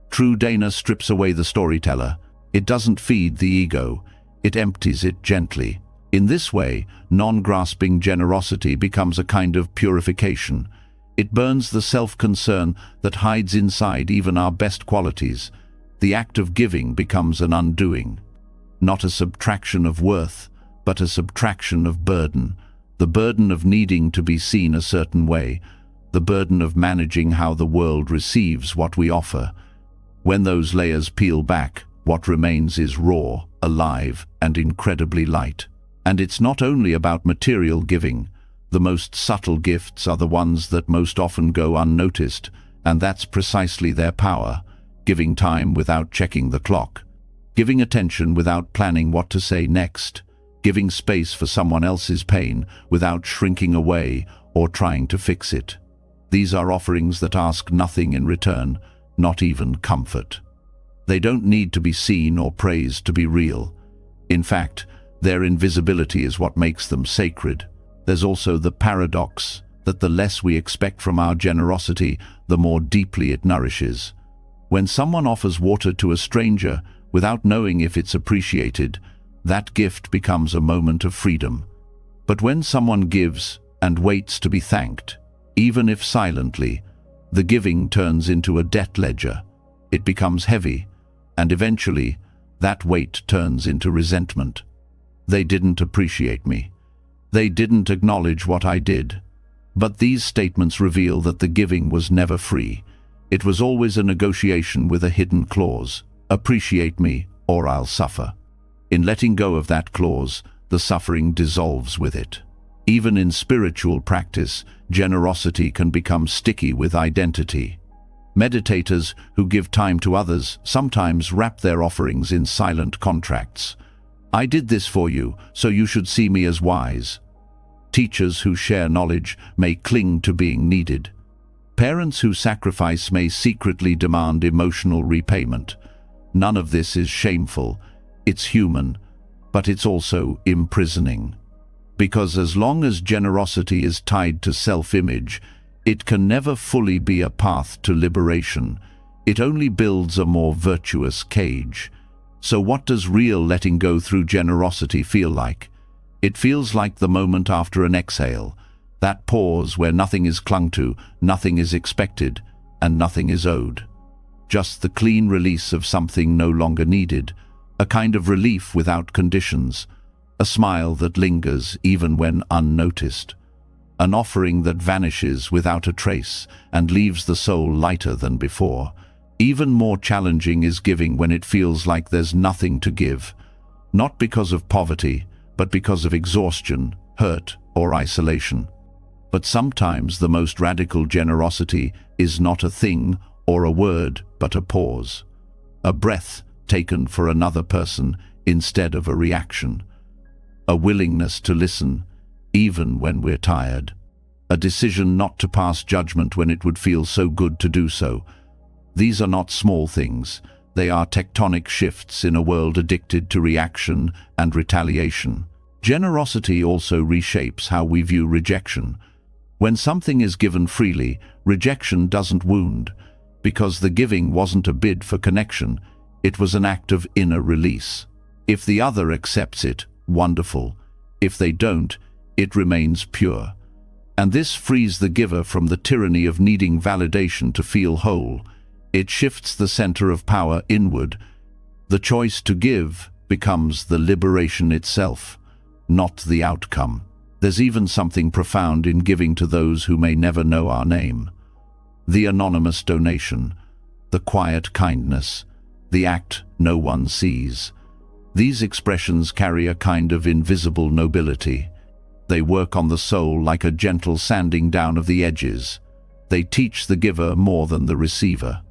A: True Dana strips away the storyteller. It doesn't feed the ego, it empties it gently. In this way, non-grasping generosity becomes a kind of purification. It burns the self-concern that hides inside even our best qualities. The act of giving becomes an undoing. Not a subtraction of worth, but a subtraction of burden. The burden of needing to be seen a certain way. The burden of managing how the world receives what we offer. When those layers peel back, what remains is raw, alive, and incredibly light. And it's not only about material giving. The most subtle gifts are the ones that most often go unnoticed, and that's precisely their power. Giving time without checking the clock. Giving attention without planning what to say next. Giving space for someone else's pain without shrinking away or trying to fix it. These are offerings that ask nothing in return, not even comfort. They don't need to be seen or praised to be real. In fact, their invisibility is what makes them sacred. There's also the paradox that the less we expect from our generosity, the more deeply it nourishes. When someone offers water to a stranger without knowing if it's appreciated, that gift becomes a moment of freedom. But when someone gives and waits to be thanked, even if silently, the giving turns into a debt ledger. It becomes heavy, and eventually, that weight turns into resentment. They didn't appreciate me. They didn't acknowledge what I did. But these statements reveal that the giving was never free. It was always a negotiation with a hidden clause. Appreciate me, or I'll suffer. In letting go of that clause, the suffering dissolves with it. Even in spiritual practice, generosity can become sticky with identity. Meditators who give time to others sometimes wrap their offerings in silent contracts. I did this for you, so you should see me as wise. Teachers who share knowledge may cling to being needed. Parents who sacrifice may secretly demand emotional repayment. None of this is shameful. It's human, but it's also imprisoning. Because as long as generosity is tied to self-image, it can never fully be a path to liberation. It only builds a more virtuous cage. So what does real letting go through generosity feel like? It feels like the moment after an exhale, that pause where nothing is clung to, nothing is expected, and nothing is owed. Just the clean release of something no longer needed, a kind of relief without conditions, a smile that lingers even when unnoticed, an offering that vanishes without a trace and leaves the soul lighter than before. Even more challenging is giving when it feels like there's nothing to give, not because of poverty, but because of exhaustion, hurt, or isolation. But sometimes the most radical generosity is not a thing or a word, but a pause, a breath taken for another person instead of a reaction, a willingness to listen even when we're tired, a decision not to pass judgment when it would feel so good to do so. These are not small things. They are tectonic shifts in a world addicted to reaction and retaliation. Generosity also reshapes how we view rejection. When something is given freely, rejection doesn't wound, because the giving wasn't a bid for connection, it was an act of inner release. If the other accepts it, wonderful. If they don't, it remains pure. And this frees the giver from the tyranny of needing validation to feel whole. It shifts the center of power inward. The choice to give becomes the liberation itself, not the outcome. There's even something profound in giving to those who may never know our name. The anonymous donation, the quiet kindness, the act no one sees. These expressions carry a kind of invisible nobility. They work on the soul like a gentle sanding down of the edges. They teach the giver more than the receiver.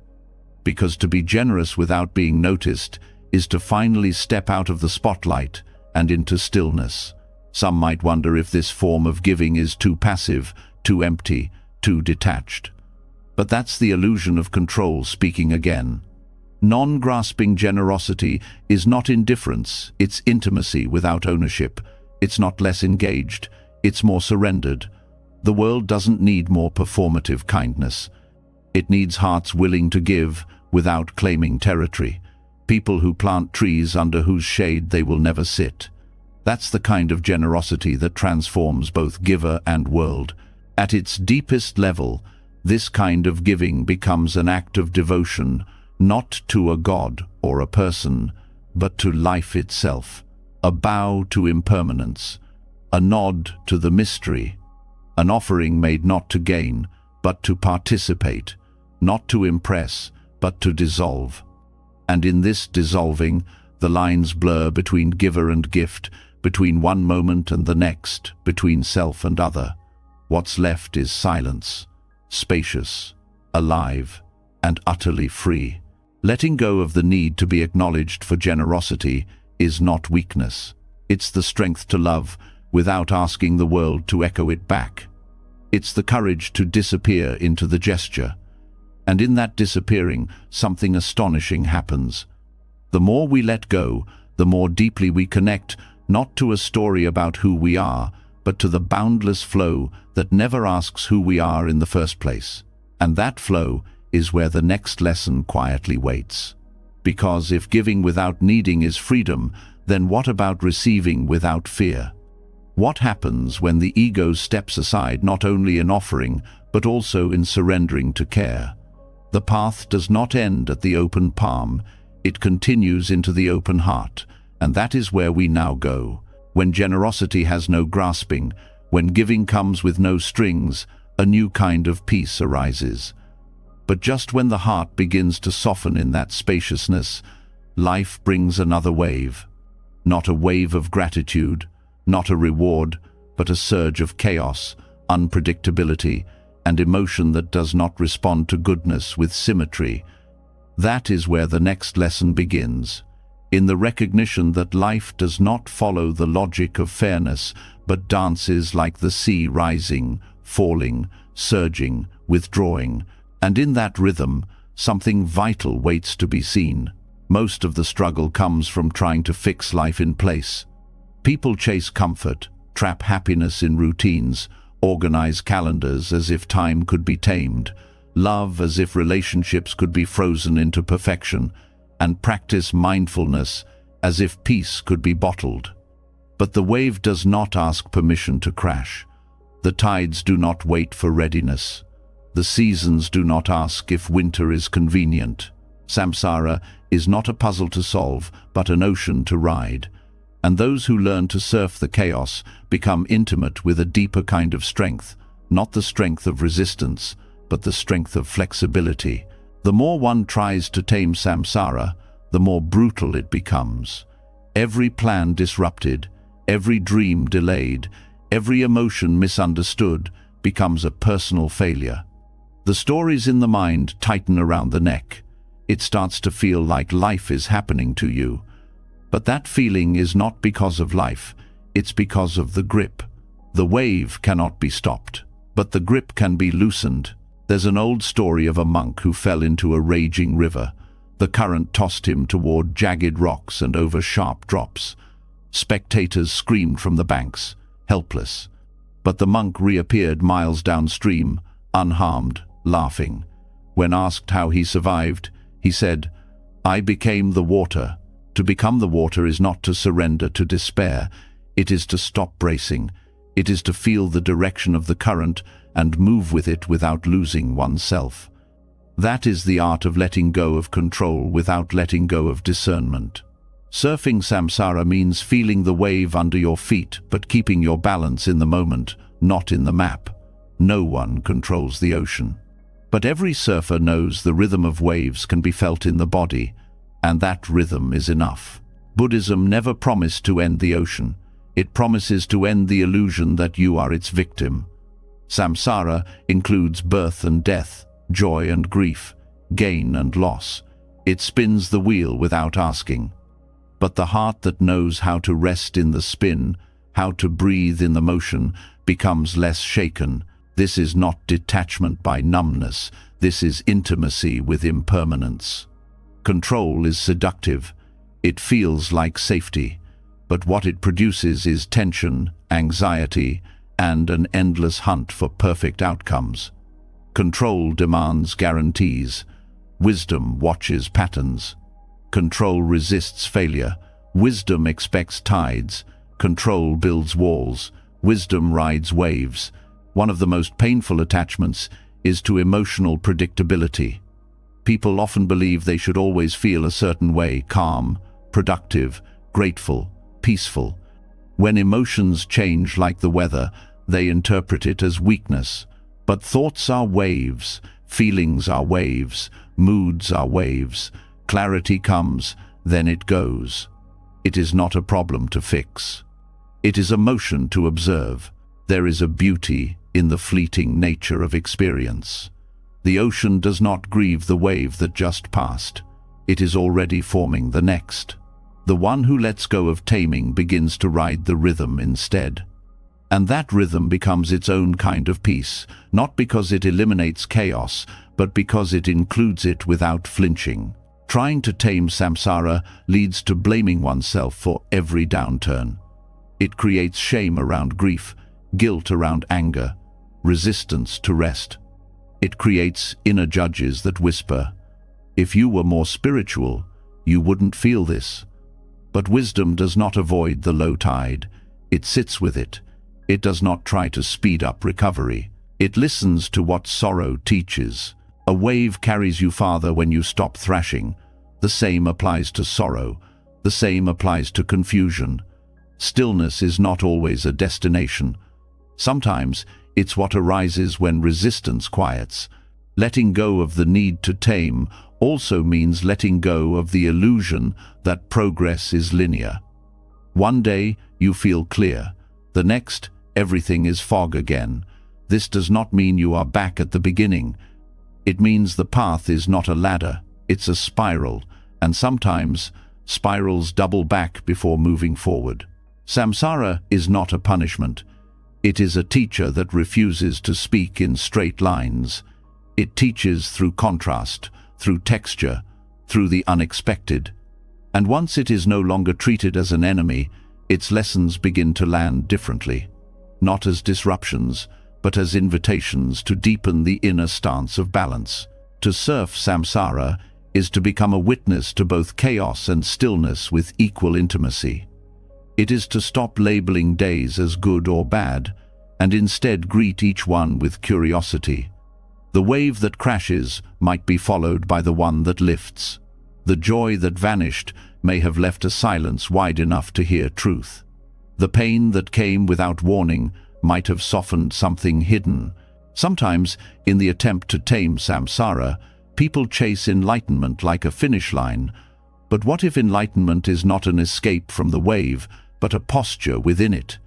A: Because to be generous without being noticed is to finally step out of the spotlight and into stillness. Some might wonder if this form of giving is too passive, too empty, too detached. But that's the illusion of control speaking again. Non-grasping generosity is not indifference, it's intimacy without ownership. It's not less engaged, it's more surrendered. The world doesn't need more performative kindness. It needs hearts willing to give without claiming territory. People who plant trees under whose shade they will never sit. That's the kind of generosity that transforms both giver and world. At its deepest level, this kind of giving becomes an act of devotion, not to a god or a person, but to life itself. A bow to impermanence, a nod to the mystery, an offering made not to gain, but to participate, not to impress, but to dissolve. And in this dissolving, the lines blur between giver and gift, between one moment and the next, between self and other. What's left is silence, spacious, alive, and utterly free. Letting go of the need to be acknowledged for generosity is not weakness. It's the strength to love without asking the world to echo it back. It's the courage to disappear into the gesture. And in that disappearing, something astonishing happens. The more we let go, the more deeply we connect, not to a story about who we are, but to the boundless flow that never asks who we are in the first place. And that flow is where the next lesson quietly waits. Because if giving without needing is freedom, then what about receiving without fear? What happens when the ego steps aside not only in offering, but also in surrendering to care? The path does not end at the open palm, it continues into the open heart, and that is where we now go. When generosity has no grasping, when giving comes with no strings, a new kind of peace arises. But just when the heart begins to soften in that spaciousness, life brings another wave. Not a wave of gratitude, not a reward, but a surge of chaos, unpredictability, and emotion that does not respond to goodness with symmetry. That is where the next lesson begins, in the recognition that life does not follow the logic of fairness, but dances like the sea, rising, falling, surging, withdrawing, and in that rhythm, something vital waits to be seen. Most of the struggle comes from trying to fix life in place. People chase comfort, trap happiness in routines, organize calendars as if time could be tamed, love as if relationships could be frozen into perfection, and practice mindfulness as if peace could be bottled. But the wave does not ask permission to crash. The tides do not wait for readiness. The seasons do not ask if winter is convenient. Samsara is not a puzzle to solve, but an ocean to ride. And those who learn to surf the chaos become intimate with a deeper kind of strength, not the strength of resistance, but the strength of flexibility. The more one tries to tame samsara, the more brutal it becomes. Every plan disrupted, every dream delayed, every emotion misunderstood becomes a personal failure. The stories in the mind tighten around the neck. It starts to feel like life is happening to you. But that feeling is not because of life, it's because of the grip. The wave cannot be stopped, but the grip can be loosened. There's an old story of a monk who fell into a raging river. The current tossed him toward jagged rocks and over sharp drops. Spectators screamed from the banks, helpless. But the monk reappeared miles downstream, unharmed, laughing. When asked how he survived, he said, "I became the water." To become the water is not to surrender to despair. It is to stop bracing. It is to feel the direction of the current and move with it without losing oneself. That is the art of letting go of control without letting go of discernment. Surfing samsara means feeling the wave under your feet, but keeping your balance in the moment, not in the map. No one controls the ocean. But every surfer knows the rhythm of waves can be felt in the body, and that rhythm is enough. Buddhism never promised to end the ocean. It promises to end the illusion that you are its victim. Samsara includes birth and death, joy and grief, gain and loss. It spins the wheel without asking. But the heart that knows how to rest in the spin, how to breathe in the motion, becomes less shaken. This is not detachment by numbness. This is intimacy with impermanence. Control is seductive. It feels like safety, but what it produces is tension, anxiety, and an endless hunt for perfect outcomes. Control demands guarantees. Wisdom watches patterns. Control resists failure. Wisdom expects tides. Control builds walls. Wisdom rides waves. One of the most painful attachments is to emotional predictability. People often believe they should always feel a certain way, calm, productive, grateful, peaceful. When emotions change like the weather, they interpret it as weakness. But thoughts are waves, feelings are waves, moods are waves. Clarity comes, then it goes. It is not a problem to fix. It is a motion to observe. There is a beauty in the fleeting nature of experience. The ocean does not grieve the wave that just passed. It is already forming the next. The one who lets go of taming begins to ride the rhythm instead. And that rhythm becomes its own kind of peace, not because it eliminates chaos, but because it includes it without flinching. Trying to tame samsara leads to blaming oneself for every downturn. It creates shame around grief, guilt around anger, resistance to rest. It creates inner judges that whisper, "If you were more spiritual, you wouldn't feel this." But wisdom does not avoid the low tide. It sits with it. It does not try to speed up recovery. It listens to what sorrow teaches. A wave carries you farther when you stop thrashing. The same applies to sorrow. The same applies to confusion. Stillness is not always a destination. Sometimes it's what arises when resistance quiets. Letting go of the need to tame also means letting go of the illusion that progress is linear. One day you feel clear. The next, everything is fog again. This does not mean you are back at the beginning. It means the path is not a ladder, it's a spiral, and sometimes spirals double back before moving forward. Samsara is not a punishment. It is a teacher that refuses to speak in straight lines. It teaches through contrast, through texture, through the unexpected. And once it is no longer treated as an enemy, its lessons begin to land differently, not as disruptions, but as invitations to deepen the inner stance of balance. To surf samsara is to become a witness to both chaos and stillness with equal intimacy. It is to stop labeling days as good or bad, and instead greet each one with curiosity. The wave that crashes might be followed by the one that lifts. The joy that vanished may have left a silence wide enough to hear truth. The pain that came without warning might have softened something hidden. Sometimes, in the attempt to tame samsara, people chase enlightenment like a finish line. But what if enlightenment is not an escape from the wave, but a posture within it?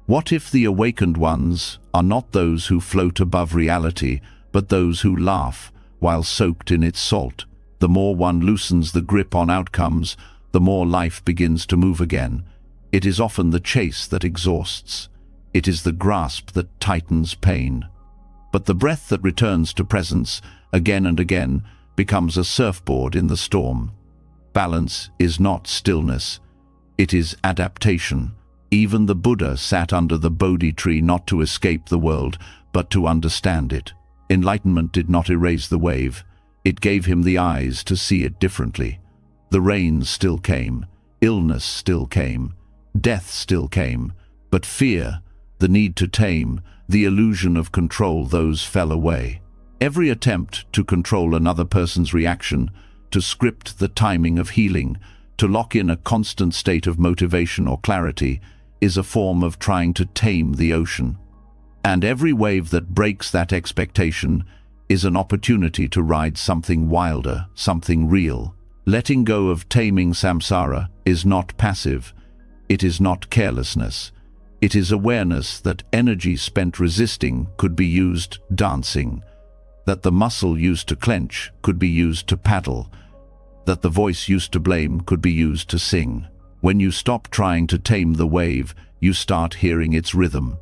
A: What if the awakened ones are not those who float above reality, but those who laugh while soaked in its salt? The more one loosens the grip on outcomes, the more life begins to move again. It is often the chase that exhausts. It is the grasp that tightens pain. But the breath that returns to presence again and again becomes a surfboard in the storm. Balance is not stillness. It is adaptation. Even the Buddha sat under the Bodhi tree not to escape the world, but to understand it. Enlightenment did not erase the wave. It gave him the eyes to see it differently. The rains still came, illness still came, death still came, but fear, the need to tame, the illusion of control, those fell away. Every attempt to control another person's reaction, to script the timing of healing, to lock in a constant state of motivation or clarity, is a form of trying to tame the ocean. And every wave that breaks that expectation is an opportunity to ride something wilder, something real. Letting go of taming samsara is not passive. It is not carelessness. It is awareness that energy spent resisting could be used dancing, that the muscle used to clench could be used to paddle, that the voice used to blame could be used to sing. When you stop trying to tame the wave, you start hearing its rhythm.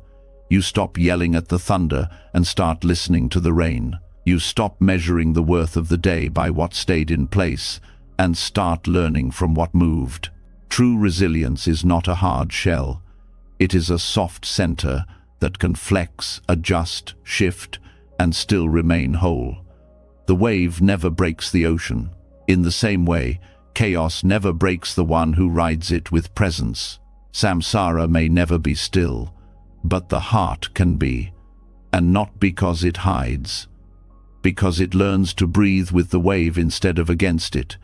A: You stop yelling at the thunder and start listening to the rain. You stop measuring the worth of the day by what stayed in place and start learning from what moved. True resilience is not a hard shell. It is a soft center that can flex, adjust, shift, and still remain whole. The wave never breaks the ocean. In the same way, chaos never breaks the one who rides it with presence. Samsara may never be still, but the heart can be, and not because it hides, because it learns to breathe with the wave instead of against it.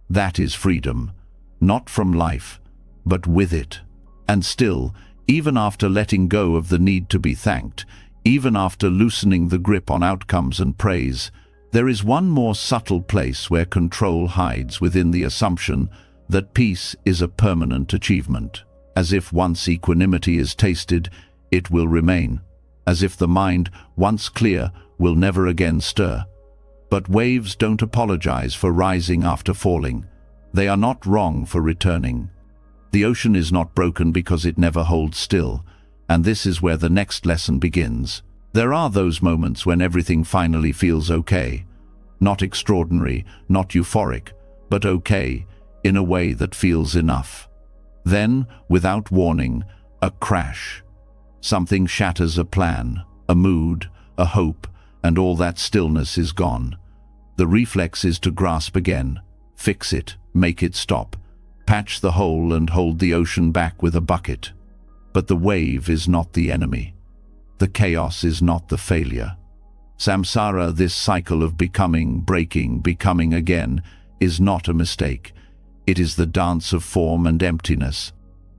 A: That is freedom, not from life, but with it. And still, even after letting go of the need to be thanked, even after loosening the grip on outcomes and praise, there is one more subtle place where control hides within the assumption that peace is a permanent achievement. As if once equanimity is tasted, it will remain. As if the mind, once clear, will never again stir. But waves don't apologize for rising after falling. They are not wrong for returning. The ocean is not broken because it never holds still, and this is where the next lesson begins. There are those moments when everything finally feels okay. Not extraordinary, not euphoric, but okay, in a way that feels enough. Then, without warning, a crash. Something shatters a plan, a mood, a hope, and all that stillness is gone. The reflex is to grasp again, fix it, make it stop, patch the hole and hold the ocean back with a bucket. But the wave is not the enemy. The chaos is not the failure. Samsara, this cycle of becoming, breaking, becoming again, is not a mistake. It is the dance of form and emptiness.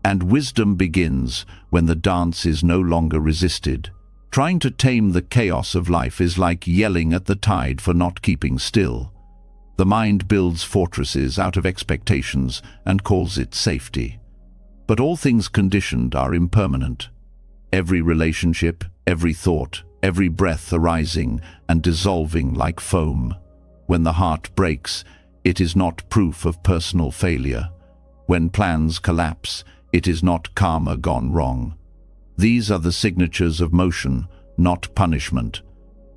A: And wisdom begins when the dance is no longer resisted. Trying to tame the chaos of life is like yelling at the tide for not keeping still. The mind builds fortresses out of expectations and calls it safety. But all things conditioned are impermanent. every relationship, every thought, every breath arising and dissolving like foam. When the heart breaks, it is not proof of personal failure. When plans collapse, it is not karma gone wrong. These are the signatures of motion, not punishment.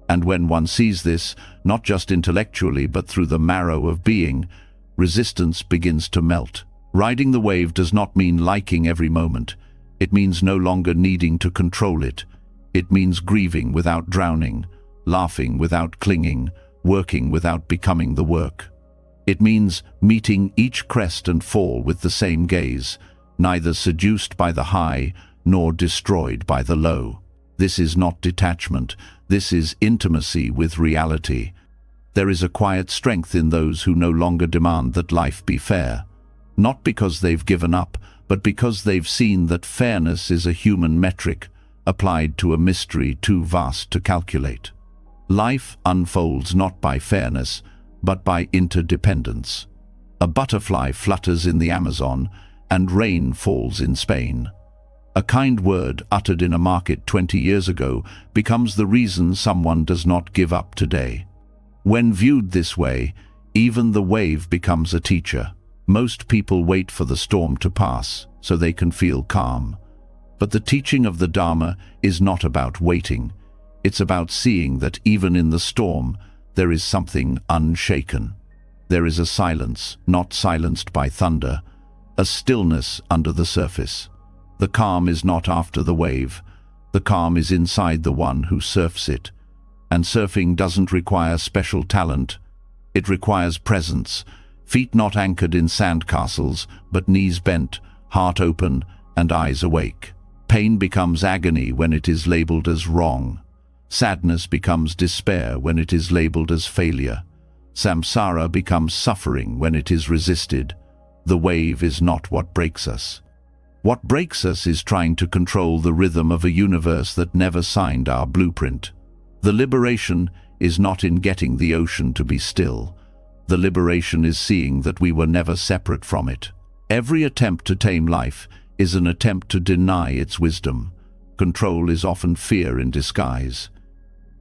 A: And when one sees this, not just intellectually but through the marrow of being, resistance begins to melt. Riding the wave does not mean liking every moment. It means no longer needing to control it. It means grieving without drowning, laughing without clinging, working without becoming the work. It means meeting each crest and fall with the same gaze, neither seduced by the high nor destroyed by the low. This is not detachment. This is intimacy with reality. There is a quiet strength in those who no longer demand that life be fair. Not because they've given up, but because they've seen that fairness is a human metric, applied to a mystery too vast to calculate. Life unfolds not by fairness, but by interdependence. A butterfly flutters in the Amazon, and rain falls in Spain. A kind word uttered in a market 20 years ago becomes the reason someone does not give up today. When viewed this way, even the wave becomes a teacher. Most people wait for the storm to pass so they can feel calm. But the teaching of the Dharma is not about waiting. It's about seeing that even in the storm, there is something unshaken. There is a silence, not silenced by thunder, a stillness under the surface. The calm is not after the wave. The calm is inside the one who surfs it. And surfing doesn't require special talent. It requires presence, feet not anchored in sandcastles, but knees bent, heart open, and eyes awake. Pain becomes agony when it is labeled as wrong. Sadness becomes despair when it is labeled as failure. Samsara becomes suffering when it is resisted. The wave is not what breaks us. What breaks us is trying to control the rhythm of a universe that never signed our blueprint. The liberation is not in getting the ocean to be still. The liberation is seeing that we were never separate from it. Every attempt to tame life is an attempt to deny its wisdom. Control is often fear in disguise.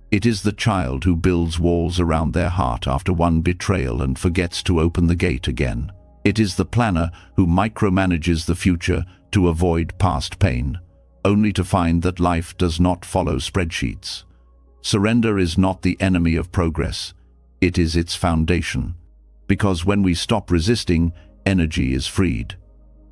A: It is the child who builds walls around their heart after one betrayal and forgets to open the gate again. It is the planner who micromanages the future to avoid past pain, only to find that life does not follow spreadsheets. Surrender is not the enemy of progress. It is its foundation. Because when we stop resisting, energy is freed.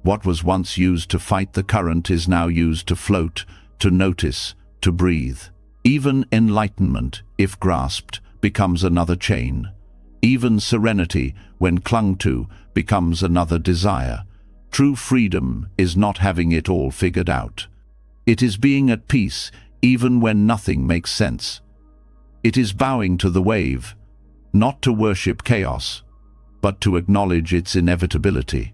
A: What was once used to fight the current is now used to float, to notice, to breathe. Even enlightenment, if grasped, becomes another chain. Even serenity, when clung to, becomes another desire. True freedom is not having it all figured out. It is being at peace even when nothing makes sense. It is bowing to the wave, not to worship chaos, but to acknowledge its inevitability.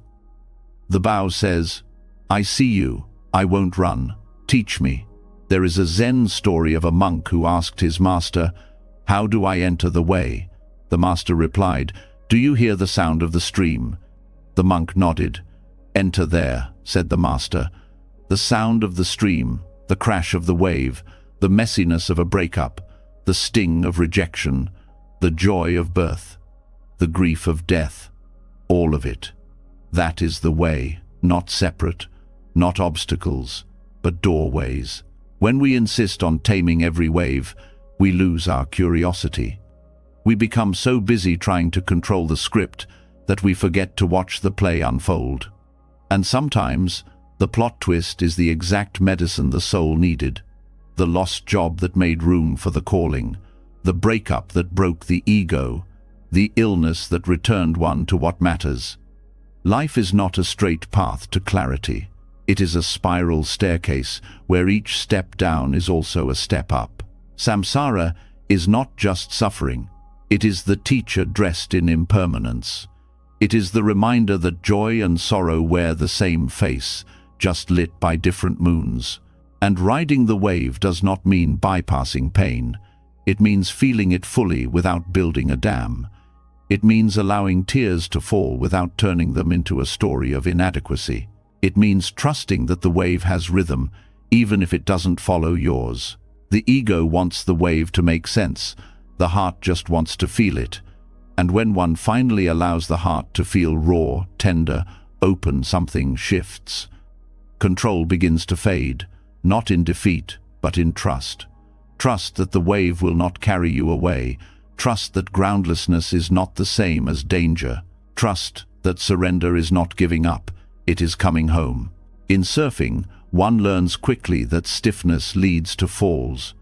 A: The bow says, "I see you, I won't run, teach me." There is a Zen story of a monk who asked his master, "How do I enter the way?" The master replied, "Do you hear the sound of the stream?" The monk nodded. "Enter there," said the master. The sound of the stream, the crash of the wave, the messiness of a breakup, the sting of rejection, the joy of birth, the grief of death, all of it. That is the way, not separate, not obstacles, but doorways. When we insist on taming every wave, we lose our curiosity. We become so busy trying to control the script that we forget to watch the play unfold. And sometimes, the plot twist is the exact medicine the soul needed. The lost job that made room for the calling, the breakup that broke the ego, the illness that returned one to what matters. Life is not a straight path to clarity. It is a spiral staircase where each step down is also a step up. Samsara is not just suffering. It is the teacher dressed in impermanence. It is the reminder that joy and sorrow wear the same face, just lit by different moons. And riding the wave does not mean bypassing pain. It means feeling it fully without building a dam. It means allowing tears to fall without turning them into a story of inadequacy. It means trusting that the wave has rhythm, even if it doesn't follow yours. The ego wants the wave to make sense. The heart just wants to feel it. And when one finally allows the heart to feel raw, tender, open, something shifts. Control begins to fade, not in defeat, but in trust. Trust that the wave will not carry you away. Trust that groundlessness is not the same as danger. Trust that surrender is not giving up, it is coming home. In surfing, one learns quickly that stiffness leads to falls.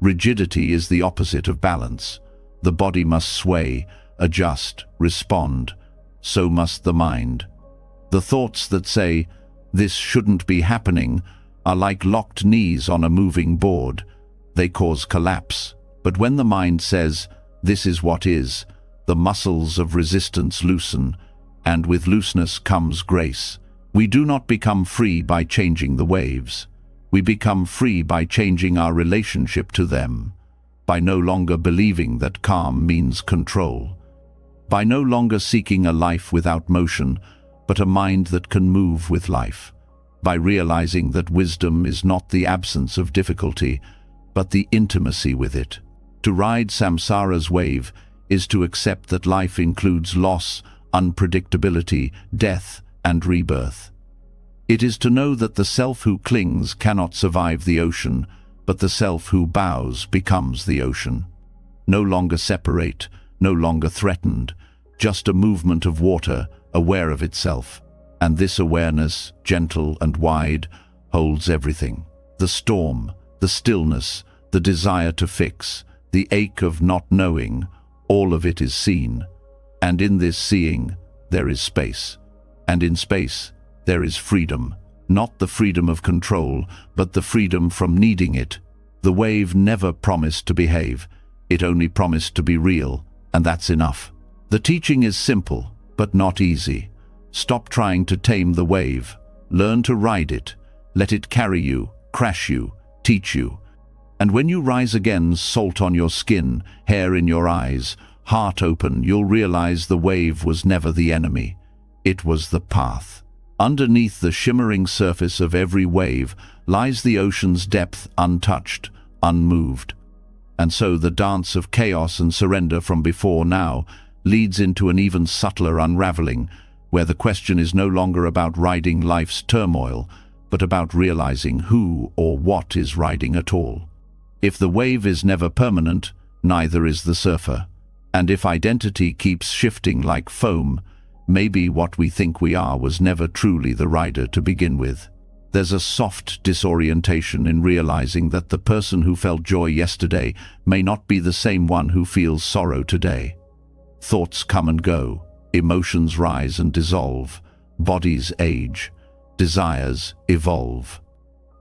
A: Rigidity is the opposite of balance. The body must sway, adjust, respond. So must the mind. The thoughts that say, "This shouldn't be happening," are like locked knees on a moving board. They cause collapse. But when the mind says, "This is what is," the muscles of resistance loosen, and with looseness comes grace. We do not become free by changing the waves. We become free by changing our relationship to them, by no longer believing that calm means control, by no longer seeking a life without motion, but a mind that can move with life, by realizing that wisdom is not the absence of difficulty, but the intimacy with it. To ride samsara's wave is to accept that life includes loss, unpredictability, death, and rebirth. It is to know that the self who clings cannot survive the ocean, but the self who bows becomes the ocean. No longer separate, no longer threatened, just a movement of water, aware of itself. And this awareness, gentle and wide, holds everything. The storm, the stillness, the desire to fix, the ache of not knowing, all of it is seen. And in this seeing, there is space. And in space, there is freedom. Not the freedom of control, but the freedom from needing it. The wave never promised to behave. It only promised to be real, and that's enough. The teaching is simple, but not easy. Stop trying to tame the wave. Learn to ride it. Let it carry you, crash you, teach you. And when you rise again, salt on your skin, hair in your eyes, heart open, you'll realize the wave was never the enemy. It was the path. Underneath the shimmering surface of every wave lies the ocean's depth, untouched, unmoved. And so the dance of chaos and surrender from before now leads into an even subtler unraveling, where the question is no longer about riding life's turmoil, but about realizing who or what is riding at all. If the wave is never permanent, neither is the surfer. And if identity keeps shifting like foam, maybe what we think we are was never truly the rider to begin with. There's a soft disorientation in realizing that the person who felt joy yesterday may not be the same one who feels sorrow today. Thoughts come and go, emotions rise and dissolve, bodies age, desires evolve.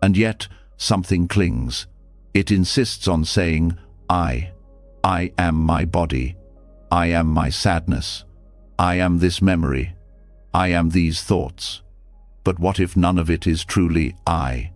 A: And yet, something clings. It insists on saying, I am my body. I am my sadness. I am this memory. I am these thoughts. But what if none of it is truly I?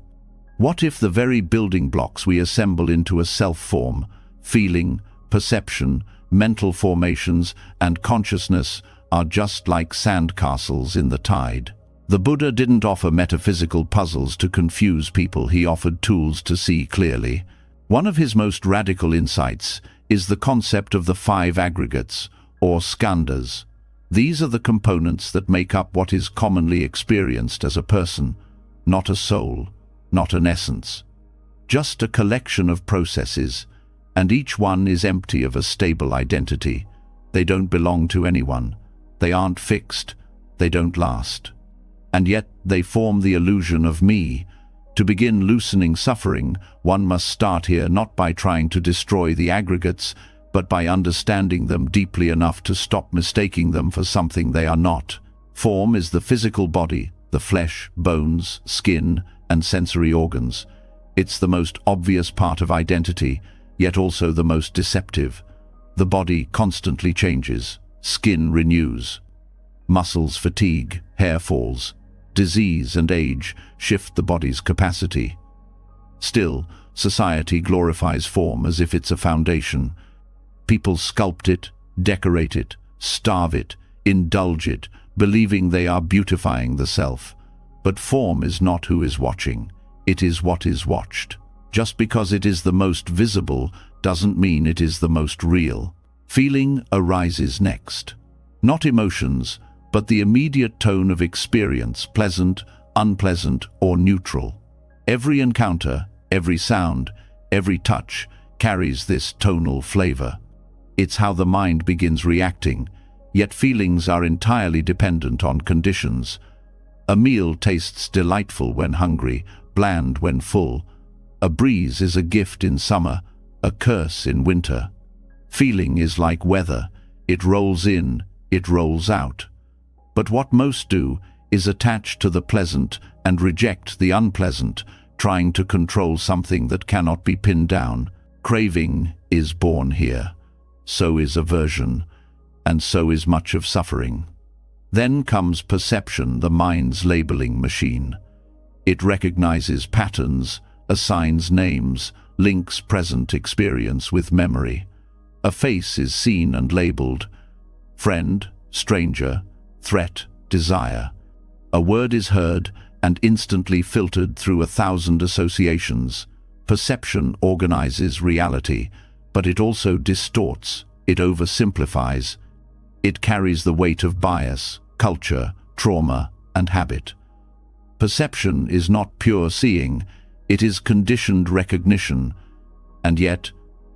A: What if the very building blocks we assemble into a self-form, feeling, perception, mental formations, and consciousness are just like sandcastles in the tide? The Buddha didn't offer metaphysical puzzles to confuse people, he offered tools to see clearly. One of his most radical insights is the concept of the 5 aggregates, or skandhas. These are the components that make up what is commonly experienced as a person, not a soul, not an essence. Just a collection of processes, and each one is empty of a stable identity. They don't belong to anyone. They aren't fixed. They don't last. And yet they form the illusion of me. To begin loosening suffering, one must start here not by trying to destroy the aggregates, but by understanding them deeply enough to stop mistaking them for something they are not. Form is the physical body, the flesh, bones, skin, and sensory organs. It's the most obvious part of identity, yet also the most deceptive. The body constantly changes, skin renews. Muscles fatigue, hair falls. Disease and age shift the body's capacity. Still, society glorifies form as if it's a foundation. People sculpt it, decorate it, starve it, indulge it, believing they are beautifying the self. But form is not who is watching. it is what is watched. Just because it is the most visible doesn't mean it is the most real. Feeling arises next. Not emotions, but the immediate tone of experience, pleasant, unpleasant, or neutral. Every encounter, every sound, every touch carries this tonal flavor. It's how the mind begins reacting, yet feelings are entirely dependent on conditions. A meal tastes delightful when hungry, bland when full. A breeze is a gift in summer, a curse in winter. Feeling is like weather. It rolls in, it rolls out. But what most do is attach to the pleasant and reject the unpleasant, trying to control something that cannot be pinned down. Craving is born here. So is aversion, and so is much of suffering. Then comes perception, the mind's labeling machine. It recognizes patterns, assigns names, links present experience with memory. A face is seen and labeled. Friend, stranger, threat, desire. A word is heard and instantly filtered through 1,000 associations. Perception organizes reality, but it also distorts, it oversimplifies. It carries the weight of bias, culture, trauma, and habit. Perception is not pure seeing, it is conditioned recognition, and yet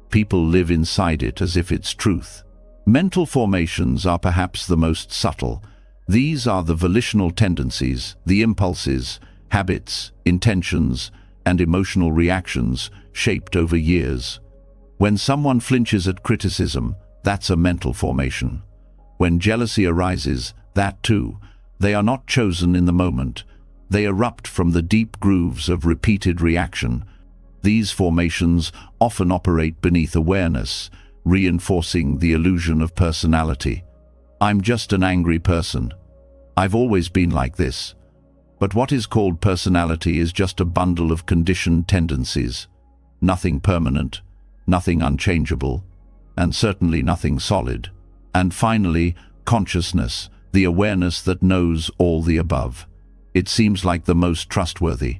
A: people live inside it as if it's truth. Mental formations are perhaps the most subtle. These are the volitional tendencies, the impulses, habits, intentions, and emotional reactions shaped over years. When someone flinches at criticism, that's a mental formation. When jealousy arises, that too. They are not chosen in the moment. They erupt from the deep grooves of repeated reaction. These formations often operate beneath awareness, reinforcing the illusion of personality. I'm just an angry person. I've always been like this. But what is called personality is just a bundle of conditioned tendencies. Nothing permanent, nothing unchangeable, and certainly nothing solid. And finally, consciousness, the awareness that knows all the above. It seems like the most trustworthy.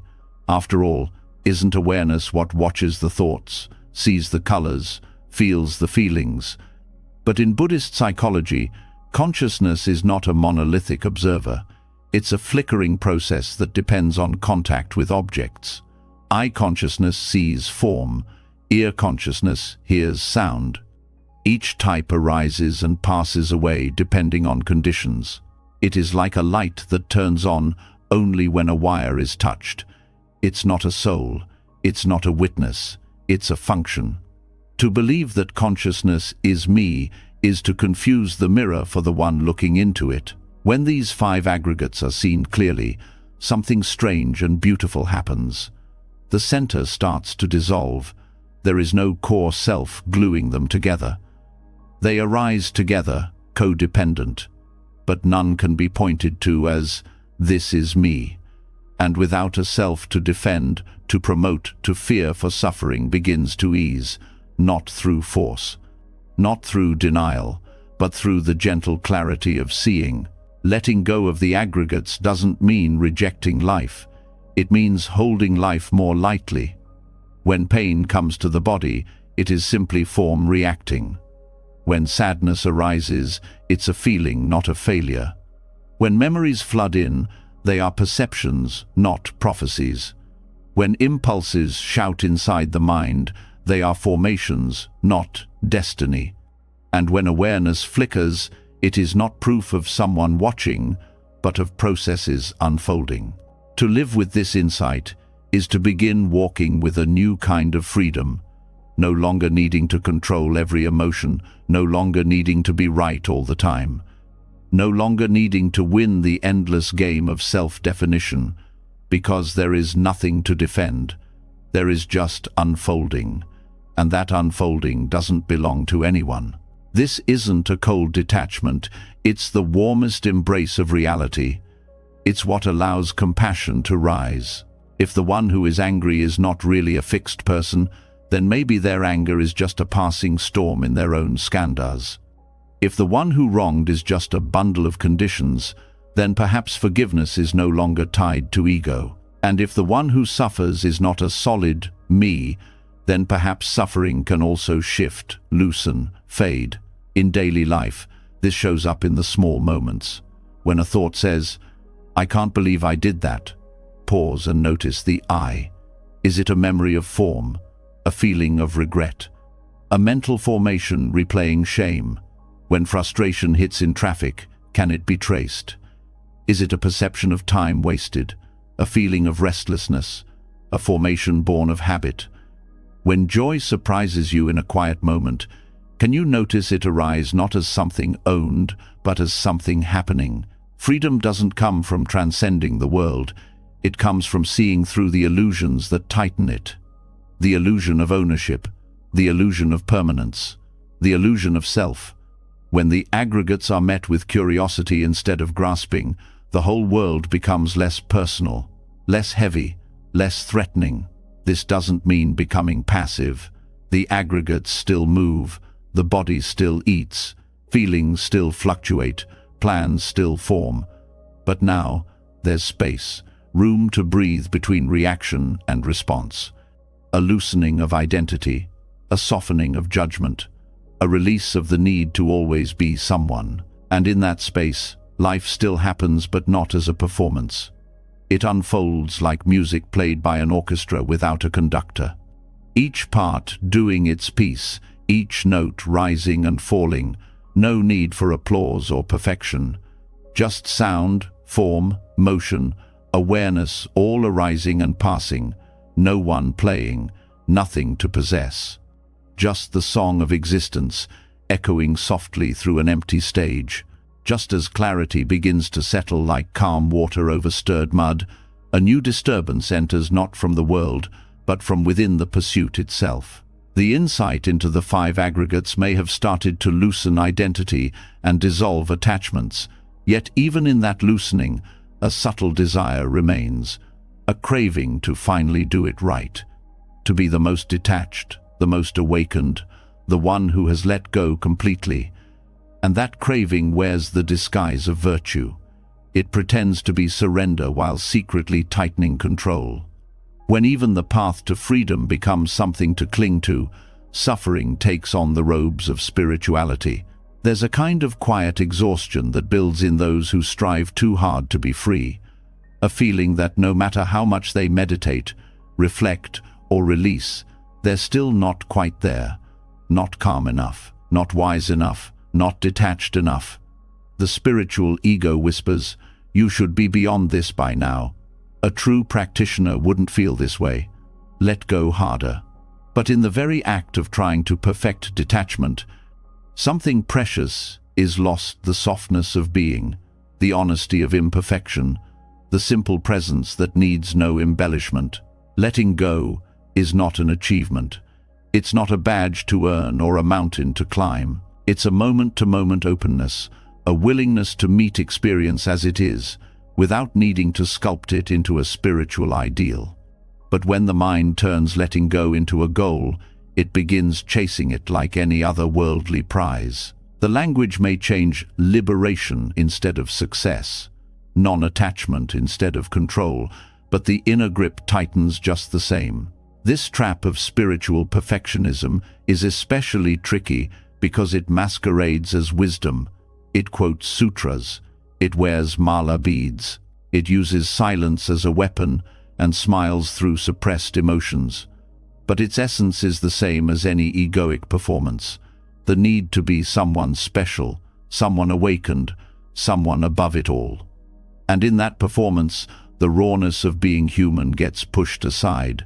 A: After all, isn't awareness what watches the thoughts, sees the colors, feels the feelings? But in Buddhist psychology, consciousness is not a monolithic observer. It's a flickering process that depends on contact with objects. Eye consciousness sees form, ear consciousness hears sound. Each type arises and passes away depending on conditions. It is like a light that turns on only when a wire is touched. It's not a soul, it's not a witness, it's a function. To believe that consciousness is me is to confuse the mirror for the one looking into it. When these 5 aggregates are seen clearly, something strange and beautiful happens. The center starts to dissolve. There is no core self gluing them together. They arise together, codependent, but none can be pointed to as, "This is me." And without a self to defend, to promote, to fear for suffering begins to ease, not through force, not through denial, but through the gentle clarity of seeing. Letting go of the aggregates doesn't mean rejecting life. It means holding life more lightly. When pain comes to the body, it is simply form reacting. When sadness arises, it's a feeling, not a failure. When memories flood in, they are perceptions, not prophecies. When impulses shout inside the mind, they are formations, not destiny. And when awareness flickers, it is not proof of someone watching, but of processes unfolding. To live with this insight is to begin walking with a new kind of freedom, no longer needing to control every emotion, no longer needing to be right all the time, no longer needing to win the endless game of self-definition, because there is nothing to defend. There is just unfolding, and that unfolding doesn't belong to anyone. This isn't a cold detachment, it's the warmest embrace of reality. It's what allows compassion to rise. If the one who is angry is not really a fixed person, then maybe their anger is just a passing storm in their own skandhas. If the one who wronged is just a bundle of conditions, then perhaps forgiveness is no longer tied to ego. And if the one who suffers is not a solid me, then perhaps suffering can also shift, loosen, fade. In daily life, this shows up in the small moments. When a thought says, "I can't believe I did that," pause and notice the I. Is it a memory of form, a feeling of regret, a mental formation replaying shame? When frustration hits in traffic, can it be traced? Is it a perception of time wasted, a feeling of restlessness, a formation born of habit? When joy surprises you in a quiet moment, can you notice it arise not as something owned, but as something happening? Freedom doesn't come from transcending the world. It comes from seeing through the illusions that tighten it. The illusion of ownership, the illusion of permanence, the illusion of self. When the aggregates are met with curiosity instead of grasping, the whole world becomes less personal, less heavy, less threatening. This doesn't mean becoming passive. The aggregates still move, the body still eats, feelings still fluctuate, plans still form. But now, there's space, room to breathe between reaction and response. A loosening of identity, a softening of judgment, a release of the need to always be someone. And in that space, life still happens, but not as a performance. It unfolds like music played by an orchestra without a conductor. Each part doing its piece, each note rising and falling, no need for applause or perfection. Just sound, form, motion, awareness, all arising and passing, no one playing, nothing to possess. Just the song of existence, echoing softly through an empty stage. Just as clarity begins to settle like calm water over stirred mud, a new disturbance enters not from the world, but from within the pursuit itself. The insight into the five aggregates may have started to loosen identity and dissolve attachments, yet even in that loosening, a subtle desire remains, a craving to finally do it right, to be the most detached, the most awakened, the one who has let go completely. And that craving wears the disguise of virtue. It pretends to be surrender while secretly tightening control. When even the path to freedom becomes something to cling to, suffering takes on the robes of spirituality. There's a kind of quiet exhaustion that builds in those who strive too hard to be free, a feeling that no matter how much they meditate, reflect, or release, they're still not quite there, not calm enough, not wise enough, not detached enough. The spiritual ego whispers, "You should be beyond this by now." A true practitioner wouldn't feel this way. Let go harder. But in the very act of trying to perfect detachment, something precious is lost: the softness of being, the honesty of imperfection, the simple presence that needs no embellishment. Letting go is not an achievement. It's not a badge to earn or a mountain to climb. It's a moment-to-moment openness, a willingness to meet experience as it is, without needing to sculpt it into a spiritual ideal. But when the mind turns letting go into a goal, it begins chasing it like any other worldly prize. The language may change: liberation instead of success, non-attachment instead of control, but the inner grip tightens just the same. This trap of spiritual perfectionism is especially tricky because it masquerades as wisdom. It quotes sutras, it wears mala beads, it uses silence as a weapon and smiles through suppressed emotions. But its essence is the same as any egoic performance: the need to be someone special, someone awakened, someone above it all. And in that performance, the rawness of being human gets pushed aside.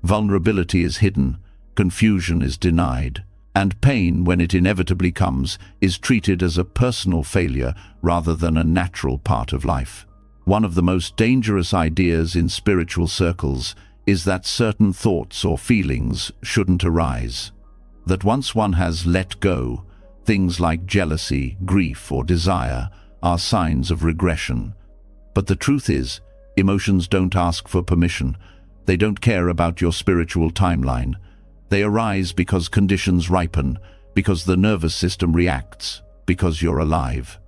A: Vulnerability is hidden, confusion is denied, and pain, when it inevitably comes, is treated as a personal failure rather than a natural part of life. One of the most dangerous ideas in spiritual circles is that certain thoughts or feelings shouldn't arise. That once one has let go, things like jealousy, grief, or desire are signs of regression. But the truth is, emotions don't ask for permission. They don't care about your spiritual timeline. They arise because conditions ripen, because the nervous system reacts, because you're alive.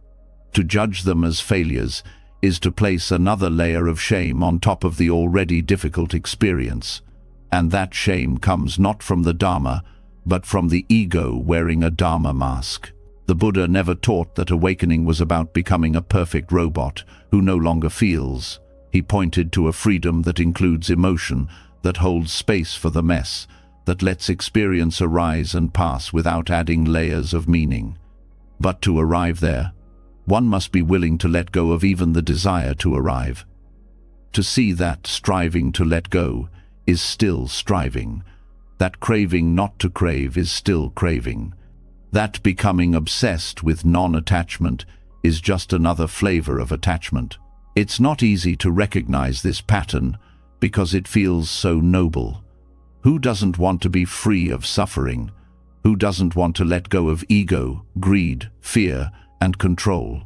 A: To judge them as failures is to place another layer of shame on top of the already difficult experience. And that shame comes not from the Dharma, but from the ego wearing a Dharma mask. The Buddha never taught that awakening was about becoming a perfect robot who no longer feels. He pointed to a freedom that includes emotion, that holds space for the mess, that lets experience arise and pass without adding layers of meaning. But to arrive there, one must be willing to let go of even the desire to arrive. To see that striving to let go is still striving, that craving not to crave is still craving, that becoming obsessed with non-attachment is just another flavor of attachment. It's not easy to recognize this pattern because it feels so noble. Who doesn't want to be free of suffering? Who doesn't want to let go of ego, greed, fear, and control?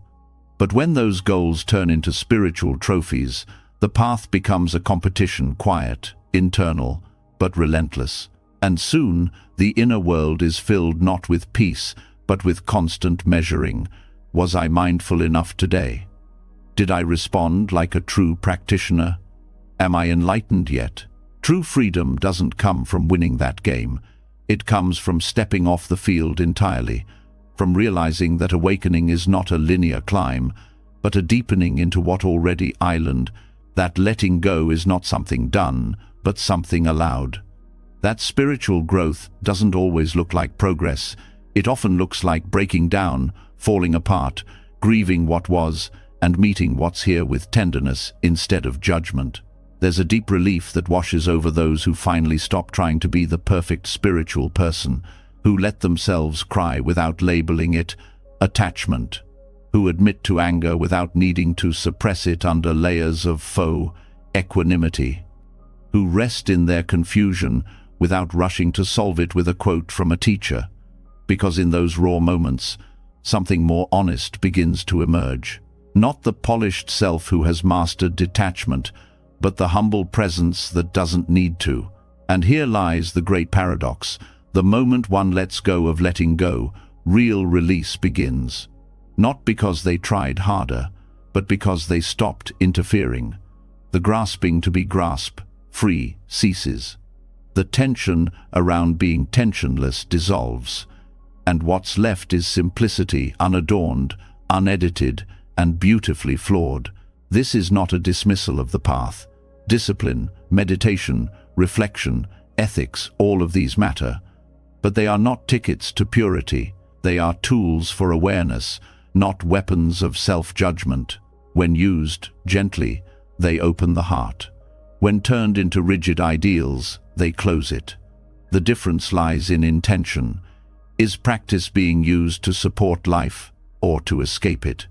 A: But when those goals turn into spiritual trophies, the path becomes a competition, quiet, internal, but relentless. And soon, the inner world is filled not with peace, but with constant measuring. Was I mindful enough today? Did I respond like a true practitioner? Am I enlightened yet? True freedom doesn't come from winning that game. It comes from stepping off the field entirely, from realizing that awakening is not a linear climb, but a deepening into what already island, that letting go is not something done, but something allowed. That spiritual growth doesn't always look like progress. It often looks like breaking down, falling apart, grieving what was, and meeting what's here with tenderness instead of judgment. There's a deep relief that washes over those who finally stop trying to be the perfect spiritual person, who let themselves cry without labeling it attachment, who admit to anger without needing to suppress it under layers of faux equanimity, who rest in their confusion without rushing to solve it with a quote from a teacher, because in those raw moments, something more honest begins to emerge. Not the polished self who has mastered detachment, but the humble presence that doesn't need to. And here lies the great paradox. The moment one lets go of letting go, real release begins. Not because they tried harder, but because they stopped interfering. The grasping to be grasp-free ceases. The tension around being tensionless dissolves. And what's left is simplicity, unadorned, unedited, and beautifully flawed. This is not a dismissal of the path. Discipline, meditation, reflection, ethics, all of these matter. But they are not tickets to purity. They are tools for awareness, not weapons of self-judgment. When used gently, they open the heart. When turned into rigid ideals, they close it. The difference lies in intention. Is practice being used to support life or to escape it?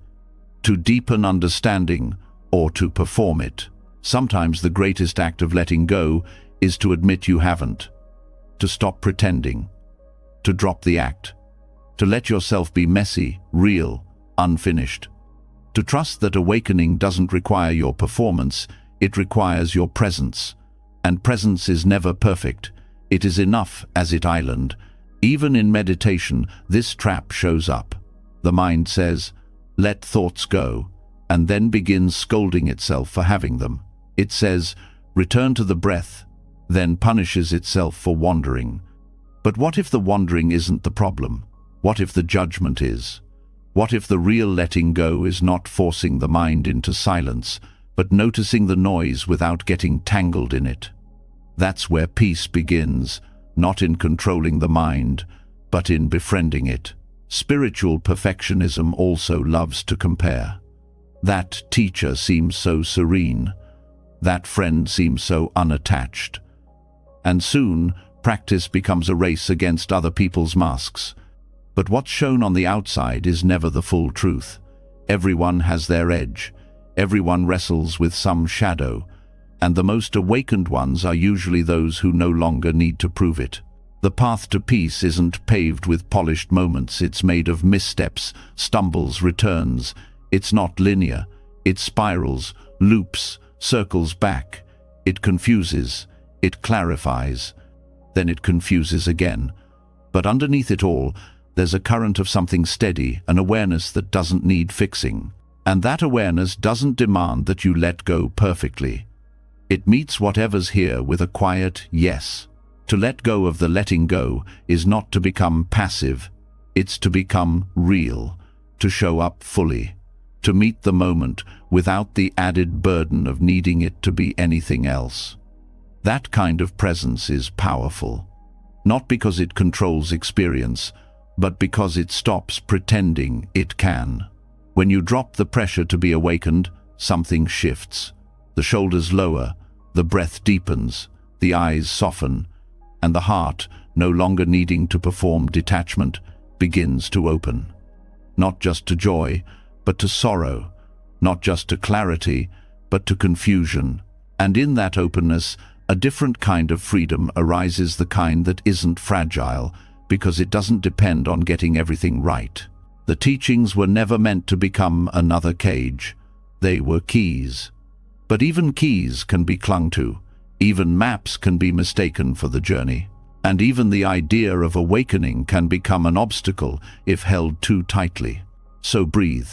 A: To deepen understanding or to perform it? Sometimes the greatest act of letting go is to admit you haven't, to stop pretending, to drop the act, to let yourself be messy, real, unfinished, to trust that awakening doesn't require your performance, it requires your presence. And presence is never perfect. It is enough as it island. Even in meditation, this trap shows up. The mind says, let thoughts go, and then begins scolding itself for having them. It says, return to the breath, then punishes itself for wandering. But what if the wandering isn't the problem? What if the judgment is? What if the real letting go is not forcing the mind into silence, but noticing the noise without getting tangled in it? That's where peace begins, not in controlling the mind, but in befriending it. Spiritual perfectionism also loves to compare. That teacher seems so serene. That friend seems so unattached. And soon, practice becomes a race against other people's masks. But what's shown on the outside is never the full truth. Everyone has their edge. Everyone wrestles with some shadow. And the most awakened ones are usually those who no longer need to prove it. The path to peace isn't paved with polished moments. It's made of missteps, stumbles, returns. It's not linear. It spirals, loops, circles back. It confuses. It clarifies. Then it confuses again. But underneath it all, there's a current of something steady, an awareness that doesn't need fixing. And that awareness doesn't demand that you let go perfectly. It meets whatever's here with a quiet yes. To let go of the letting go is not to become passive, it's to become real, to show up fully, to meet the moment without the added burden of needing it to be anything else. That kind of presence is powerful, not because it controls experience, but because it stops pretending it can. When you drop the pressure to be awakened, something shifts. The shoulders lower, the breath deepens, the eyes soften, and the heart, no longer needing to perform detachment, begins to open. Not just to joy, but to sorrow, not just to clarity, but to confusion. And in that openness, a different kind of freedom arises, the kind that isn't fragile, because it doesn't depend on getting everything right. The teachings were never meant to become another cage. They were keys. But even keys can be clung to. Even maps can be mistaken for the journey. And even the idea of awakening can become an obstacle if held too tightly. So breathe.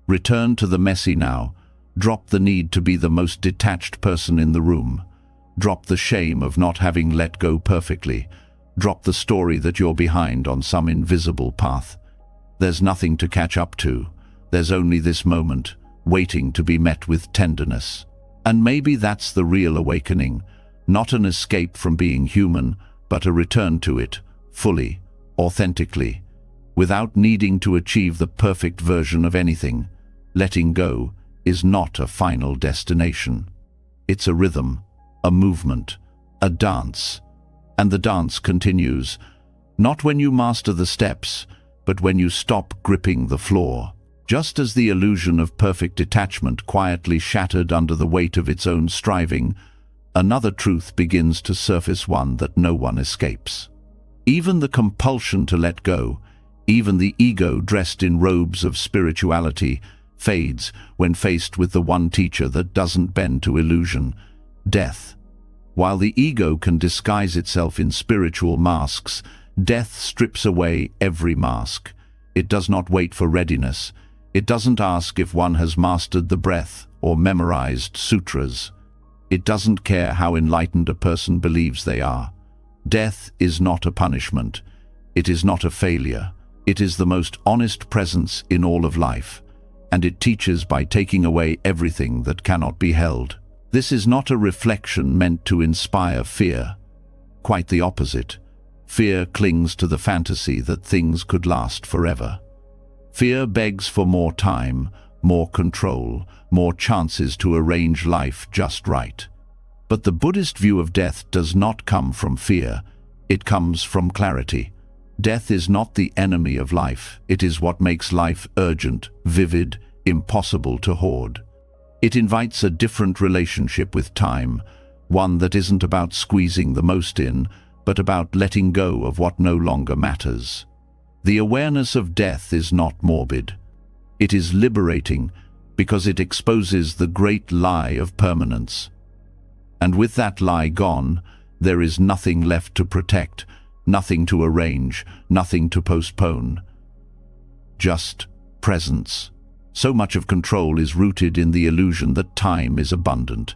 A: Return to the messy now. Drop the need to be the most detached person in the room. Drop the shame of not having let go perfectly. Drop the story that you're behind on some invisible path. There's nothing to catch up to. There's only this moment, waiting to be met with tenderness. And maybe that's the real awakening, not an escape from being human, but a return to it, fully, authentically, without needing to achieve the perfect version of anything. Letting go is not a final destination. It's a rhythm, a movement, a dance. And the dance continues, not when you master the steps, but when you stop gripping the floor. Just as the illusion of perfect detachment quietly shattered under the weight of its own striving, another truth begins to surface, one that no one escapes. Even the compulsion to let go, even the ego dressed in robes of spirituality, fades when faced with the one teacher that doesn't bend to illusion, death. While the ego can disguise itself in spiritual masks, death strips away every mask. It does not wait for readiness. It doesn't ask if one has mastered the breath or memorized sutras. It doesn't care how enlightened a person believes they are. Death is not a punishment. It is not a failure. It is the most honest presence in all of life, and it teaches by taking away everything that cannot be held. This is not a reflection meant to inspire fear. Quite the opposite. Fear clings to the fantasy that things could last forever. Fear begs for more time, more control, more chances to arrange life just right. But the Buddhist view of death does not come from fear. It comes from clarity. Death is not the enemy of life. It is what makes life urgent, vivid, impossible to hoard. It invites a different relationship with time, one that isn't about squeezing the most in, but about letting go of what no longer matters. The awareness of death is not morbid. It is liberating because it exposes the great lie of permanence. And with that lie gone, there is nothing left to protect, nothing to arrange, nothing to postpone. Just presence. So much of control is rooted in the illusion that time is abundant,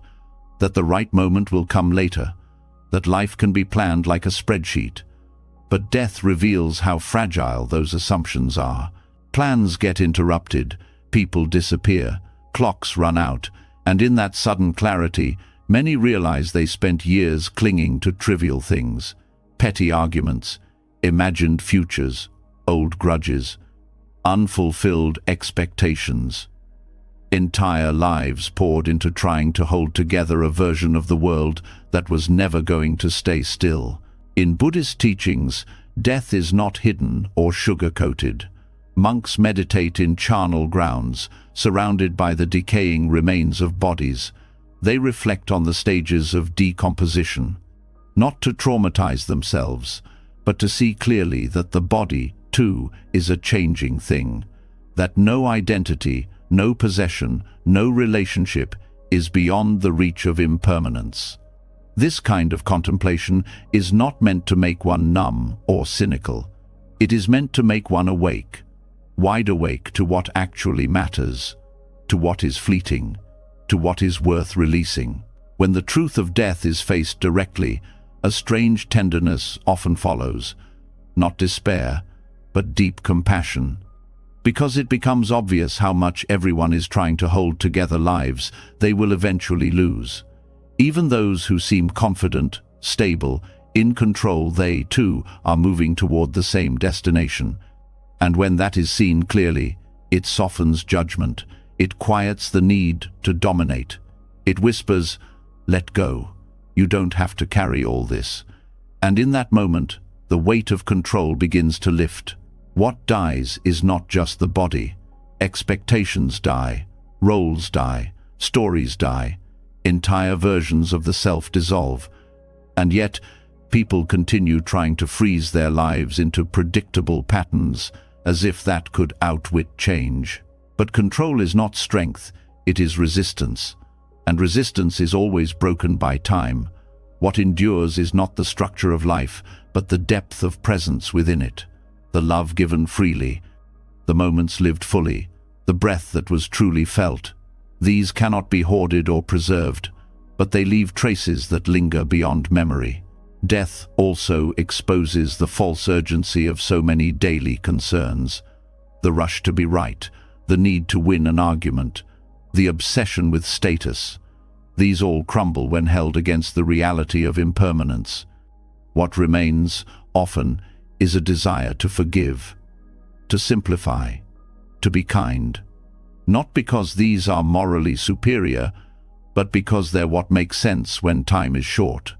A: that the right moment will come later, that life can be planned like a spreadsheet. But death reveals how fragile those assumptions are. Plans get interrupted, people disappear, clocks run out, and in that sudden clarity, many realize they spent years clinging to trivial things, petty arguments, imagined futures, old grudges, unfulfilled expectations. Entire lives poured into trying to hold together a version of the world that was never going to stay still. In Buddhist teachings, death is not hidden or sugar-coated. Monks meditate in charnel grounds, surrounded by the decaying remains of bodies. They reflect on the stages of decomposition, not to traumatize themselves, but to see clearly that the body, too, is a changing thing, that no identity, no possession, no relationship is beyond the reach of impermanence. This kind of contemplation is not meant to make one numb or cynical. It is meant to make one awake, wide awake to what actually matters. to what is fleeting, to what is worth releasing. When the truth of death is faced directly, a strange tenderness often follows, not despair, but deep compassion. Because it becomes obvious how much everyone is trying to hold together lives they will eventually lose. Even those who seem confident, stable, in control, they too are moving toward the same destination. And when that is seen clearly, it softens judgment. It quiets the need to dominate. It whispers, "Let go. You don't have to carry all this." And in that moment, the weight of control begins to lift. What dies is not just the body. Expectations die, roles die, stories die, entire versions of the self dissolve. And yet, people continue trying to freeze their lives into predictable patterns, as if that could outwit change. But control is not strength, it is resistance. And resistance is always broken by time. What endures is not the structure of life, but the depth of presence within it. The love given freely, the moments lived fully, the breath that was truly felt. These cannot be hoarded or preserved, but they leave traces that linger beyond memory. Death also exposes the false urgency of so many daily concerns. The rush to be right, the need to win an argument, the obsession with status. These all crumble when held against the reality of impermanence. What remains, often, is a desire to forgive, to simplify, to be kind. Not because these are morally superior, but because they're what makes sense when time is short.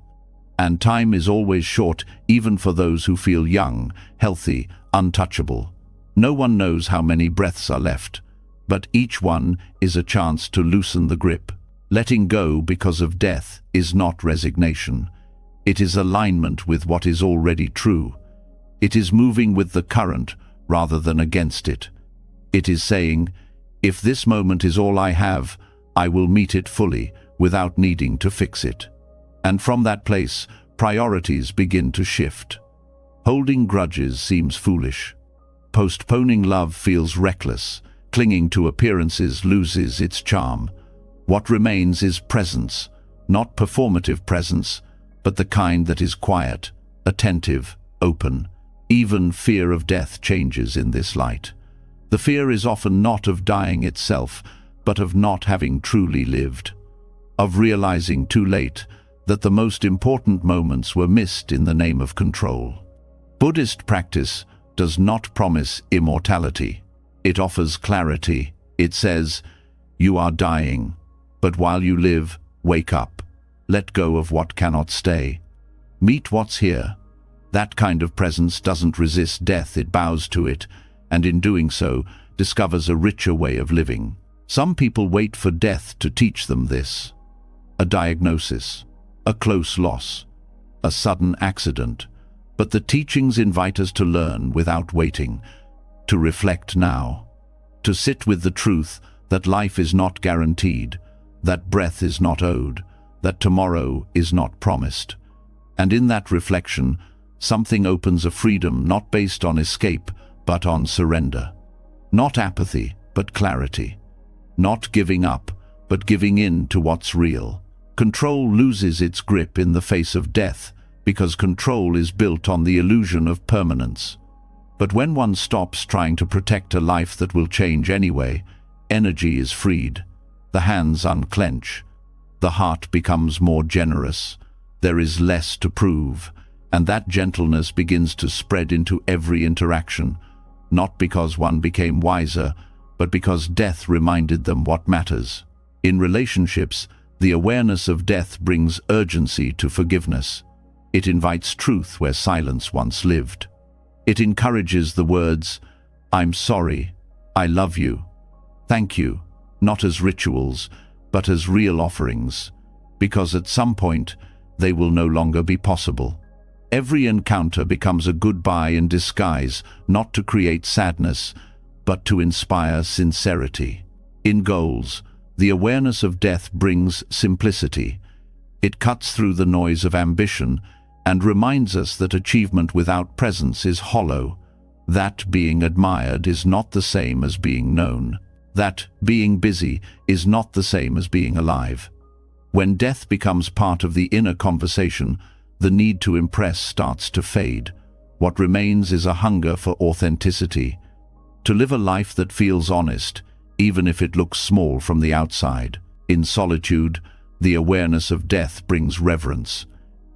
A: And time is always short, even for those who feel young, healthy, untouchable. No one knows how many breaths are left, but each one is a chance to loosen the grip. Letting go because of death is not resignation. It is alignment with what is already true. It is moving with the current rather than against it. It is saying, if this moment is all I have, I will meet it fully without needing to fix it. And from that place, priorities begin to shift. Holding grudges seems foolish. Postponing love feels reckless. Clinging to appearances loses its charm. What remains is presence, not performative presence, but the kind that is quiet, attentive, open. Even fear of death changes in this light. The fear is often not of dying itself, but of not having truly lived, of realizing too late that the most important moments were missed in the name of control. Buddhist practice does not promise immortality. It offers clarity. It says, you are dying, but while you live, wake up. Let go of what cannot stay. Meet what's here. That kind of presence doesn't resist death, it bows to it, and in doing so, discovers a richer way of living. Some people wait for death to teach them this. A diagnosis, a close loss, a sudden accident. But the teachings invite us to learn without waiting, to reflect now, to sit with the truth that life is not guaranteed, that breath is not owed, that tomorrow is not promised. And in that reflection, something opens a freedom not based on escape, but on surrender. Not apathy, but clarity. Not giving up, but giving in to what's real. Control loses its grip in the face of death, because control is built on the illusion of permanence. But when one stops trying to protect a life that will change anyway, energy is freed. The hands unclench. The heart becomes more generous. There is less to prove. And that gentleness begins to spread into every interaction, not because one became wiser, but because death reminded them what matters. In relationships, the awareness of death brings urgency to forgiveness. It invites truth where silence once lived. It encourages the words, I'm sorry, I love you, thank you, not as rituals, but as real offerings, because at some point, they will no longer be possible. Every encounter becomes a goodbye in disguise, not to create sadness, but to inspire sincerity. In goals, the awareness of death brings simplicity. It cuts through the noise of ambition and reminds us that achievement without presence is hollow, that being admired is not the same as being known. that being busy is not the same as being alive. When death becomes part of the inner conversation, the need to impress starts to fade. What remains is a hunger for authenticity, to live a life that feels honest, even if it looks small from the outside. In solitude, the awareness of death brings reverence.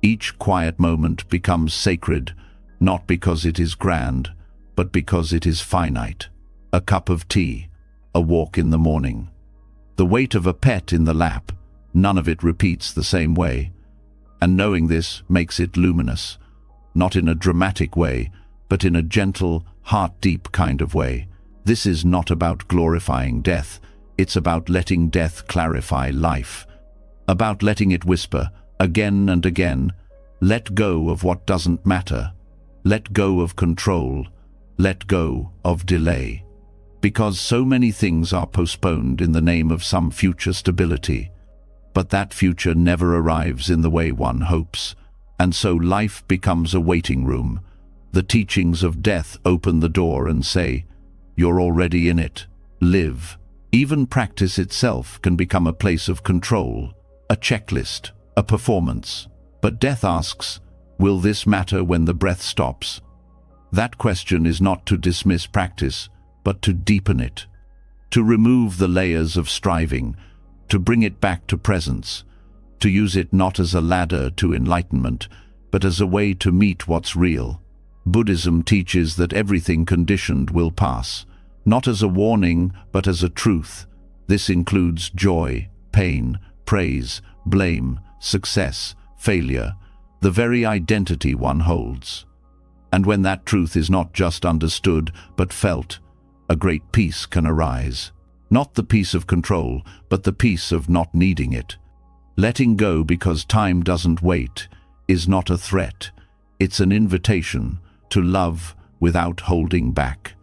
A: Each quiet moment becomes sacred, not because it is grand, but because it is finite. A cup of tea, a walk in the morning, the weight of a pet in the lap, none of it repeats the same way. And knowing this makes it luminous, not in a dramatic way, but in a gentle, heart-deep kind of way. This is not about glorifying death, it's about letting death clarify life, about letting it whisper, again and again, let go of what doesn't matter, let go of control, let go of delay. Because so many things are postponed in the name of some future stability. But that future never arrives in the way one hopes, and so life becomes a waiting room. The teachings of death open the door and say, "You're already in it. Live." Even practice itself can become a place of control, a checklist, a performance. But death asks, will this matter when the breath stops? That question is not to dismiss practice, but to deepen it, to remove the layers of striving, to bring it back to presence, to use it not as a ladder to enlightenment, but as a way to meet what's real. Buddhism teaches that everything conditioned will pass, not as a warning, but as a truth. This includes joy, pain, praise, blame, success, failure, the very identity one holds. And when that truth is not just understood, but felt, a great peace can arise. Not the peace of control, but the peace of not needing it. Letting go because time doesn't wait is not a threat. It's an invitation to love without holding back,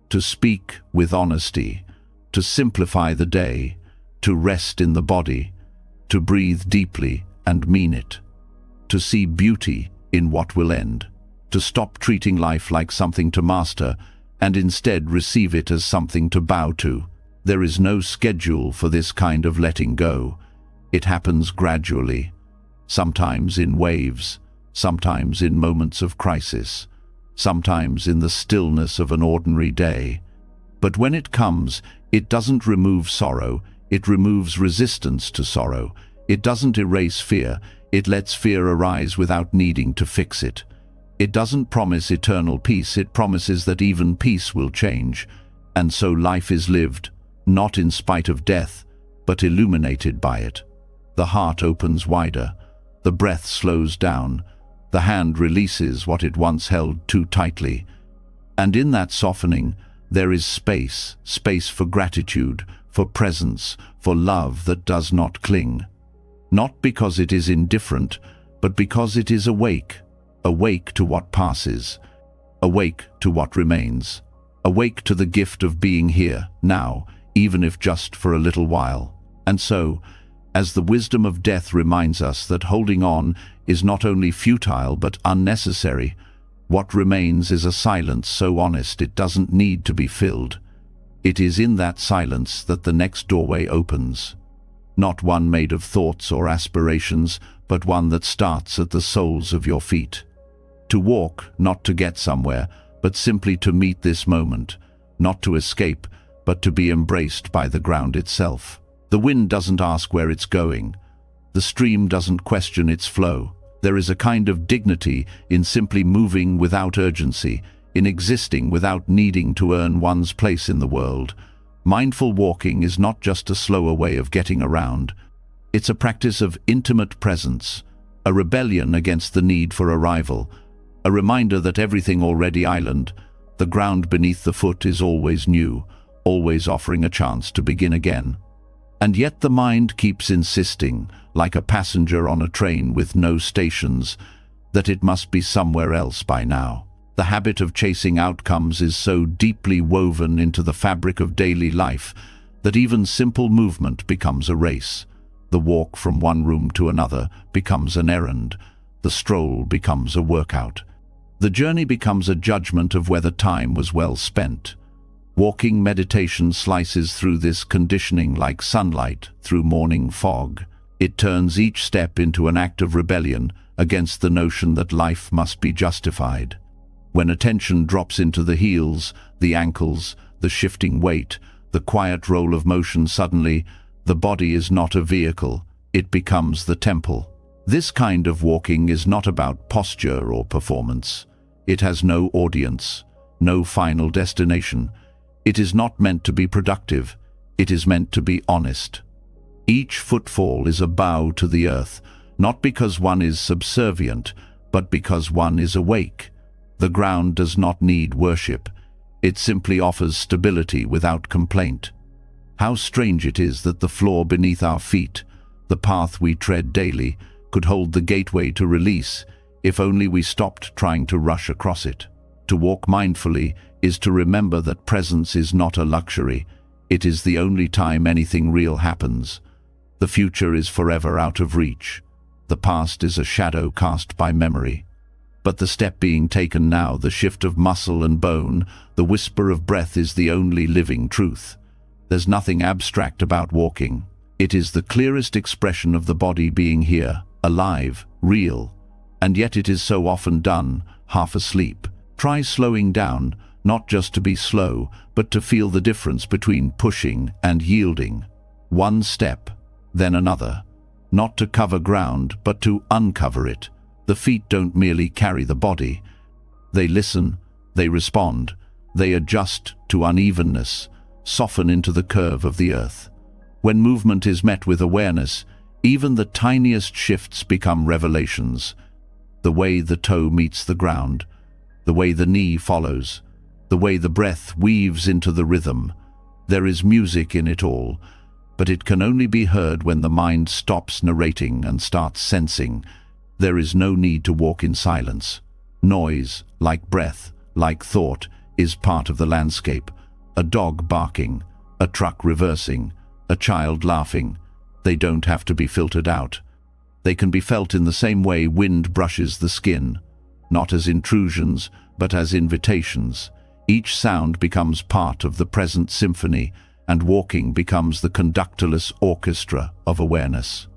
A: to speak with honesty, to simplify the day, to rest in the body, to breathe deeply and mean it, to see beauty in what will end, to stop treating life like something to master and instead receive it as something to bow to. There is no schedule for this kind of letting go. It happens gradually, sometimes in waves, sometimes in moments of crisis, sometimes in the stillness of an ordinary day. But when it comes, it doesn't remove sorrow, it removes resistance to sorrow. It doesn't erase fear, it lets fear arise without needing to fix it. It doesn't promise eternal peace, it promises that even peace will change. And so life is lived, not in spite of death, but illuminated by it. The heart opens wider, the breath slows down, the hand releases what it once held too tightly. And in that softening, there is space for gratitude, for presence, for love that does not cling. Not because it is indifferent, but because it is awake to what passes, awake to what remains, awake to the gift of being here, now, even if just for a little while. And so, as the wisdom of death reminds us that holding on is not only futile but unnecessary, what remains is a silence so honest it doesn't need to be filled. It is in that silence that the next doorway opens. Not one made of thoughts or aspirations, but one that starts at the soles of your feet. To walk, not to get somewhere, but simply to meet this moment, not to escape, but to be embraced by the ground itself. The wind doesn't ask where it's going. The stream doesn't question its flow. There is a kind of dignity in simply moving without urgency, in existing without needing to earn one's place in the world. Mindful walking is not just a slower way of getting around. It's a practice of intimate presence, a rebellion against the need for arrival, a reminder that everything already island, the ground beneath the foot is always new, always offering a chance to begin again. And yet the mind keeps insisting, like a passenger on a train with no stations, that it must be somewhere else by now. The habit of chasing outcomes is so deeply woven into the fabric of daily life that even simple movement becomes a race. The walk from one room to another becomes an errand. The stroll becomes a workout. The journey becomes a judgment of whether time was well spent. Walking meditation slices through this conditioning like sunlight through morning fog. It turns each step into an act of rebellion against the notion that life must be justified. When attention drops into the heels, the ankles, the shifting weight, the quiet roll of motion, suddenly, the body is not a vehicle, it becomes the temple. This kind of walking is not about posture or performance. It has no audience, no final destination. It is not meant to be productive, it is meant to be honest. Each footfall is a bow to the earth, not because one is subservient, but because one is awake. The ground does not need worship. It simply offers stability without complaint. How strange it is that the floor beneath our feet, the path we tread daily, could hold the gateway to release, if only we stopped trying to rush across it. To walk mindfully is to remember that presence is not a luxury. It is the only time anything real happens. The future is forever out of reach. The past is a shadow cast by memory. But the step being taken now, the shift of muscle and bone, the whisper of breath is the only living truth. There's nothing abstract about walking. It is the clearest expression of the body being here, alive, real. And yet it is so often done, half asleep. Try slowing down, not just to be slow, but to feel the difference between pushing and yielding. One step, then another. Not to cover ground, but to uncover it. The feet don't merely carry the body. They listen, they respond, they adjust to unevenness, soften into the curve of the earth. When movement is met with awareness, even the tiniest shifts become revelations. The way the toe meets the ground, the way the knee follows, the way the breath weaves into the rhythm. There is music in it all, but it can only be heard when the mind stops narrating and starts sensing. There is no need to walk in silence. Noise, like breath, like thought, is part of the landscape. A dog barking, a truck reversing, a child laughing. They don't have to be filtered out. They can be felt in the same way wind brushes the skin, not as intrusions, but as invitations. Each sound becomes part of the present symphony, and walking becomes the conductorless orchestra of awareness.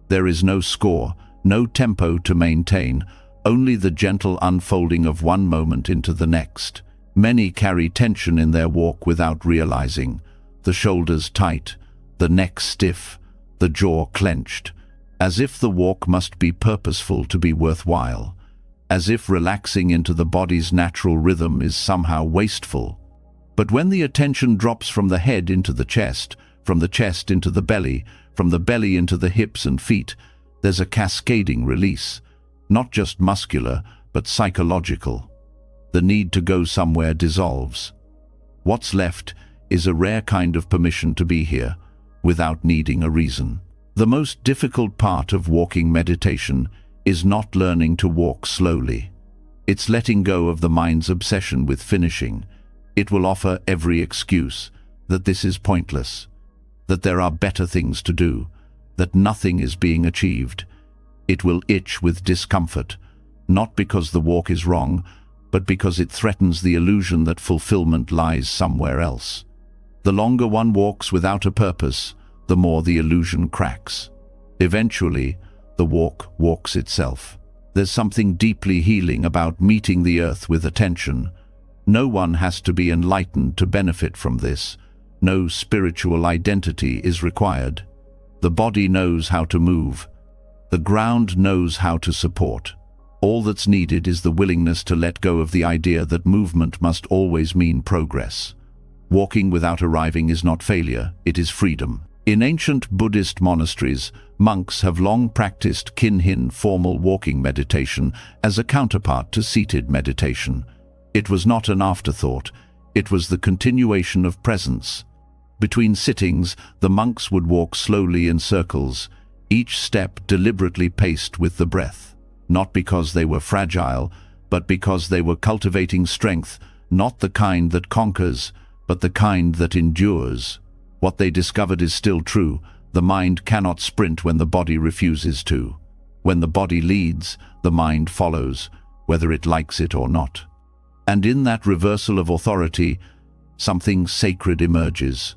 A: There is no score, no tempo to maintain, only the gentle unfolding of one moment into the next. Many carry tension in their walk without realizing, the shoulders tight, the neck stiff, the jaw clenched, as if the walk must be purposeful to be worthwhile, as if relaxing into the body's natural rhythm is somehow wasteful. But when the attention drops from the head into the chest, from the chest into the belly, from the belly into the hips and feet, there's a cascading release, not just muscular, but psychological. The need to go somewhere dissolves. What's left is a rare kind of permission to be here, without needing a reason. The most difficult part of walking meditation is not learning to walk slowly. It's letting go of the mind's obsession with finishing. It will offer every excuse that this is pointless, that there are better things to do, that nothing is being achieved. It will itch with discomfort, not because the walk is wrong, but because it threatens the illusion that fulfillment lies somewhere else. The longer one walks without a purpose, the more the illusion cracks. Eventually, the walk walks itself. There's something deeply healing about meeting the earth with attention. No one has to be enlightened to benefit from this. No spiritual identity is required. The body knows how to move. The ground knows how to support. All that's needed is the willingness to let go of the idea that movement must always mean progress. Walking without arriving is not failure, it is freedom. In ancient Buddhist monasteries, monks have long practiced kinhin formal walking meditation as a counterpart to seated meditation. It was not an afterthought, it was the continuation of presence. Between sittings, the monks would walk slowly in circles, each step deliberately paced with the breath. Not because they were fragile, but because they were cultivating strength, not the kind that conquers, but the kind that endures. What they discovered is still true. The mind cannot sprint when the body refuses to. When the body leads, the mind follows, whether it likes it or not. And in that reversal of authority, something sacred emerges.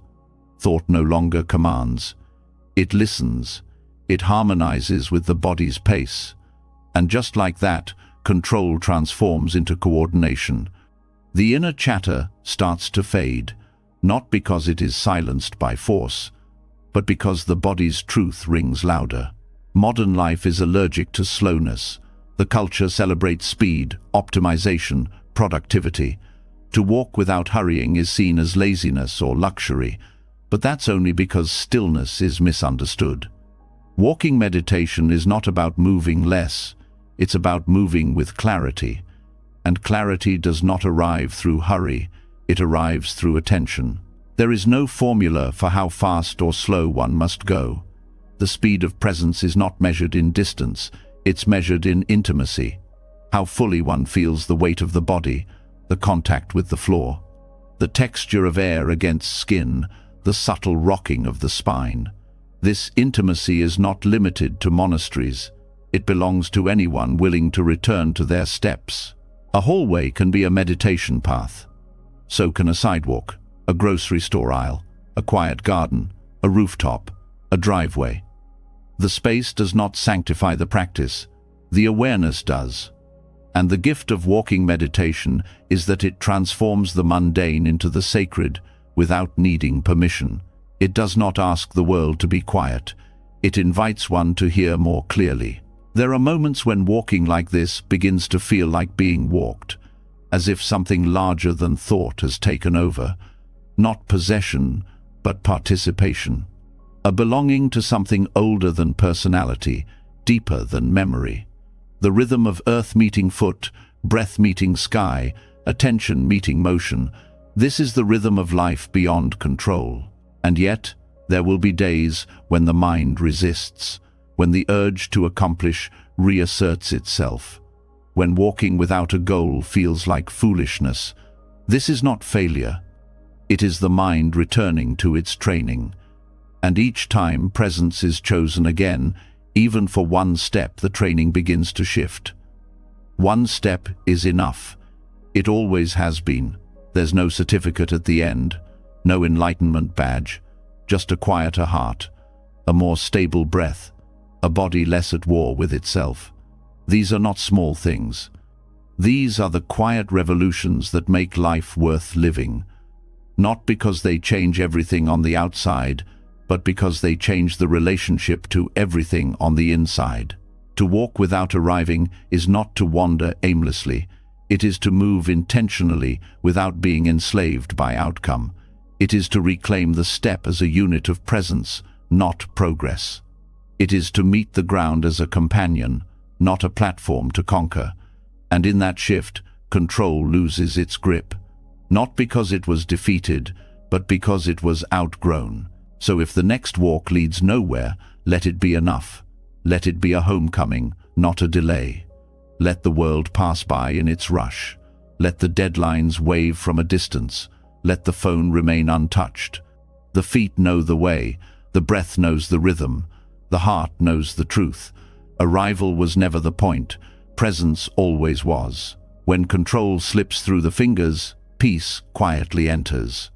A: Thought no longer commands. It listens. It harmonizes with the body's pace. And just like that, control transforms into coordination. The inner chatter starts to fade, not because it is silenced by force, but because the body's truth rings louder. Modern life is allergic to slowness. The culture celebrates speed, optimization, productivity. To walk without hurrying is seen as laziness or luxury, but that's only because stillness is misunderstood. Walking meditation is not about moving less, it's about moving with clarity. And clarity does not arrive through hurry, it arrives through attention. There is no formula for how fast or slow one must go. The speed of presence is not measured in distance, it's measured in intimacy. How fully one feels the weight of the body, the contact with the floor, the texture of air against skin, the subtle rocking of the spine. This intimacy is not limited to monasteries. It belongs to anyone willing to return to their steps. A hallway can be a meditation path. So can a sidewalk, a grocery store aisle, a quiet garden, a rooftop, a driveway. The space does not sanctify the practice, the awareness does. And the gift of walking meditation is that it transforms the mundane into the sacred without needing permission. It does not ask the world to be quiet. It invites one to hear more clearly. There are moments when walking like this begins to feel like being walked, as if something larger than thought has taken over. Not possession, but participation. A belonging to something older than personality, deeper than memory. The rhythm of earth meeting foot, breath meeting sky, attention meeting motion. This is the rhythm of life beyond control. And yet, there will be days when the mind resists, when the urge to accomplish reasserts itself, when walking without a goal feels like foolishness. This is not failure. It is the mind returning to its training. And each time presence is chosen again, even for one step, the training begins to shift. One step is enough. It always has been. There's no certificate at the end, no enlightenment badge, just a quieter heart, a more stable breath, a body less at war with itself. These are not small things. These are the quiet revolutions that make life worth living, not because they change everything on the outside, but because they change the relationship to everything on the inside. To walk without arriving is not to wander aimlessly. It is to move intentionally without being enslaved by outcome. It is to reclaim the step as a unit of presence, not progress. It is to meet the ground as a companion, not a platform to conquer. And in that shift, control loses its grip. Not because it was defeated, but because it was outgrown. So if the next walk leads nowhere, let it be enough. Let it be a homecoming, not a delay. Let the world pass by in its rush. Let the deadlines wave from a distance. Let the phone remain untouched. The feet know the way, the breath knows the rhythm, the heart knows the truth. Arrival was never the point, presence always was. When control slips through the fingers, peace quietly enters.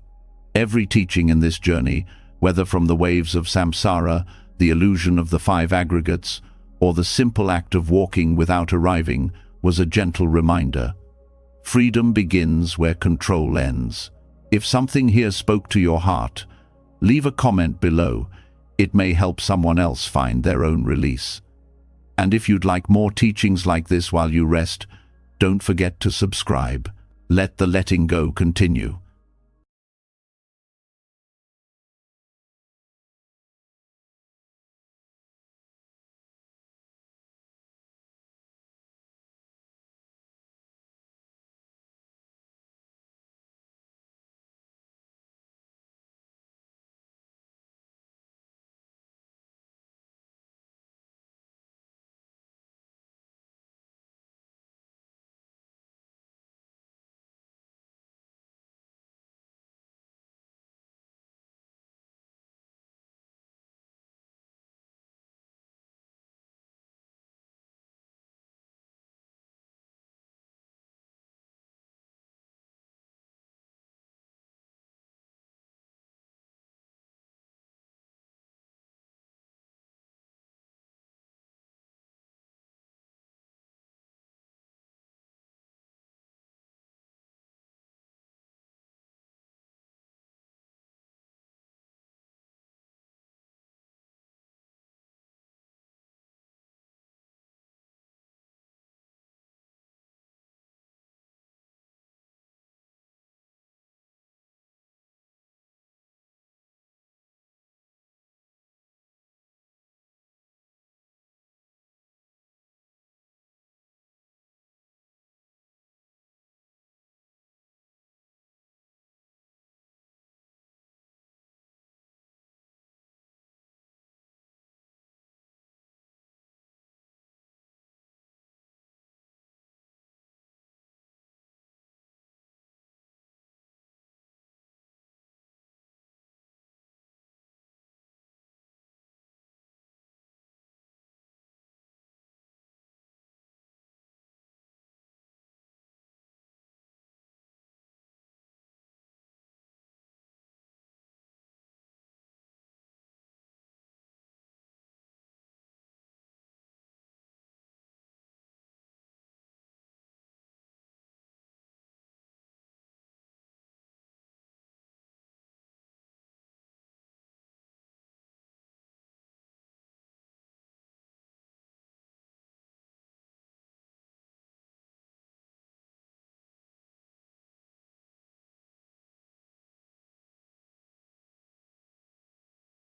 A: Every teaching in this journey, whether from the waves of samsara, the illusion of the five aggregates, or the simple act of walking without arriving, was a gentle reminder. Freedom begins where control ends. If something here spoke to your heart, leave a comment below. It may help someone else find their own release. And if you'd like more teachings like this while you rest, don't forget to subscribe. Let the letting go continue.